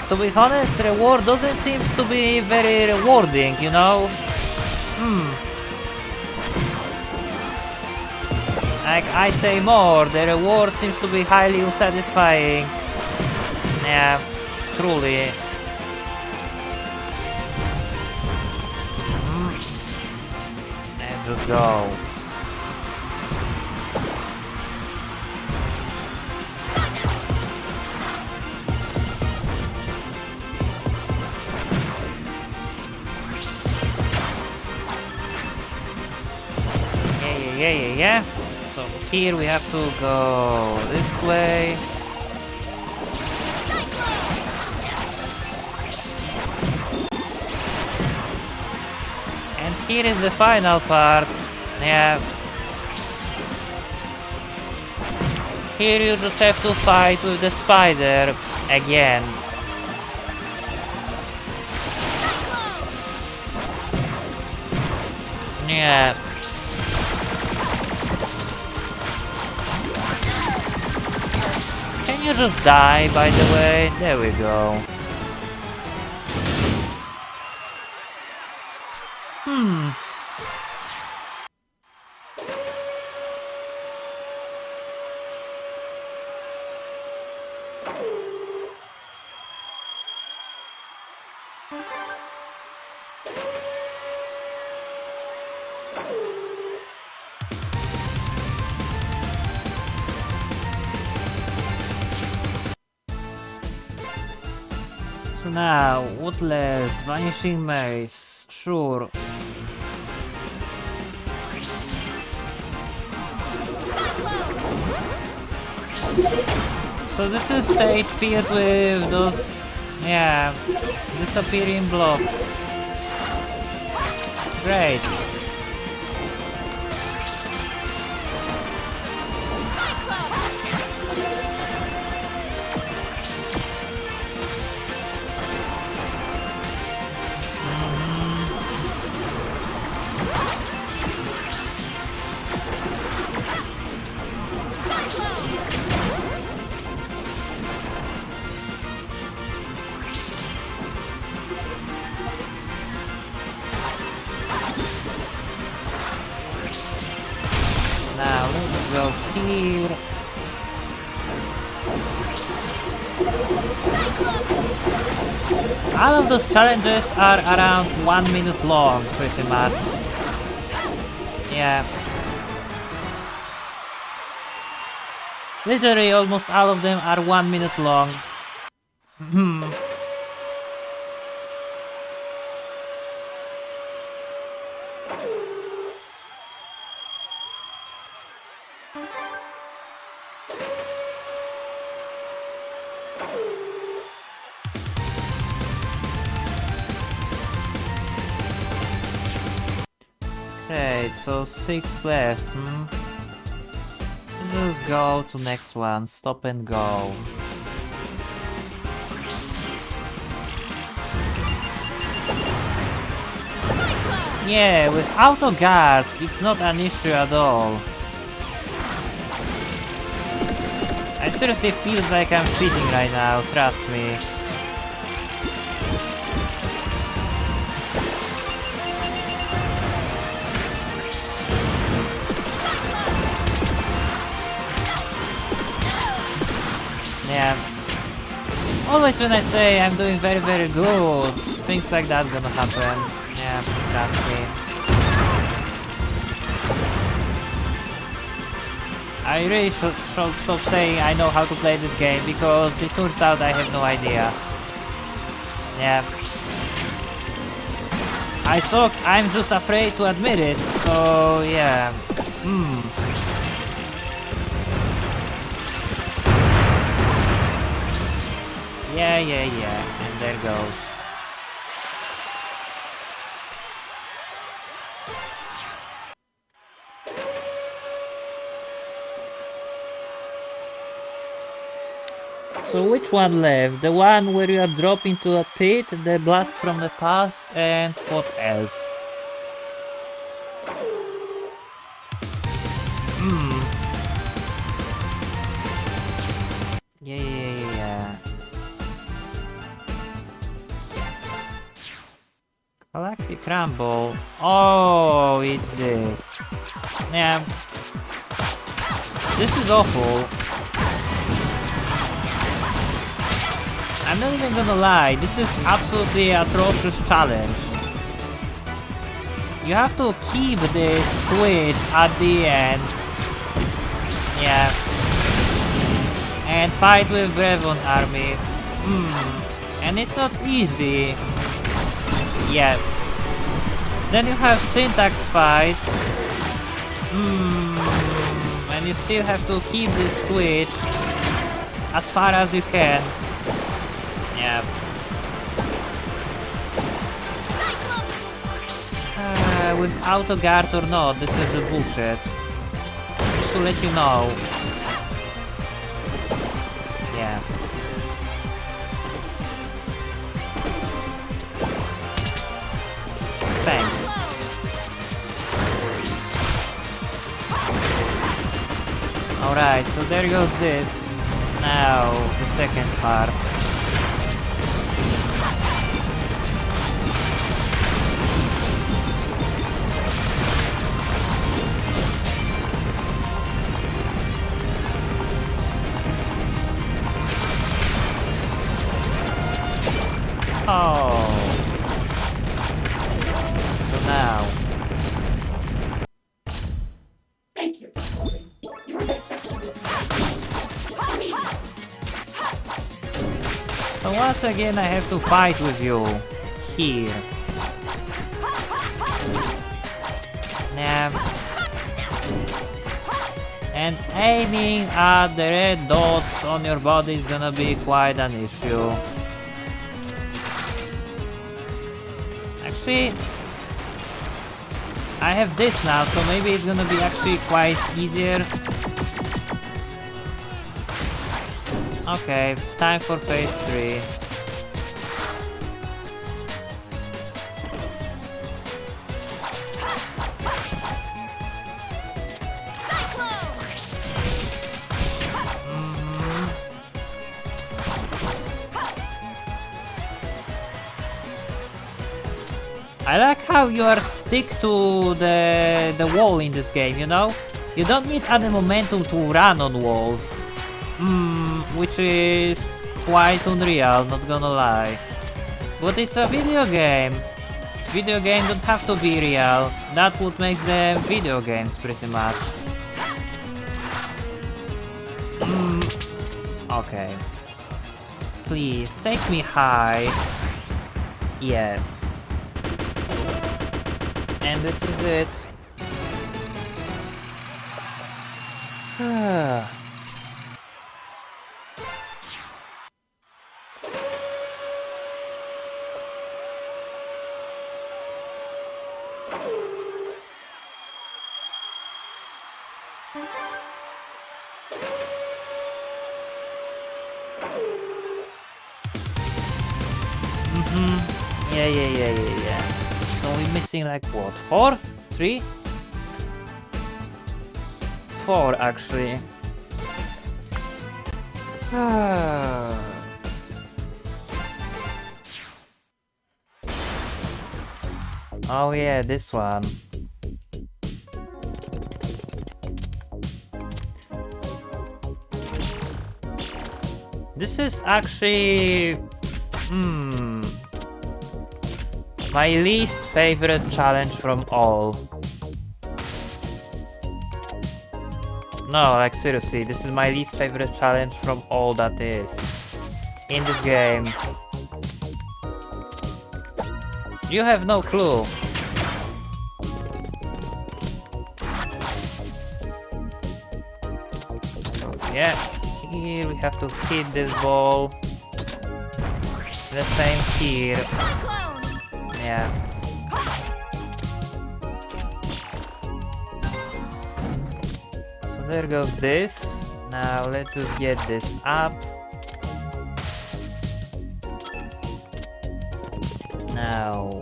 To be honest, reward doesn't seem to be very rewarding, you know? Like I say more, the reward seems to be highly unsatisfying. Yeah, truly. Let's just go. Yeah. So here we have to go this way. And here is the final part. Yeah. Here you just have to fight with the spider again. Yeah. Can you just die, by the way? There we go. So now, Woodless, Vanishing Maze, sure. So this is stage filled with those, yeah, disappearing blocks. Great. Now let's go here. All of those challenges are around 1 minute long, pretty much. Yeah. Literally almost all of them are 1 minute long. Okay, so 6 left, Let's go to next one, stop and go. Yeah, with auto guard, it's not an issue at all. I seriously feel like I'm cheating right now, trust me. Yeah. Always when I say I'm doing very good, things like that gonna happen. Yeah, trust me. I really should stop saying I know how to play this game, because it turns out I have no idea. Yeah. I suck, I'm just afraid to admit it, so yeah. Yeah, and there goes. So which one left? The one where you are dropped into a pit, the blast from the past, and what else? Yeah. Galactic Rumble. Oh, it's this. Yeah. This is awful. I'm not even gonna lie, this is absolutely atrocious challenge. You have to keep this switch at the end. Yeah. And fight with Brevon army. And it's not easy. Yeah. Then you have syntax fight. And you still have to keep this switch as far as you can. Yeah. With auto guard or not, this is the bullshit. Just to let you know. Yeah. Thanks. Alright, so there goes this. Now, the second part. Oh. So now. Thank you for holding. You're unacceptable. So once again I have to fight with you. Here. Nah. And aiming at the red dots on your body is gonna be quite an issue. Actually, I have this now, so maybe it's gonna be actually quite easier. Okay, time for phase 3. I like how you are stick to the wall in this game, you know? You don't need any momentum to run on walls. Which is quite unreal, not gonna lie. But it's a video game. Video games don't have to be real. That's what makes them video games pretty much. Okay. Please, take me high. Yeah. And this is it. Yeah. So we're missing like what? 4? 3? 4 actually. Oh yeah, this one. This is actually my least favorite challenge from all. No, like seriously, this is my least favorite challenge from all that is in this game. You have no clue. So yeah, here we have to hit this ball. The same here. Yeah. So there goes this. Now let's just get this up. Now.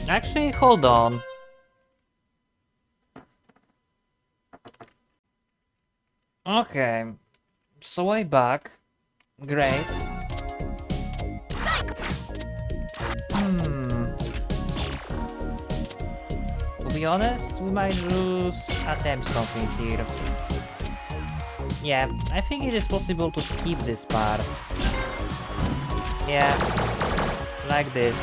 Actually, hold on. Okay. So way back. Great. To be honest, we might just attempt something here. Yeah, I think it is possible to skip this part. Yeah, like this.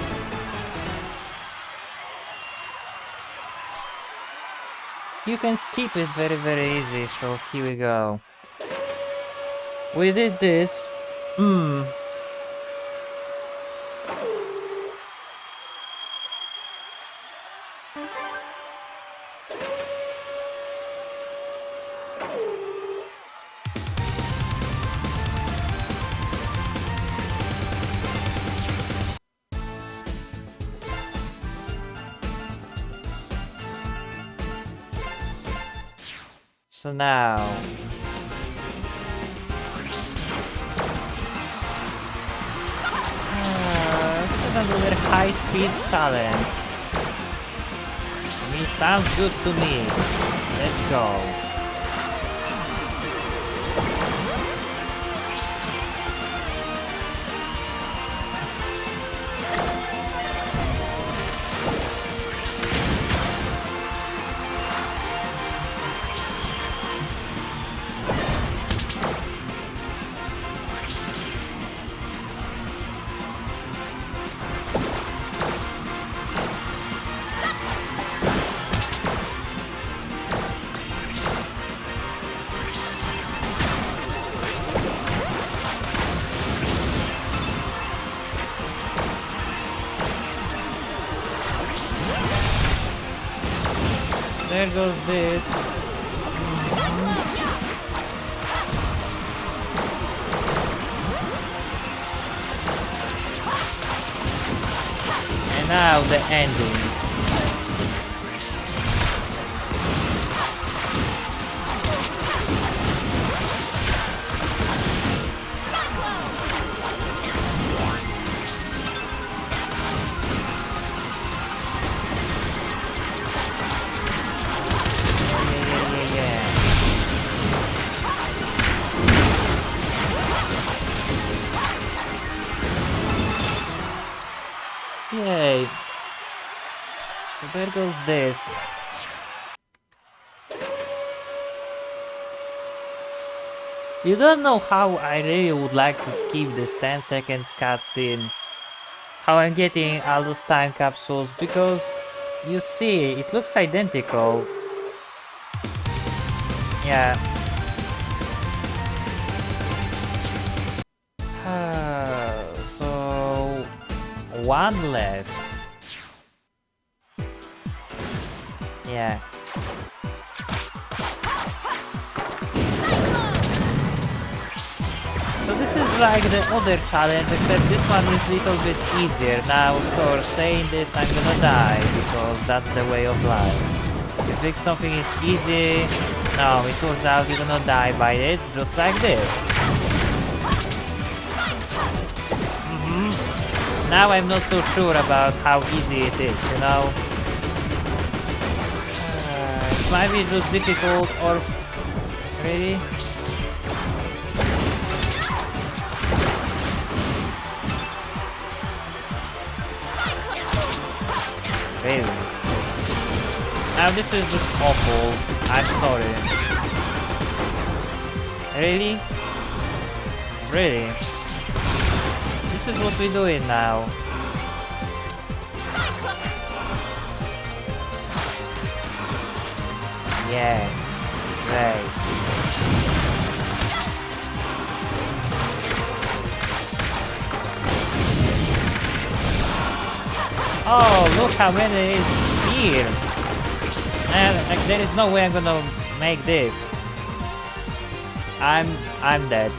You can skip it very easy, so here we go. We did this. So now, this is another high-speed challenge. I mean, sounds good to me. Let's go. there goes this. And now the ending. Yay. So there goes this. You don't know how I really would like to skip this 10 seconds cutscene. How I'm getting all those time capsules, because you see, it looks identical. Yeah. So one left. Yeah. So this is like the other challenge, except this one is a little bit easier. Now, of course, saying this, I'm gonna die, because that's the way of life. You think something is easy, no, it turns out you're gonna die by it, just like this. Now I'm not so sure about how easy it is, you know? It might be just difficult, or... Really? Really? Now this is just awful. I'm sorry. Really? Really? This is what we're doing now. Yes. Great. Oh, look how many is here. And like, there is no way I'm gonna make this. I'm dead.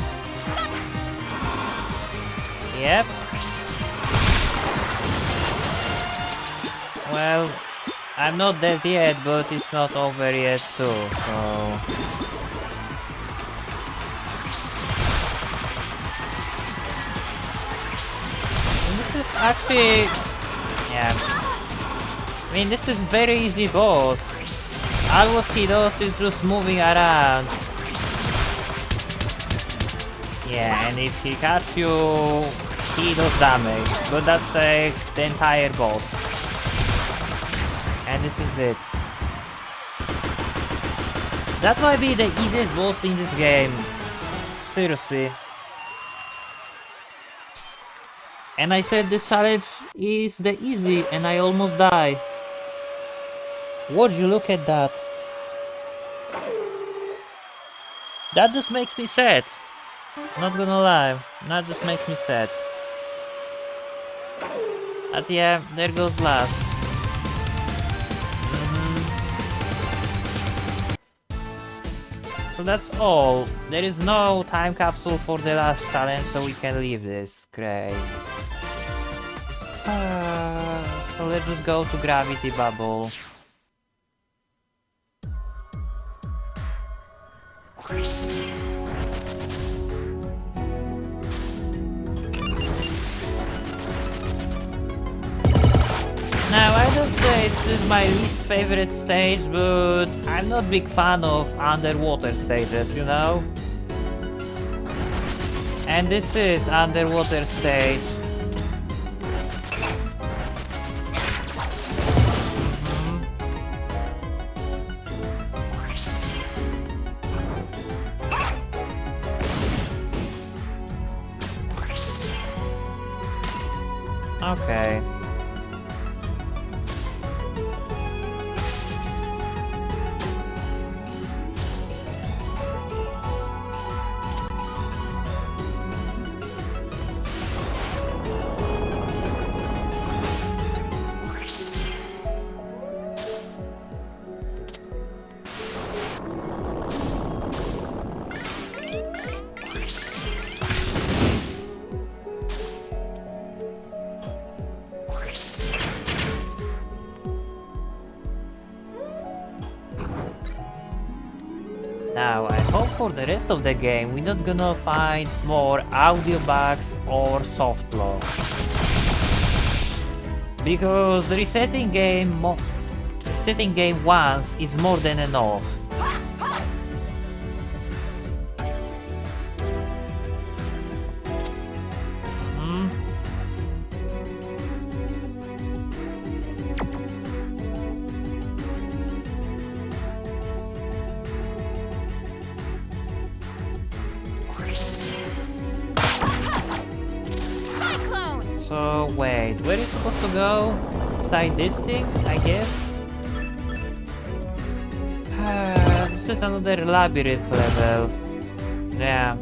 Yep. Well, I'm not dead yet, but it's not over yet too, so... And this is actually... Yeah. I mean, this is very easy boss. All what he does is just moving around. Yeah, and if he catches you, he does damage. But that's like the entire boss. And this is it. That might be the easiest boss in this game. Seriously. And I said this challenge is the easy, and I almost die. Would you look at that? That just makes me sad. Not gonna lie, that just makes me sad. But yeah, there goes last. So that's all. There is no time capsule for the last challenge, so we can leave this. Great. So let's just go to Gravity Bubble. Now, I don't say this is my least favorite stage, but I'm not big fan of underwater stages, you know? And this is underwater stage. Okay. the rest of the game, we're not gonna find more audio bugs or soft lock. Because resetting game once is more than enough. So wait, where is supposed to go? Inside this thing, I guess? This is another labyrinth level. Yeah.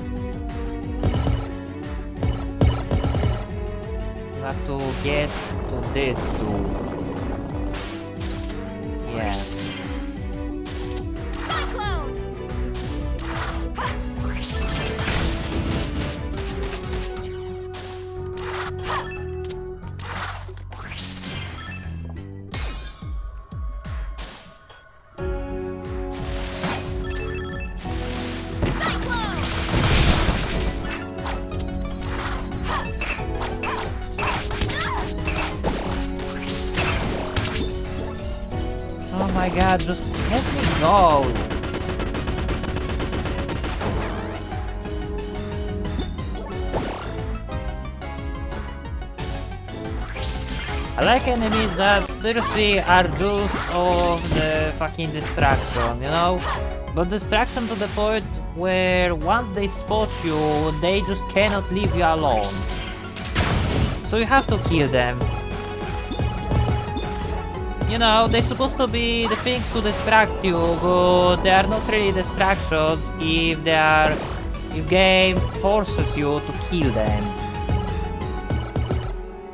I have to get to this too. Yeah. Oh my god, just let me go! I like enemies that seriously are just of the fucking distraction, you know? But distraction to the point where once they spot you, they just cannot leave you alone. So you have to kill them. You know, they're supposed to be the things to distract you, but they are not really distractions if game forces you to kill them.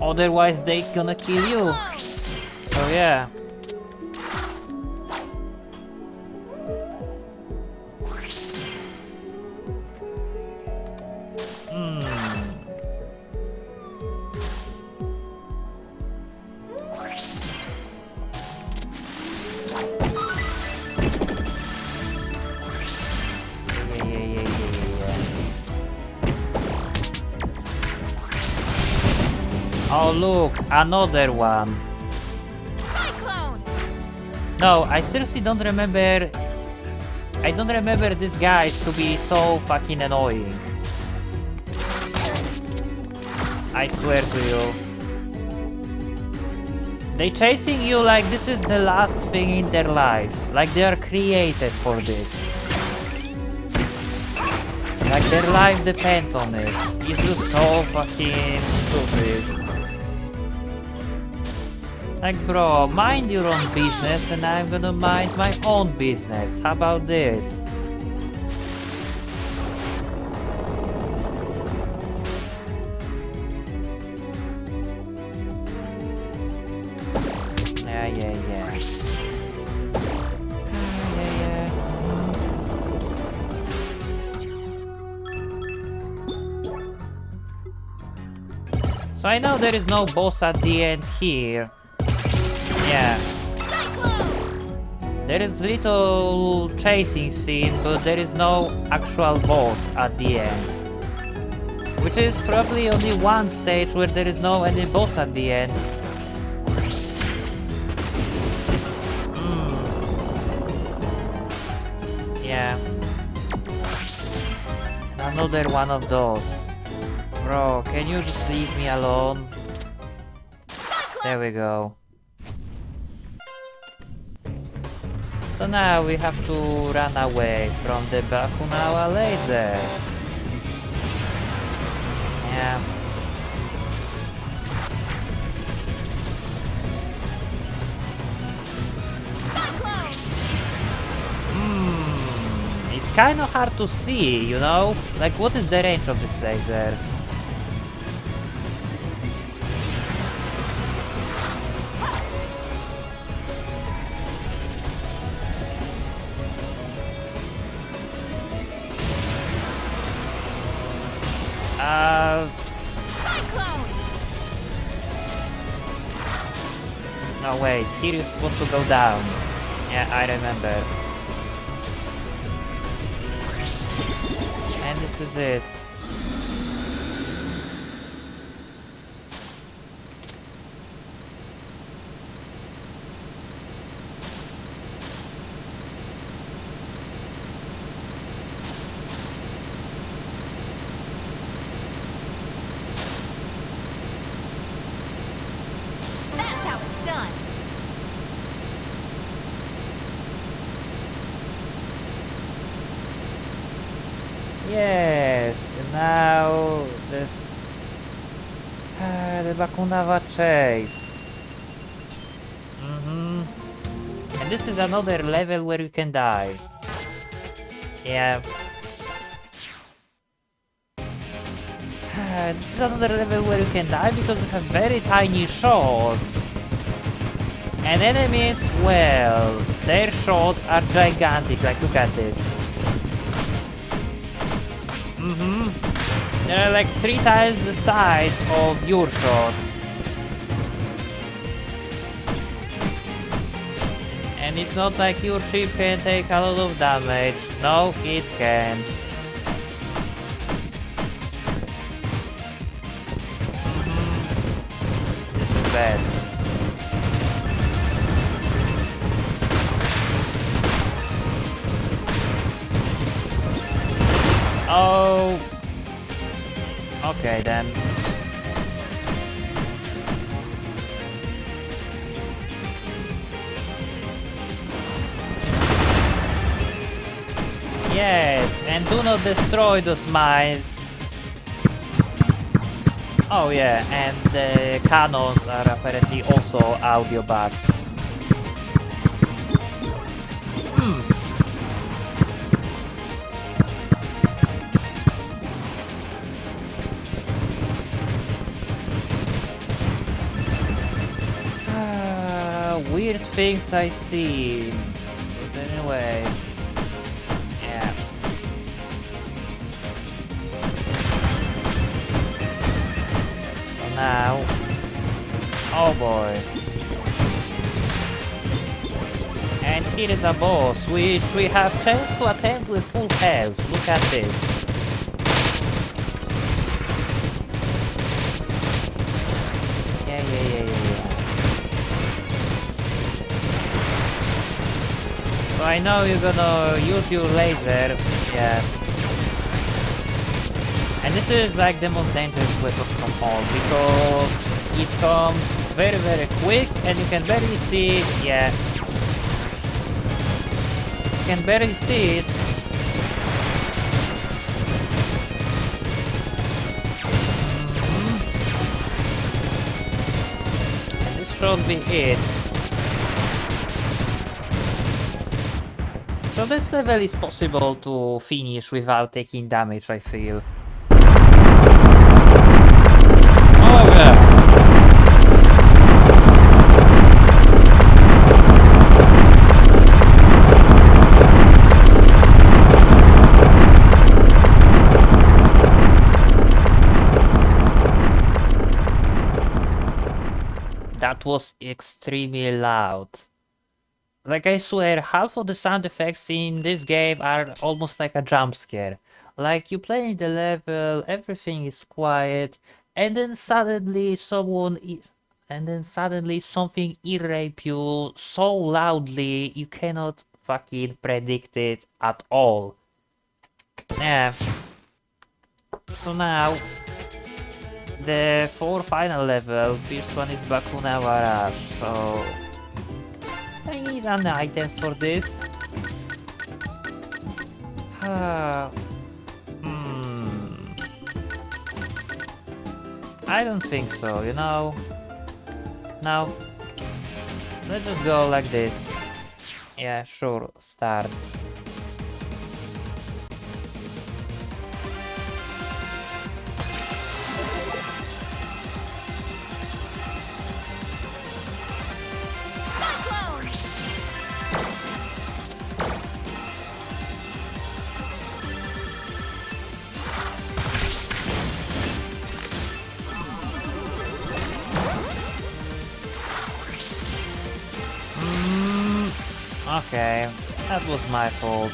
Otherwise they gonna kill you. So yeah. Oh look, another one. Cyclone! No, I seriously don't remember. I don't remember these guys to be so fucking annoying. I swear to you. They chasing you like this is the last thing in their lives. Like they are created for this. Like their life depends on it. It's just so fucking stupid. Like bro, mind your own business and I'm gonna mind my own business. How about this? Yeah. So I know there is no boss at the end here. Yeah. There is little chasing scene, but there is no actual boss at the end. Which is probably only one stage where there is no any boss at the end. Yeah. Another one of those. Bro, can you just leave me alone? There we go. So now we have to run away from the Bakunawa laser. Yeah. It's kind of hard to see, you know? Like, what is the range of this laser? No wait, here you're supposed to go down. Yeah, I remember. this is it. That's how it's done. Yes, now this the Bakunawa chase. And this is another level where you can die. Yeah. This is another level where you can die because you have very tiny shots. And enemies, well, their shots are gigantic, like look at this. They're like 3 times the size of your shots. And it's not like your ship can take a lot of damage. No, it can't. This is bad. Oh. Okay then. Yes, and do not destroy those mines. Oh yeah, and the cannons are apparently also audio backed. Weird things I see. But anyway. Yeah. So now. Oh boy. And here is a boss, which we have chance to attempt with full health. Look at this. Yeah. So I know you're gonna use your laser, yeah. And this is like the most dangerous weapon from all because it comes very quick and you can barely see it, yeah. You can barely see it. And this should be it. So this level is possible to finish without taking damage, I feel. Oh yeah! That was extremely loud. Like I swear, half of the sound effects in this game are almost like a jump scare. Like you play the level, everything is quiet, and then suddenly something irrape you so loudly you cannot fucking predict it at all. Yeah. So now the 4 final level, first one is Bakunawa Rush, so I need an items for this. I don't think so, you know. No. Let's just go like this. Yeah, sure, start. Okay, that was my fault.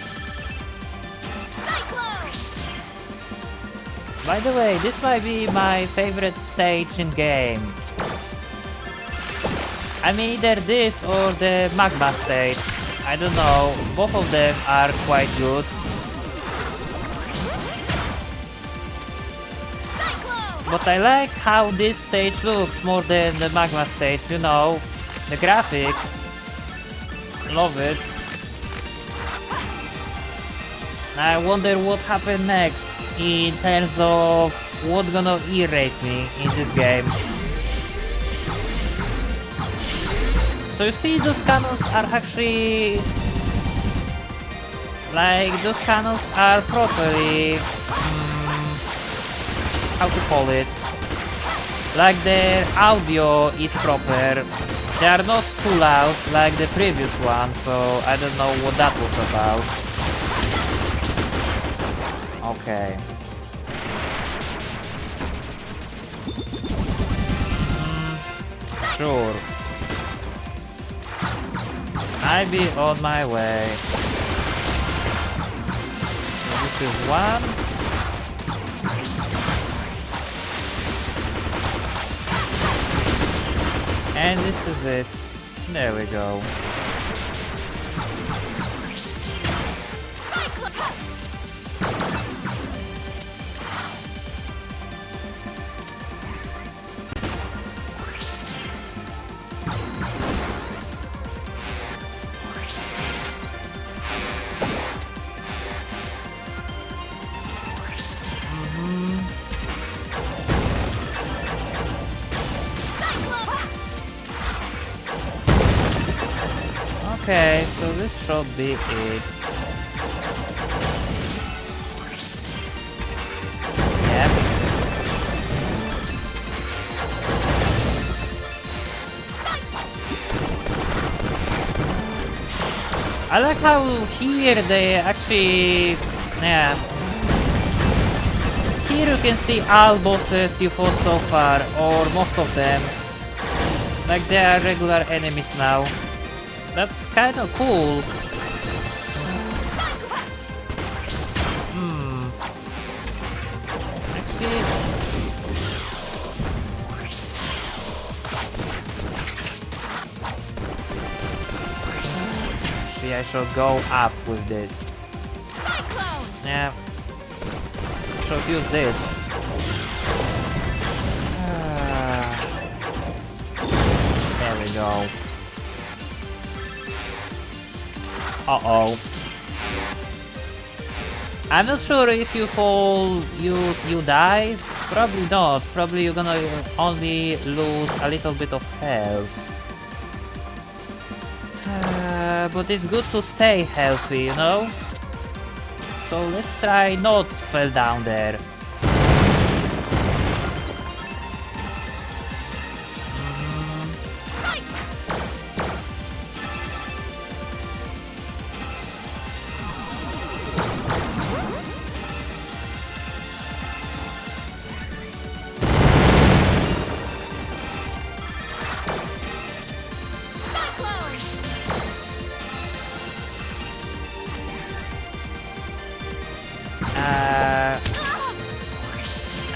By the way, this might be my favorite stage in game. I mean either this or the magma stage. I don't know, both of them are quite good. But I like how this stage looks more than the magma stage, you know. The graphics. Love it. I wonder what happened next in terms of what's gonna irrate me in this game. So you see, those cannons are actually... like, those cannons are properly... how to call it? Like their audio is proper. They are not too loud like the previous one, so I don't know what that was about. Okay. Sure. I'll be on my way. So this is one. And this is it. There we go. Okay, so this should be it. Yep. I like how here they actually... yeah. Here you can see all bosses you fought so far, or most of them. Like they are regular enemies now. That's kind of cool. Actually... I should go up with this. Yeah. Should use this. There we go. Uh-oh. I'm not sure if you fall, you die. Probably not. Probably you're gonna only lose a little bit of health. But it's good to stay healthy, you know? So let's try not fall down there.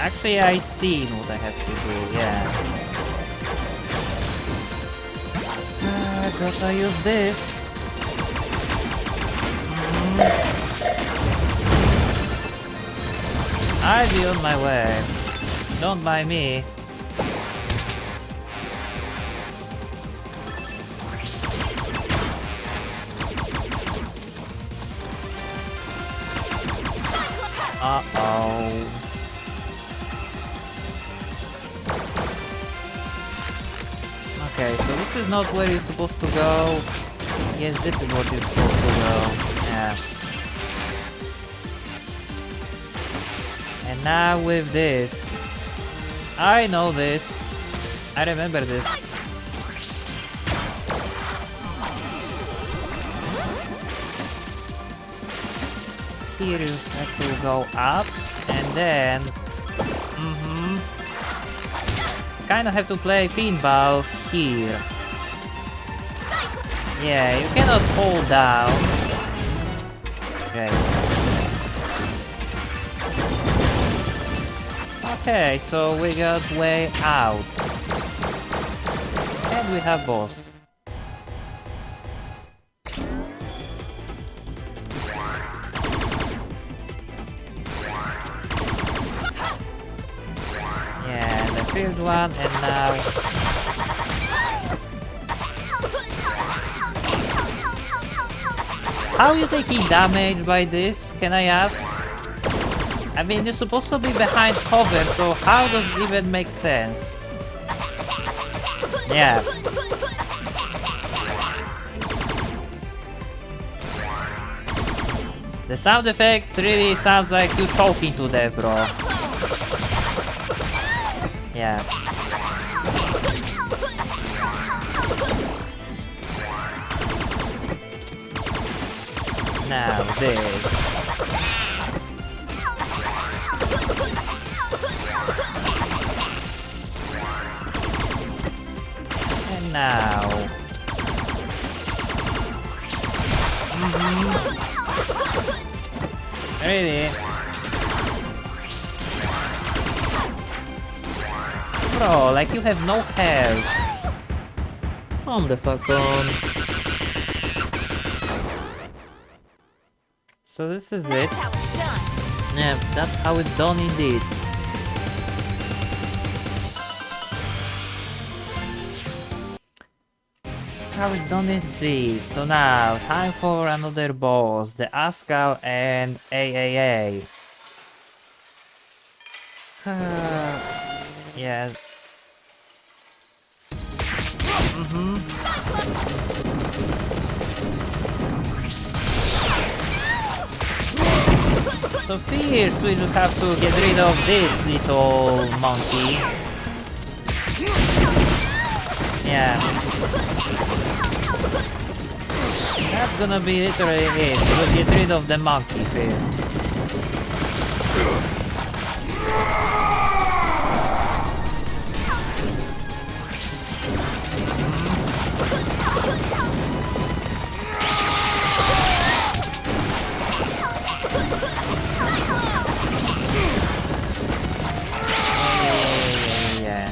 Actually, I seen what I have to do, yeah. Gotta use this. I'll be on my way. Don't mind me. Uh-oh. Okay, so this is not where you're supposed to go. Yes, this is what you're supposed to go. Yeah. And now with this. I know this. I remember this. Here you have to go up and then... kind of have to play pinball here. Yeah, you cannot hold down. Okay. Okay, so we got way out. And we have boss. Yeah, and the third one, and now... How are you taking damage by this, can I ask? I mean, you're supposed to be behind cover, so how does it even make sense? Yeah. The sound effects really sounds like you talking to them, bro. Yeah. Now this. And now. Really? Bro, like you have no health. Calm the fuck on. So this is it. That's how it's done. Yeah, that's how it's done indeed. That's how it's done indeed. So now, time for another boss, the Pascal and AAA. Yeah. So first we just have to get rid of this little monkey. Yeah. That's gonna be literally it. We'll get rid of the monkey first. Yeah.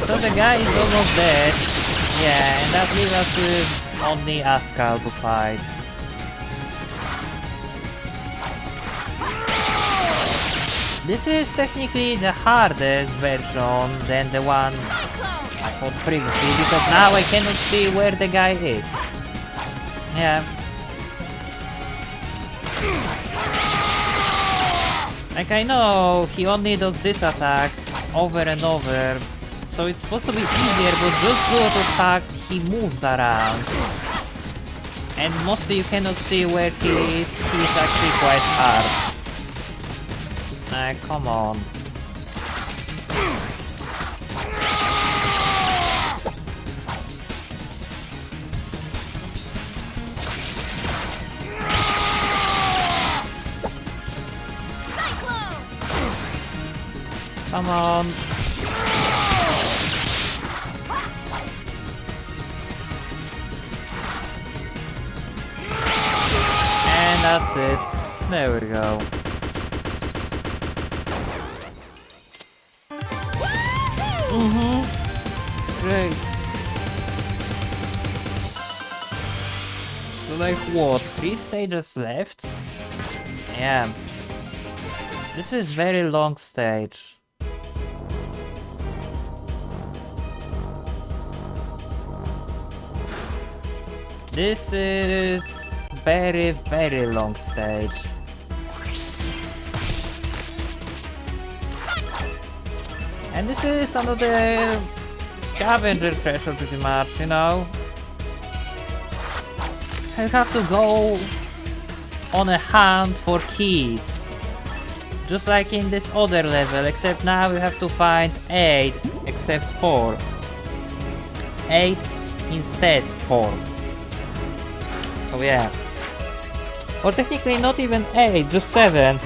So the guy is almost dead. Yeah, and that leaves us with only Pascal to fight. This is technically the hardest version than the one I fought previously, because now I cannot see where the guy is. Yeah. Like I know he only does this attack over and over, so it's supposed to be easier, but just due to the fact he moves around. And mostly you cannot see where he is, he's actually quite hard. Come on. Come on. And that's it. There we go. Great. So like what, 3 stages left? Yeah. This is very long stage. This is very long stage. And this is another scavenger treasure pretty much, you know? You have to go on a hunt for keys. Just like in this other level, except now you have to find 8 except 4. 8 instead 4. So yeah. Or technically not even 8, just 7.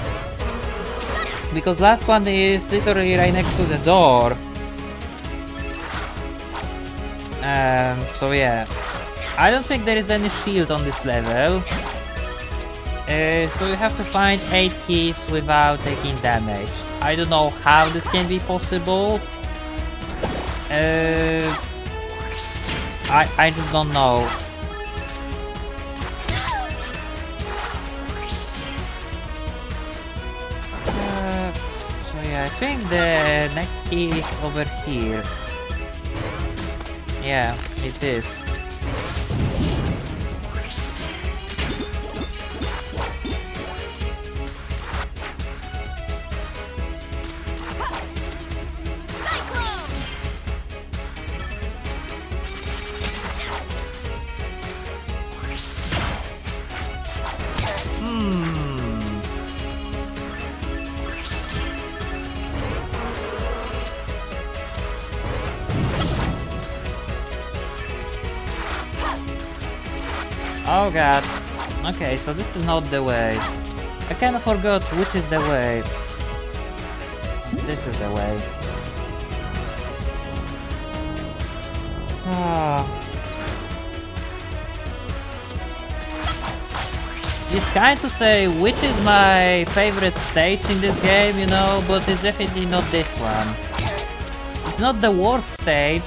Because last one is literally right next to the door. So yeah. I don't think there is any shield on this level. So you have to find 8 keys without taking damage. I don't know how this can be possible. I just don't know. So yeah, I think the next key is over here. Yeah, it is. Oh god. Okay, so this is not the way. I kind of forgot which is the way. This is the way. Ah. It's kind to say which is my favorite stage in this game, you know, but it's definitely not this one. It's not the worst stage.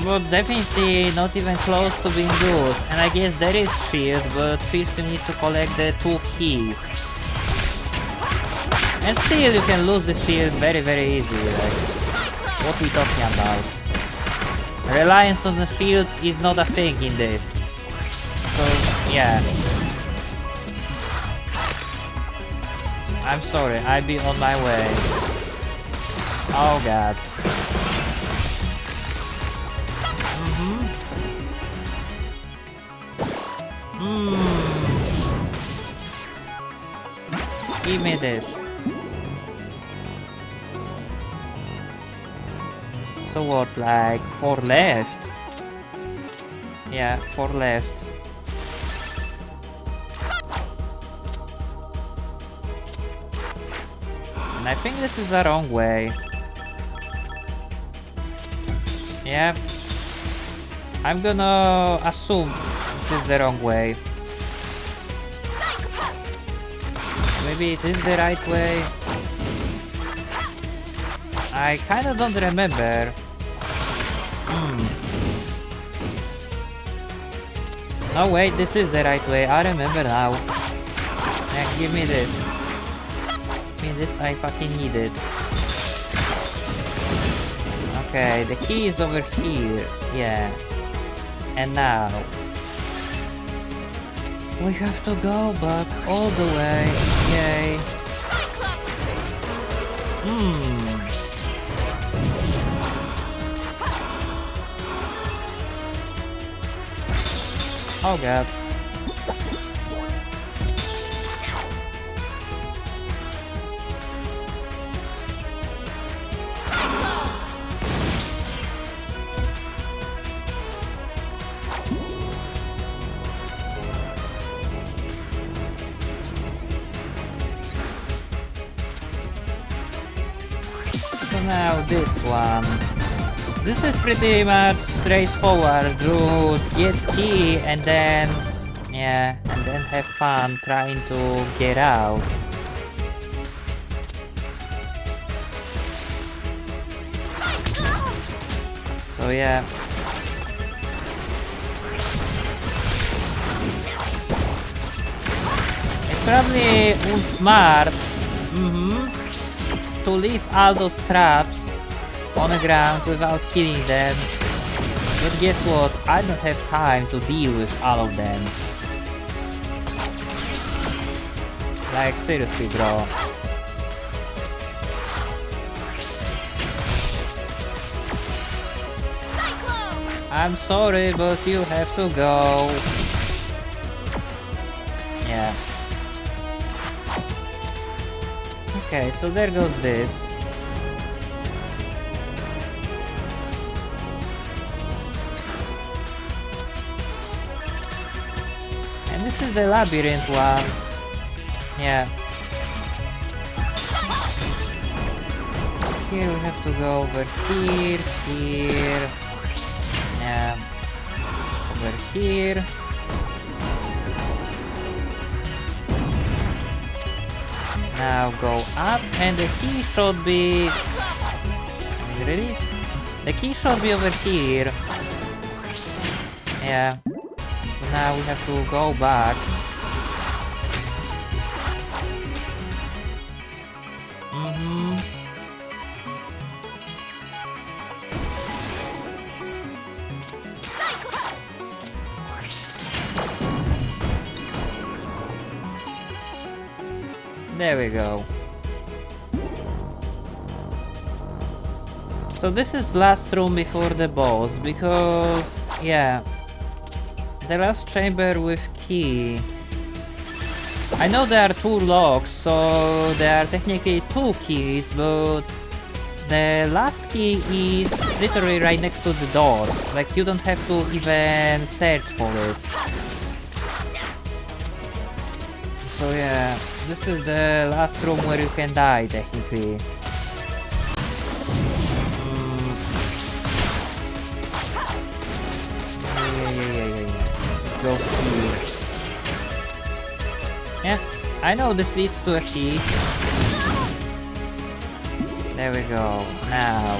But definitely not even close to being good. And I guess there is shield, but first you need to collect the 2 keys. And still you can lose the shield very easily, like, what we talking about? Reliance on the shields is not a thing in this. So, yeah. I'm sorry, I'll be on my way. Oh god. Give me this. So what, like 4 left? Yeah, 4 left. And I think this is the wrong way. Yeah. I'm gonna assume this is the wrong way. Maybe it is the right way. I kinda don't remember. Oh wait, this is the right way. I remember now. Yeah, give me this. Give me this, I fucking need it. Okay, the key is over here. Yeah. And now we have to go back all the way. Yay. Oh god. Now this one. This is pretty much straightforward. Just get key and then have fun trying to get out. So yeah. It's probably unsmart. To leave all those traps on the ground without killing them. But guess what? I don't have time to deal with all of them. Like seriously, bro. I'm sorry, but you have to go. Yeah. Okay, so there goes this. And this is the labyrinth one. Yeah. here we have to go over here, here, yeah, over here. Now go up, and the key should be... Really? The key should be over here. Yeah. So now we have to go back. There we go. So this is last room before the boss, because, yeah, the last chamber with key. I know there are 2 locks, so there are technically 2 keys, but the last key is literally right next to the doors. Like, you don't have to even search for it. So yeah, this is the last room where you can die, technically. Yeah. Let's go here. Yeah, I know this leads to a key. There we go. Now.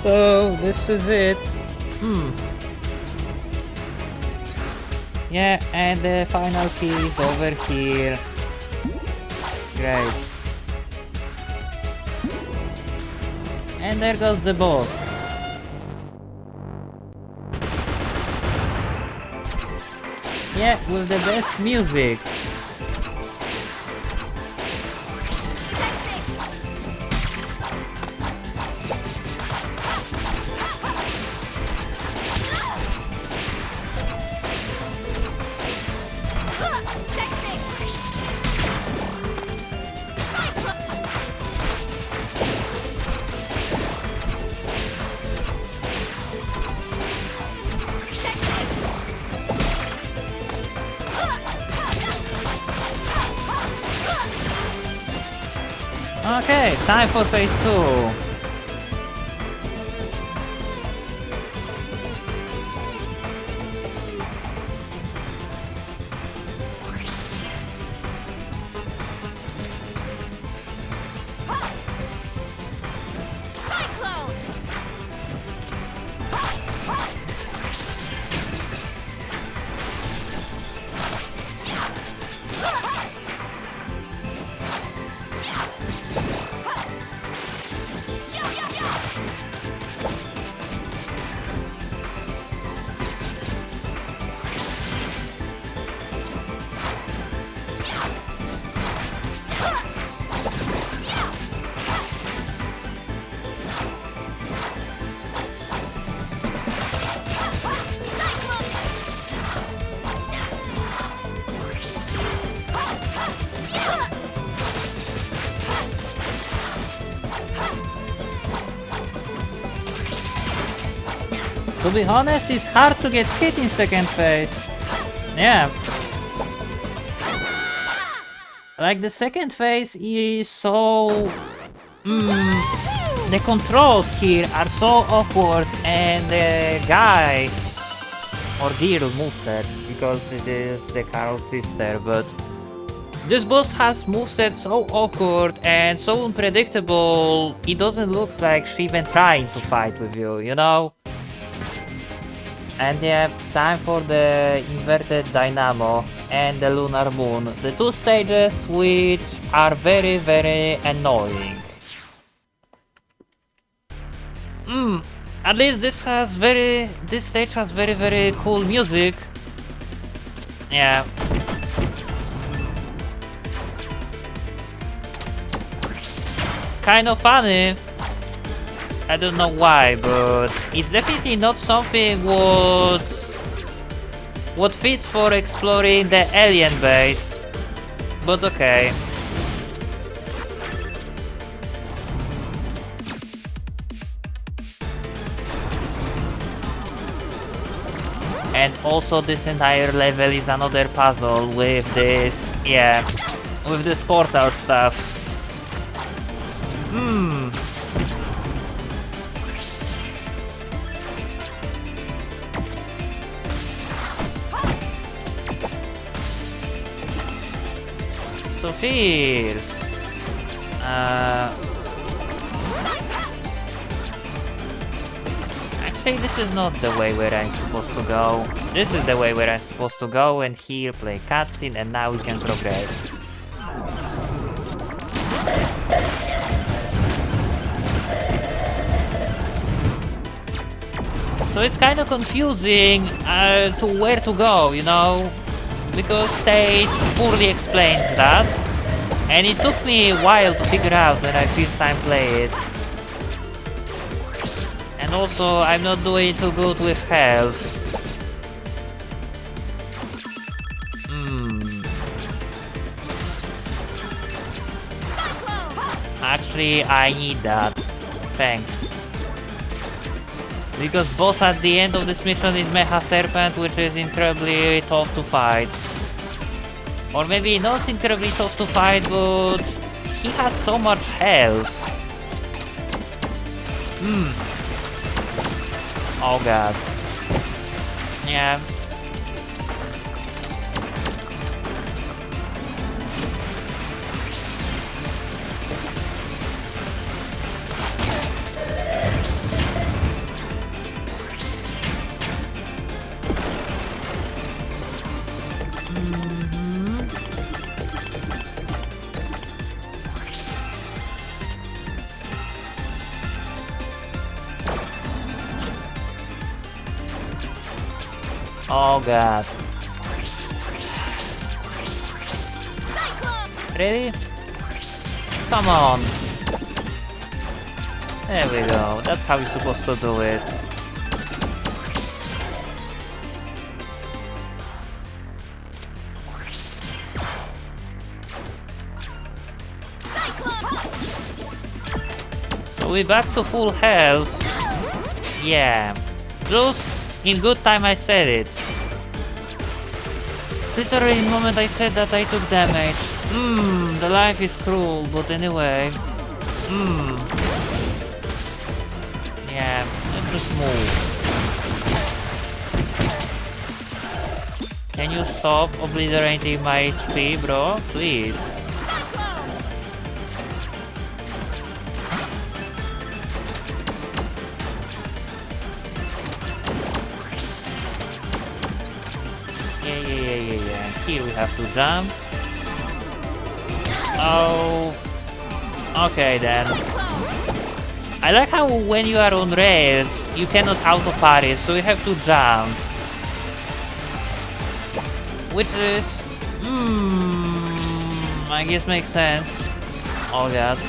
So this is it. Yeah, and the final key is over here. Great. And there goes the boss. Yeah, with the best music. Okay, time for phase 2. To be honest, it's hard to get hit in second phase. Yeah. Like, the second phase is so... the controls here are so awkward, and the guy... or girl moveset, because it is the Carol's sister, but... this boss has moveset so awkward and so unpredictable, it doesn't look like she even trying to fight with you, you know? And yeah, time for the inverted Dynamo and the Lunar Moon. The 2 stages which are very, very annoying. At least this stage has very, very cool music. Yeah. Kind of funny. I don't know why, but it's definitely not something what fits for exploring the alien base. But okay. And also this entire level is another puzzle with this, yeah, with this portal stuff. So fierce. Actually, this is not the way where I'm supposed to go. This is the way where I'm supposed to go, and here play cutscene, and now we can progress. So it's kind of confusing to where to go, you know? Because they poorly explained that. And it took me a while to figure out when I first time play it. And also, I'm not doing too good with health. Actually, I need that. Thanks. Because boss at the end of this mission is Mecha Serpent, which is incredibly tough to fight. Or maybe not incredibly tough to fight, but he has so much health. Oh god. Yeah. Oh god. Ready? Come on. There we go. That's how you're supposed to do it. So we're back to full health. Yeah. Just in good time I said it. Literally in the moment I said that I took damage. The life is cruel, but anyway. Yeah, let's just move. Can you stop obliterating my HP, bro? Please. Yeah. Here we have to jump. Oh. Okay then. I like how when you are on rails, you cannot auto-parry, so you have to jump. Which is... I guess makes sense. Oh god.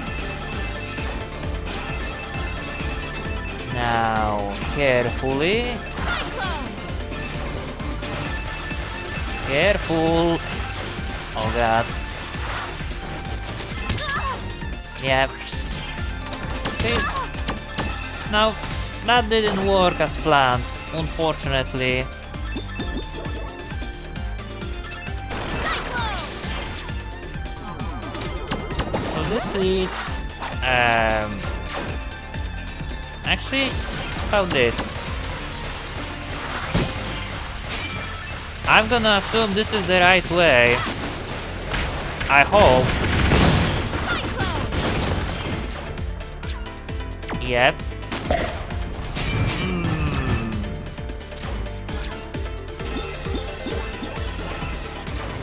Now, carefully. Careful! Oh god. Yep. Okay. Now, that didn't work as planned, unfortunately. So this is... Actually, how about this? I'm gonna assume this is the right way. I hope. Yep.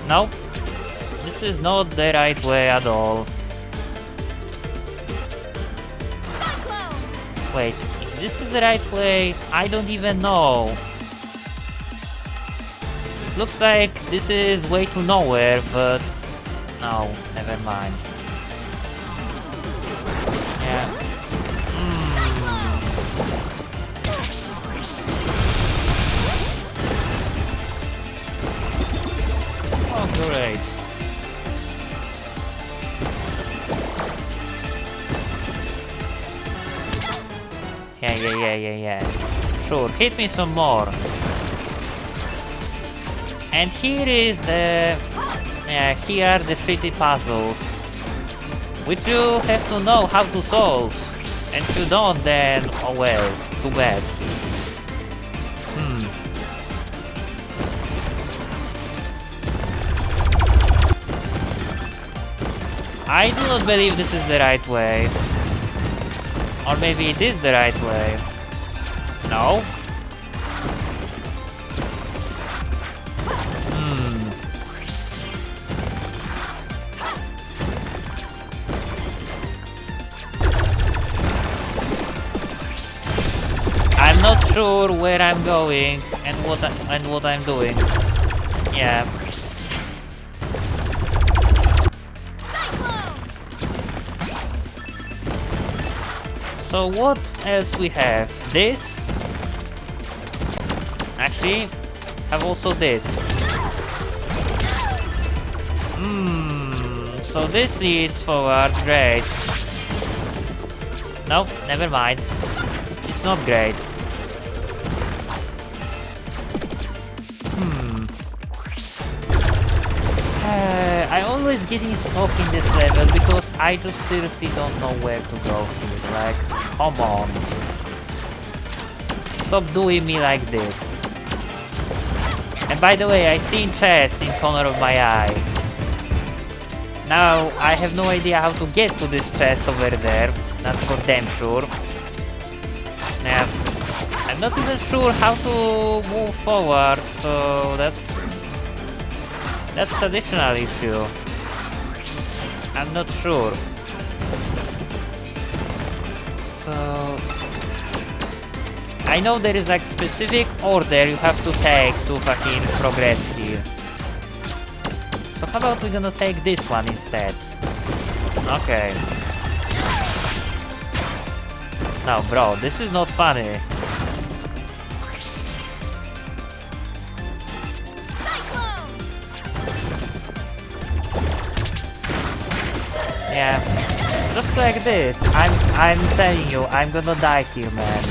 Nope. This is not the right way at all. Wait, is this the right way? I don't even know. Looks like this is way to nowhere, but no, never mind. Yeah. great. Yeah. Sure, hit me some more. And here is the... Yeah, here are the shitty puzzles. Which you have to know how to solve. And if you don't, then... oh well, too bad. I do not believe this is the right way. Or maybe it is the right way. No? I'm not sure where I'm going and what I'm doing. Yeah. So what else we have? This? Actually, have also this. So this leads forward, great. Nope, never mind. It's not great. I always getting stuck in this level because I just seriously don't know where to go here. Like, come on. Stop doing me like this. And by the way, I seen chest in corner of my eye. Now, I have no idea how to get to this chest over there. That's for damn sure. Yeah. I'm not even sure how to move forward, so that's additional issue. I'm not sure. So I know there is like specific order you have to take to fucking progress here. So how about we're gonna take this one instead? Okay. No, bro, this is not funny. Yeah, just like this. I'm telling you, I'm gonna die here, man.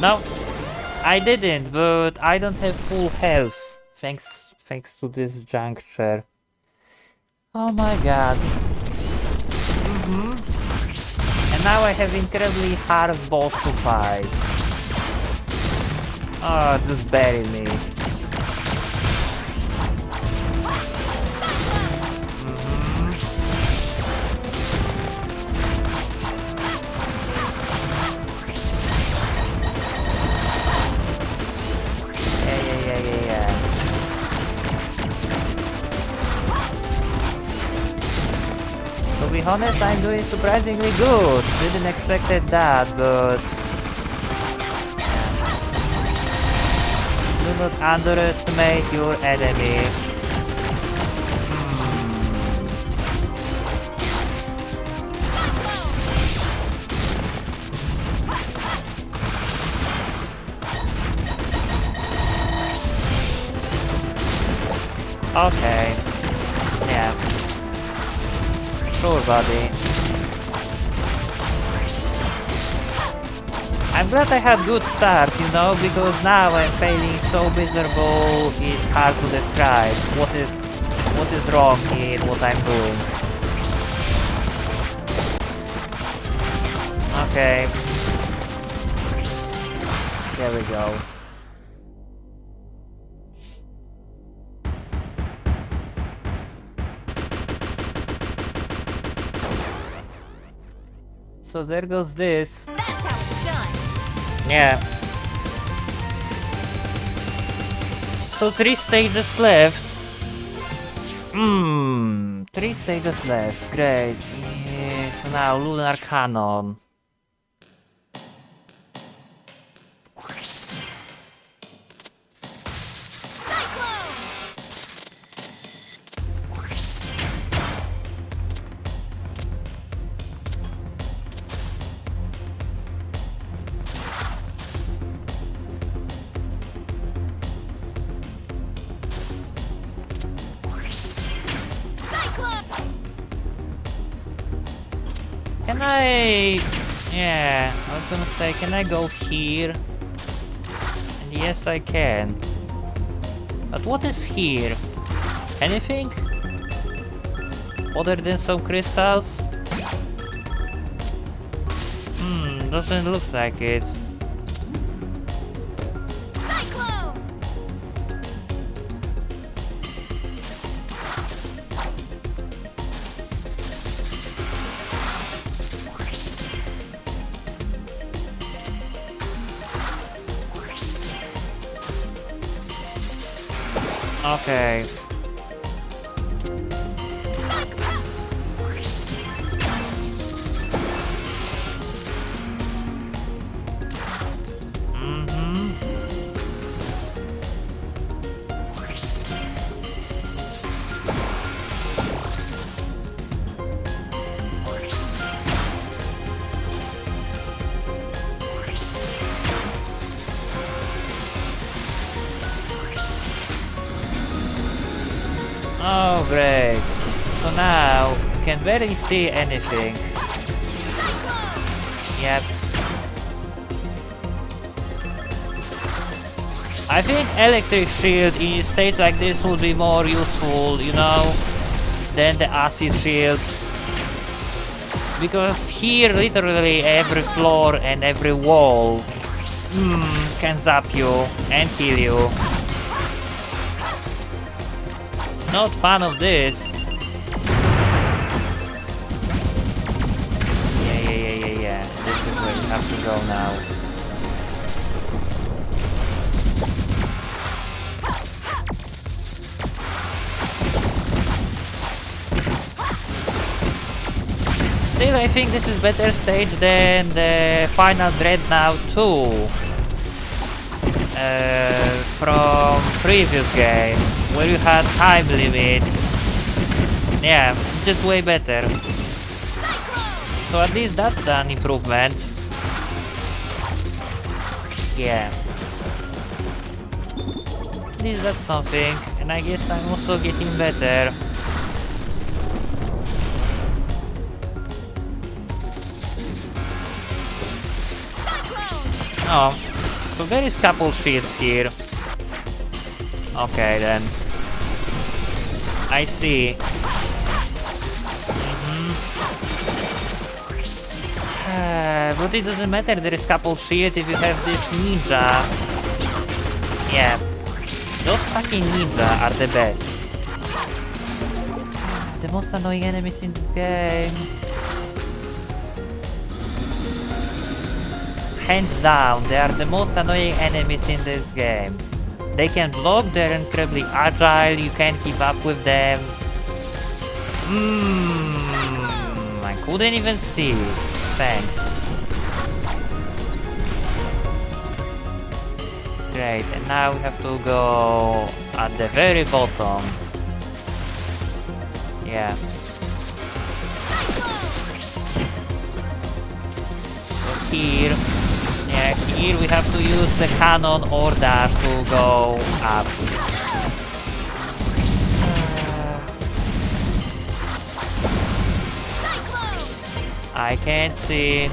No, I didn't, but I don't have full health. Thanks to this juncture. Oh my god. And now I have incredibly hard boss to fight. Oh, just bury me. Yeah. To be honest, I'm doing surprisingly good. Didn't expect that, but do not underestimate your enemy. Okay. Yeah. Sure, buddy. I'm glad I had good start, you know, because now I'm failing so miserable, it's hard to describe what is wrong in what I'm doing. Okay. There we go. So there goes this. That's how it's done. Yeah. So 3 stages left. 3 stages left. Great. Yeah, so now Lunar Cannon. Can I... Yeah, I was gonna say, can I go here? And yes, I can. But what is here? Anything? Other than some crystals? Doesn't look like it. Cyclone! Okay. Oh, great. So now, you can barely see anything. Yep. I think electric shield in states like this would be more useful, you know, than the acid shield. Because here, literally every floor and every wall can zap you and kill you. Not fan of this. Yeah. This is where you have to go now. Still, I think this is better stage than the final Dreadnought 2 from previous game, where you had time limit. Yeah, just way better. So at least that's an improvement. Yeah. At least that's something, and I guess I'm also getting better. Oh, so there is couple sheets here. Okay then. I see. But it doesn't matter, there is couple shield if you have this ninja. Yeah. Those fucking ninja are the best. The most annoying enemies in this game. Hands down, they are the most annoying enemies in this game. They can block, they're incredibly agile, you can't keep up with them. I couldn't even see it. Thanks. Great, and now we have to go at the very bottom. Yeah. So here. Yeah, here we have to use the cannon or dash to go up. I can't see.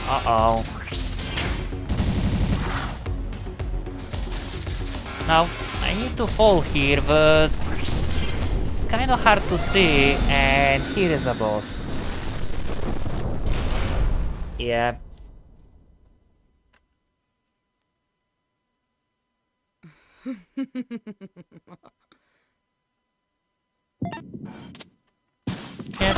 Uh-oh. Now, I need to fall here, but it's kind of hard to see, and here is a boss. Yeah. Yep.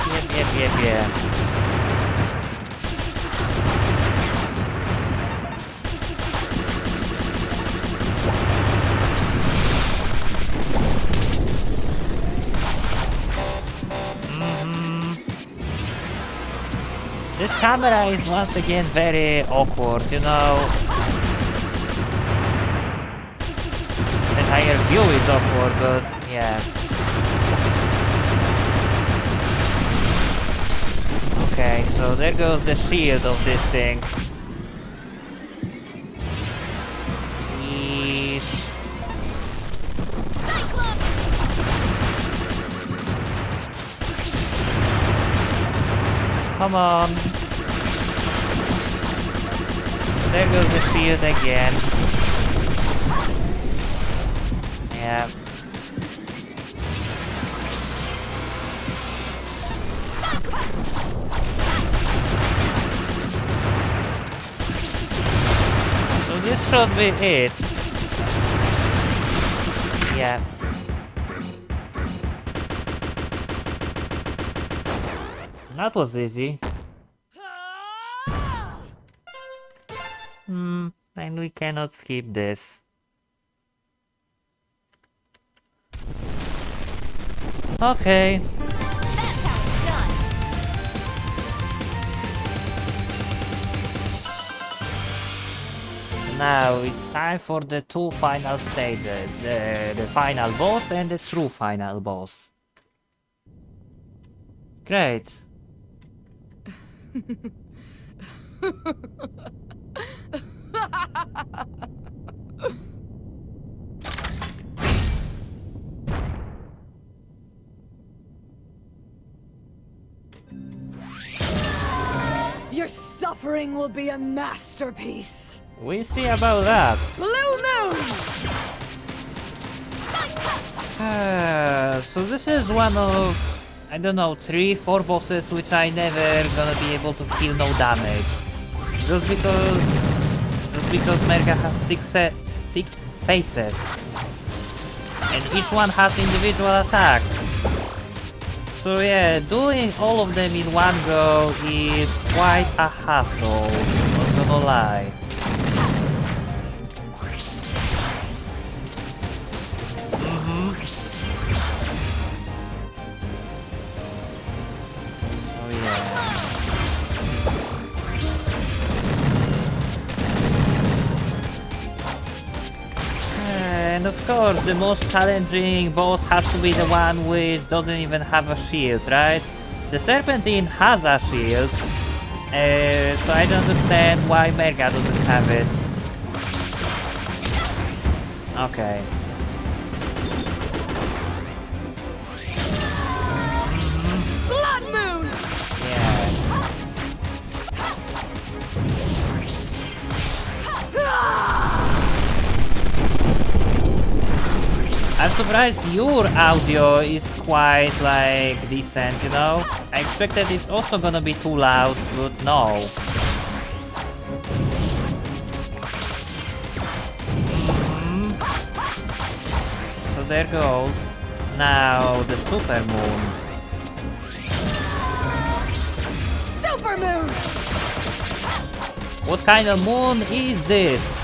This camera is once again very awkward, you know. The entire view is awkward, but yeah. Okay, so there goes the shield of this thing. Come on. There goes the shield again. Yeah. So this should be it. Yeah. That was easy. And we cannot skip this. Okay. That's how it's done. So now it's time for the two final stages. The final boss and the true final boss. Great. Your suffering will be a masterpiece. We'll see about that. Blue Moon! So this is one of, I don't know, 3-4 bosses which I never gonna be able to kill no damage. Just because Merga has six faces. And each one has individual attack. So yeah, doing all of them in one go is quite a hassle, not gonna lie. Oh yeah. And of course, the most challenging boss has to be the one which doesn't even have a shield, right? The Serpentine has a shield, so I don't understand why Merga doesn't have it. Okay. Blood Moon! Yeah. I'm surprised your audio is quite like decent, you know? I expected it's also gonna be too loud, but no. So there goes. Now the super moon. Super Moon! What kind of moon is this?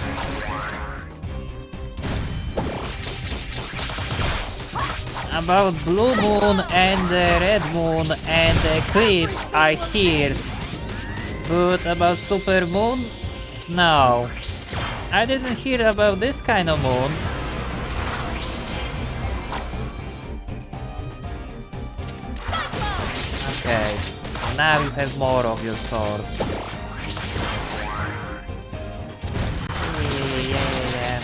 About blue moon and the red moon and the eclipse I hear, but about super moon? No. I didn't hear about this kind of moon. Okay, so now you have more of your swords. Yeah.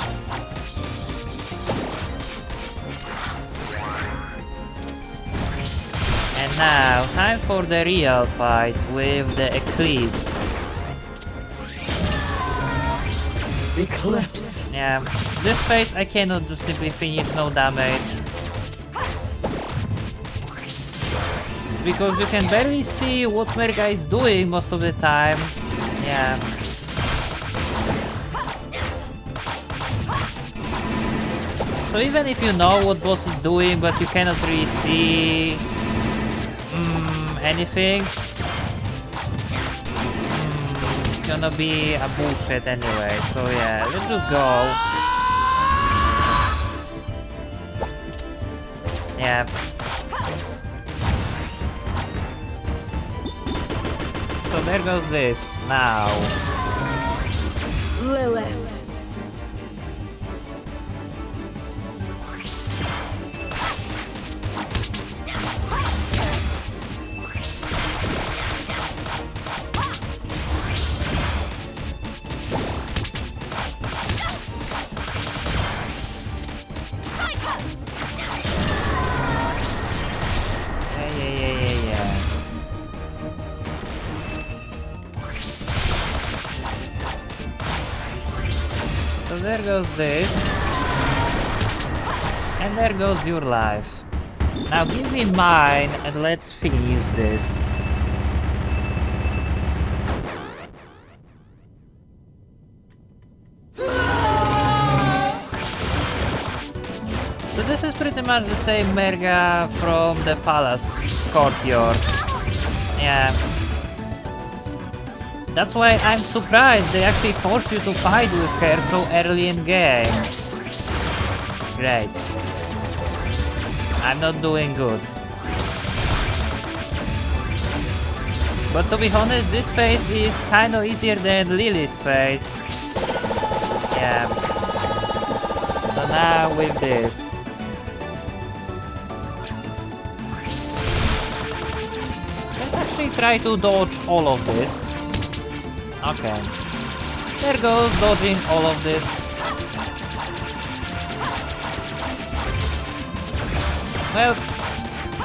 And now, time for the real fight with the eclipse. Eclipse. Yeah, this phase I cannot just simply finish no damage. Because you can barely see what Merga is doing most of the time. Yeah. So even if you know what boss is doing, but you cannot really see anything, it's gonna be a bullshit anyway. So yeah, let's just go. Yeah. So there goes this. Now. Lilith. there goes this. And there goes your life. Now give me mine and let's finish this. So this is pretty much the same Merga from the palace courtyard. Yeah. That's why I'm surprised they actually force you to fight with her so early in game. Great. I'm not doing good. But to be honest, this phase is kinda easier than Lily's phase. Yeah. So now with this. Let's actually try to dodge all of this. Okay. There goes dodging all of this. Well,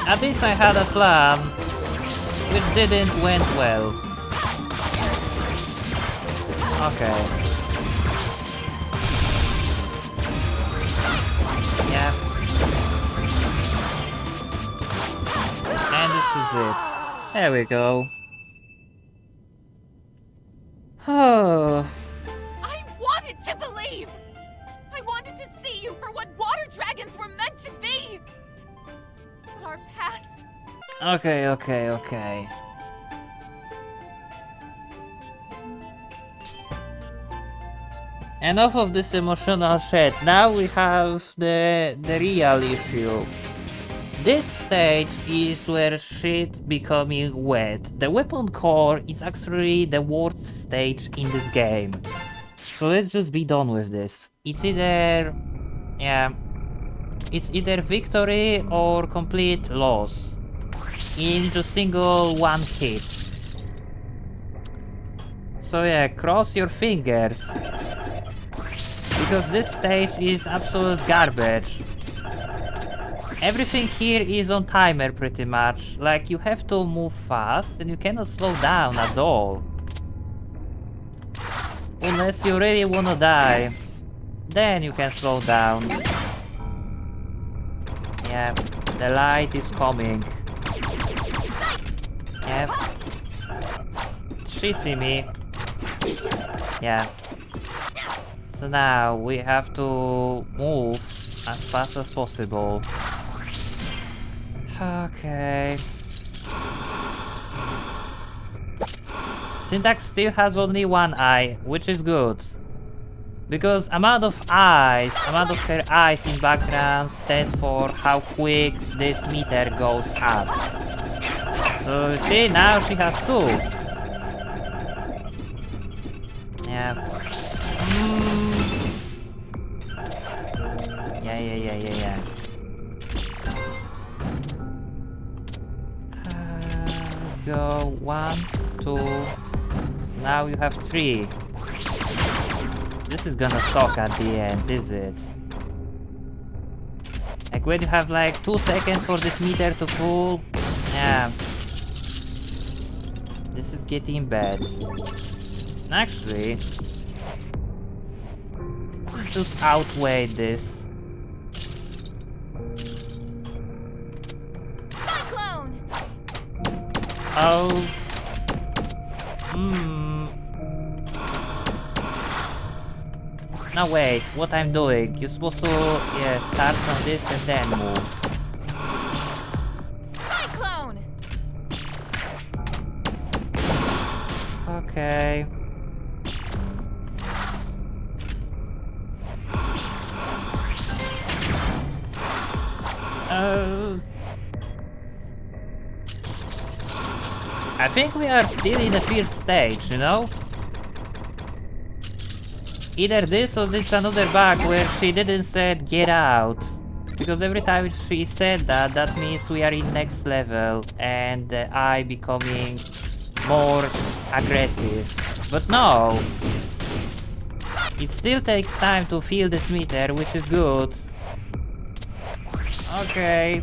at least I had a plan, which didn't went well. Okay. Yeah. And this is it. There we go. Oh. I wanted to believe! I wanted to see you for what water dragons were meant to be! But our past... Okay. Enough of this emotional shit. Now we have the real issue. This stage is where shit becoming wet. The weapon core is actually the worst stage in this game. So let's just be done with this. It's either... yeah... it's either victory or complete loss. In just single one hit. So yeah, cross your fingers. Because this stage is absolute garbage. Everything here is on timer pretty much. Like, you have to move fast and you cannot slow down at all. Unless you really wanna die. Then you can slow down. Yeah, the light is coming. Yeah. She see me. Yeah. So now we have to move as fast as possible. Okay. Syntax still has only one eye, which is good. Because amount of her eyes in background stands for how quick this meter goes up. So you see, now she has two. Yeah. Yeah. Let's go. 1, 2. So now you have 3. This is gonna suck at the end, is it? Like when you have like 2 seconds for this meter to full. Yeah. This is getting bad. Actually, let's just outweigh this. Cyclone! Oh. Now wait, what I'm doing? You're supposed to, yeah, start from this and then move. Cyclone! Okay. I think we are still in the first stage, you know? Either this or this another bug where she didn't said get out. Because every time she said that, that means we are in next level and the eye becoming more aggressive. But no! It still takes time to fill this meter, which is good. Okay.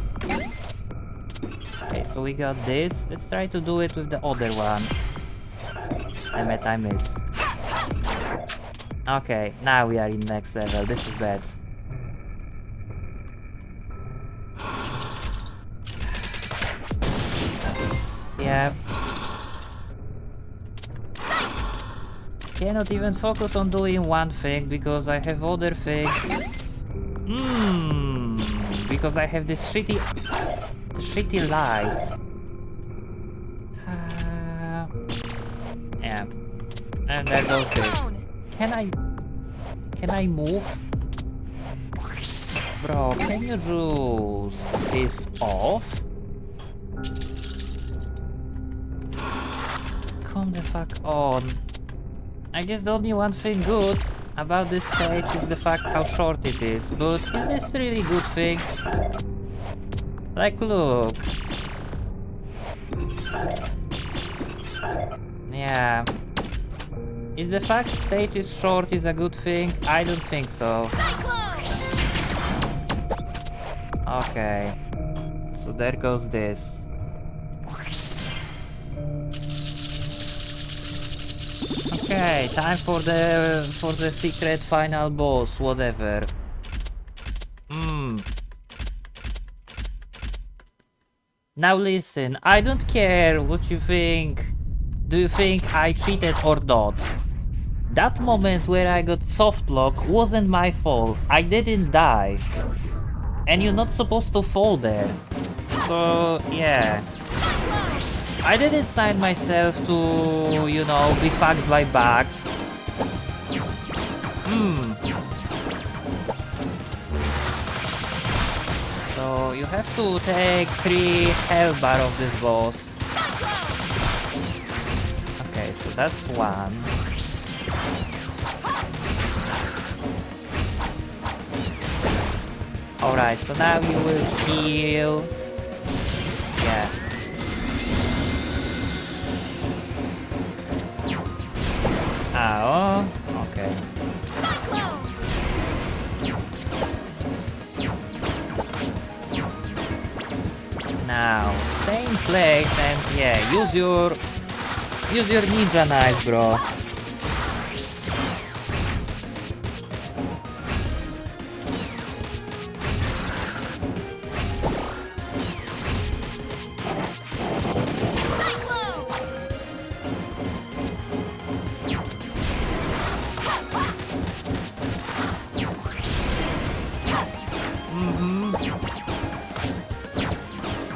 Okay, so we got this. Let's try to do it with the other one. Damn it, I miss. Okay, now we are in next level. This is bad. Yeah. Cannot even focus on doing one thing because I have other things. Because I have this shitty light. Yeah. And there goes this. Can I move? Bro, can you just piss off? Come the fuck on. I guess the only one thing good about this stage is the fact how short it is, but is this really good thing? Like, look. Yeah. Is the fact stage is short is a good thing? I don't think so. Okay. So there goes this. Okay, time for the secret final boss, whatever. Now listen, I don't care what you think. Do you think I cheated or not? That moment where I got soft lock wasn't my fault. I didn't die. And you're not supposed to fall there. So, yeah. I didn't sign myself to, you know, be fucked by bugs. So, you have to take 3 health bar of this boss. Okay, so that's 1. Alright, so now you will heal. Yeah. Oh, okay. Now, stay in place and yeah, use your ninja knife, bro.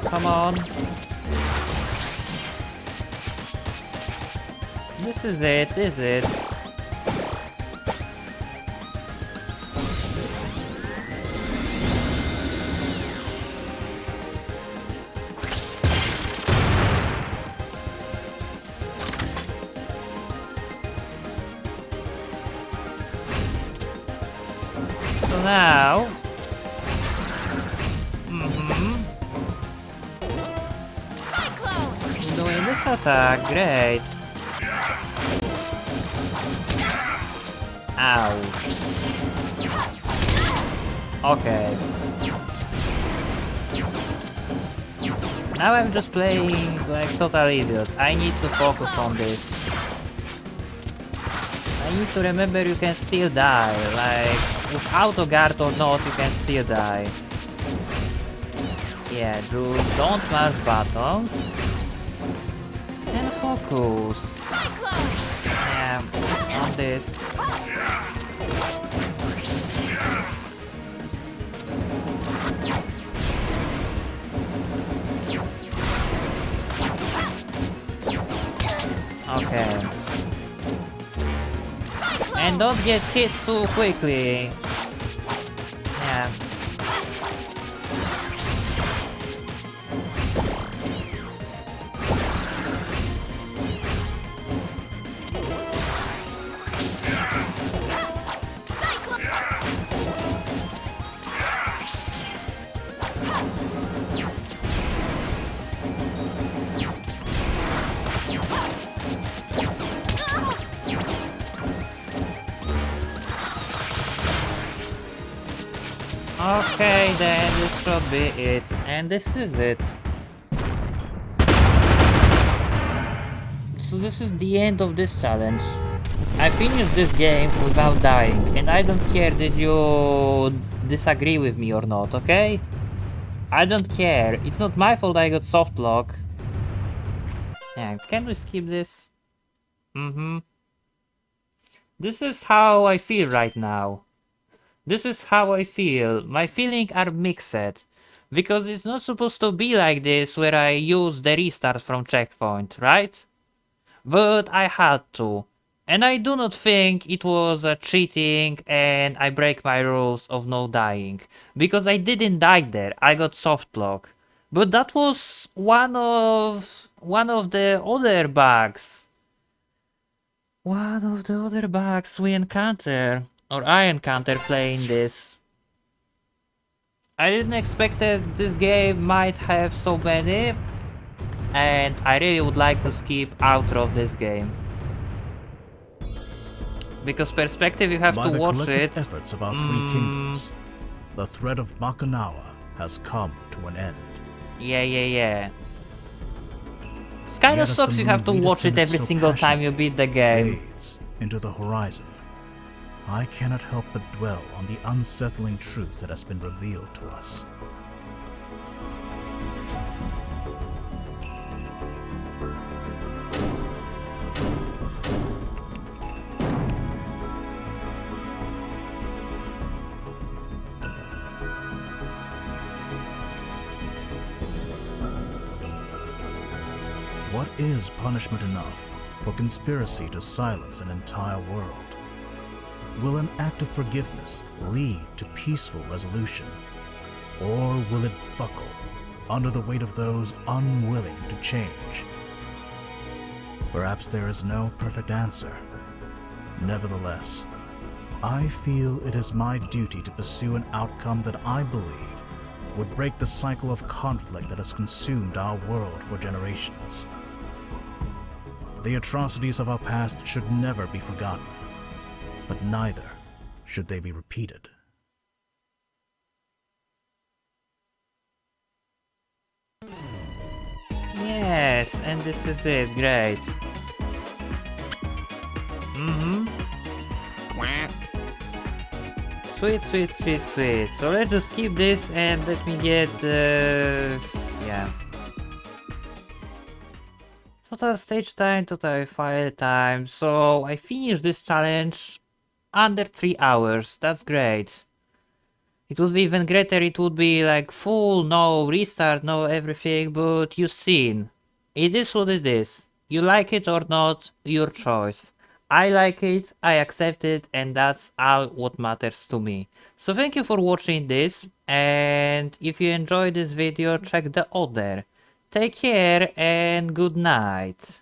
Come on. This is it, is it? So now... Doing this attack, great. Ow. Okay. Now I'm just playing like total idiot. I need to focus on this. I need to remember you can still die. Like, with auto guard or not, you can still die. Yeah, just don't smash buttons. And focus. Yeah, on this. Okay. And don't get hit too quickly. Yeah. Okay, then this should be it. And this is it. So this is the end of this challenge. I finished this game without dying, and I don't care if you disagree with me or not, okay? I don't care. It's not my fault I got soft lock. Yeah, can we skip this? This is how I feel right now. This is how I feel. My feelings are mixed. Because it's not supposed to be like this where I use the restart from checkpoint, right? But I had to. And I do not think it was cheating and I break my rules of no dying. Because I didn't die there, I got soft lock. But that was one of the other bugs. One of the other bugs we encounter, or I encounter playing this. I didn't expect that this game might have so many, and I really would like to skip outro of this game. Because perspective, you have By to the watch collective it. efforts of our three kingdoms, the threat of Makunawa has come to an end. Yeah. It's kinda Yet as the sucks you moon have to watch it redefended every so single time you beat the game. fades into the horizon, I cannot help but dwell on the unsettling truth that has been revealed to us. What is punishment enough for conspiracy to silence an entire world? Will an act of forgiveness lead to peaceful resolution? Or will it buckle under the weight of those unwilling to change? Perhaps there is no perfect answer. Nevertheless, I feel it is my duty to pursue an outcome that I believe would break the cycle of conflict that has consumed our world for generations. The atrocities of our past should never be forgotten, but neither should they be repeated. Yes, and this is it, great. Sweet. So let's just skip this and let me get yeah. Total stage time, total file time. So I finished this challenge under 3 hours. That's great. It would be even greater, it would be like full, no restart, no everything, but you've seen. It is what it is. You like it or not, your choice. I like it, I accept it, and that's all what matters to me. So thank you for watching this, and if you enjoyed this video, check the other. Take care and good night.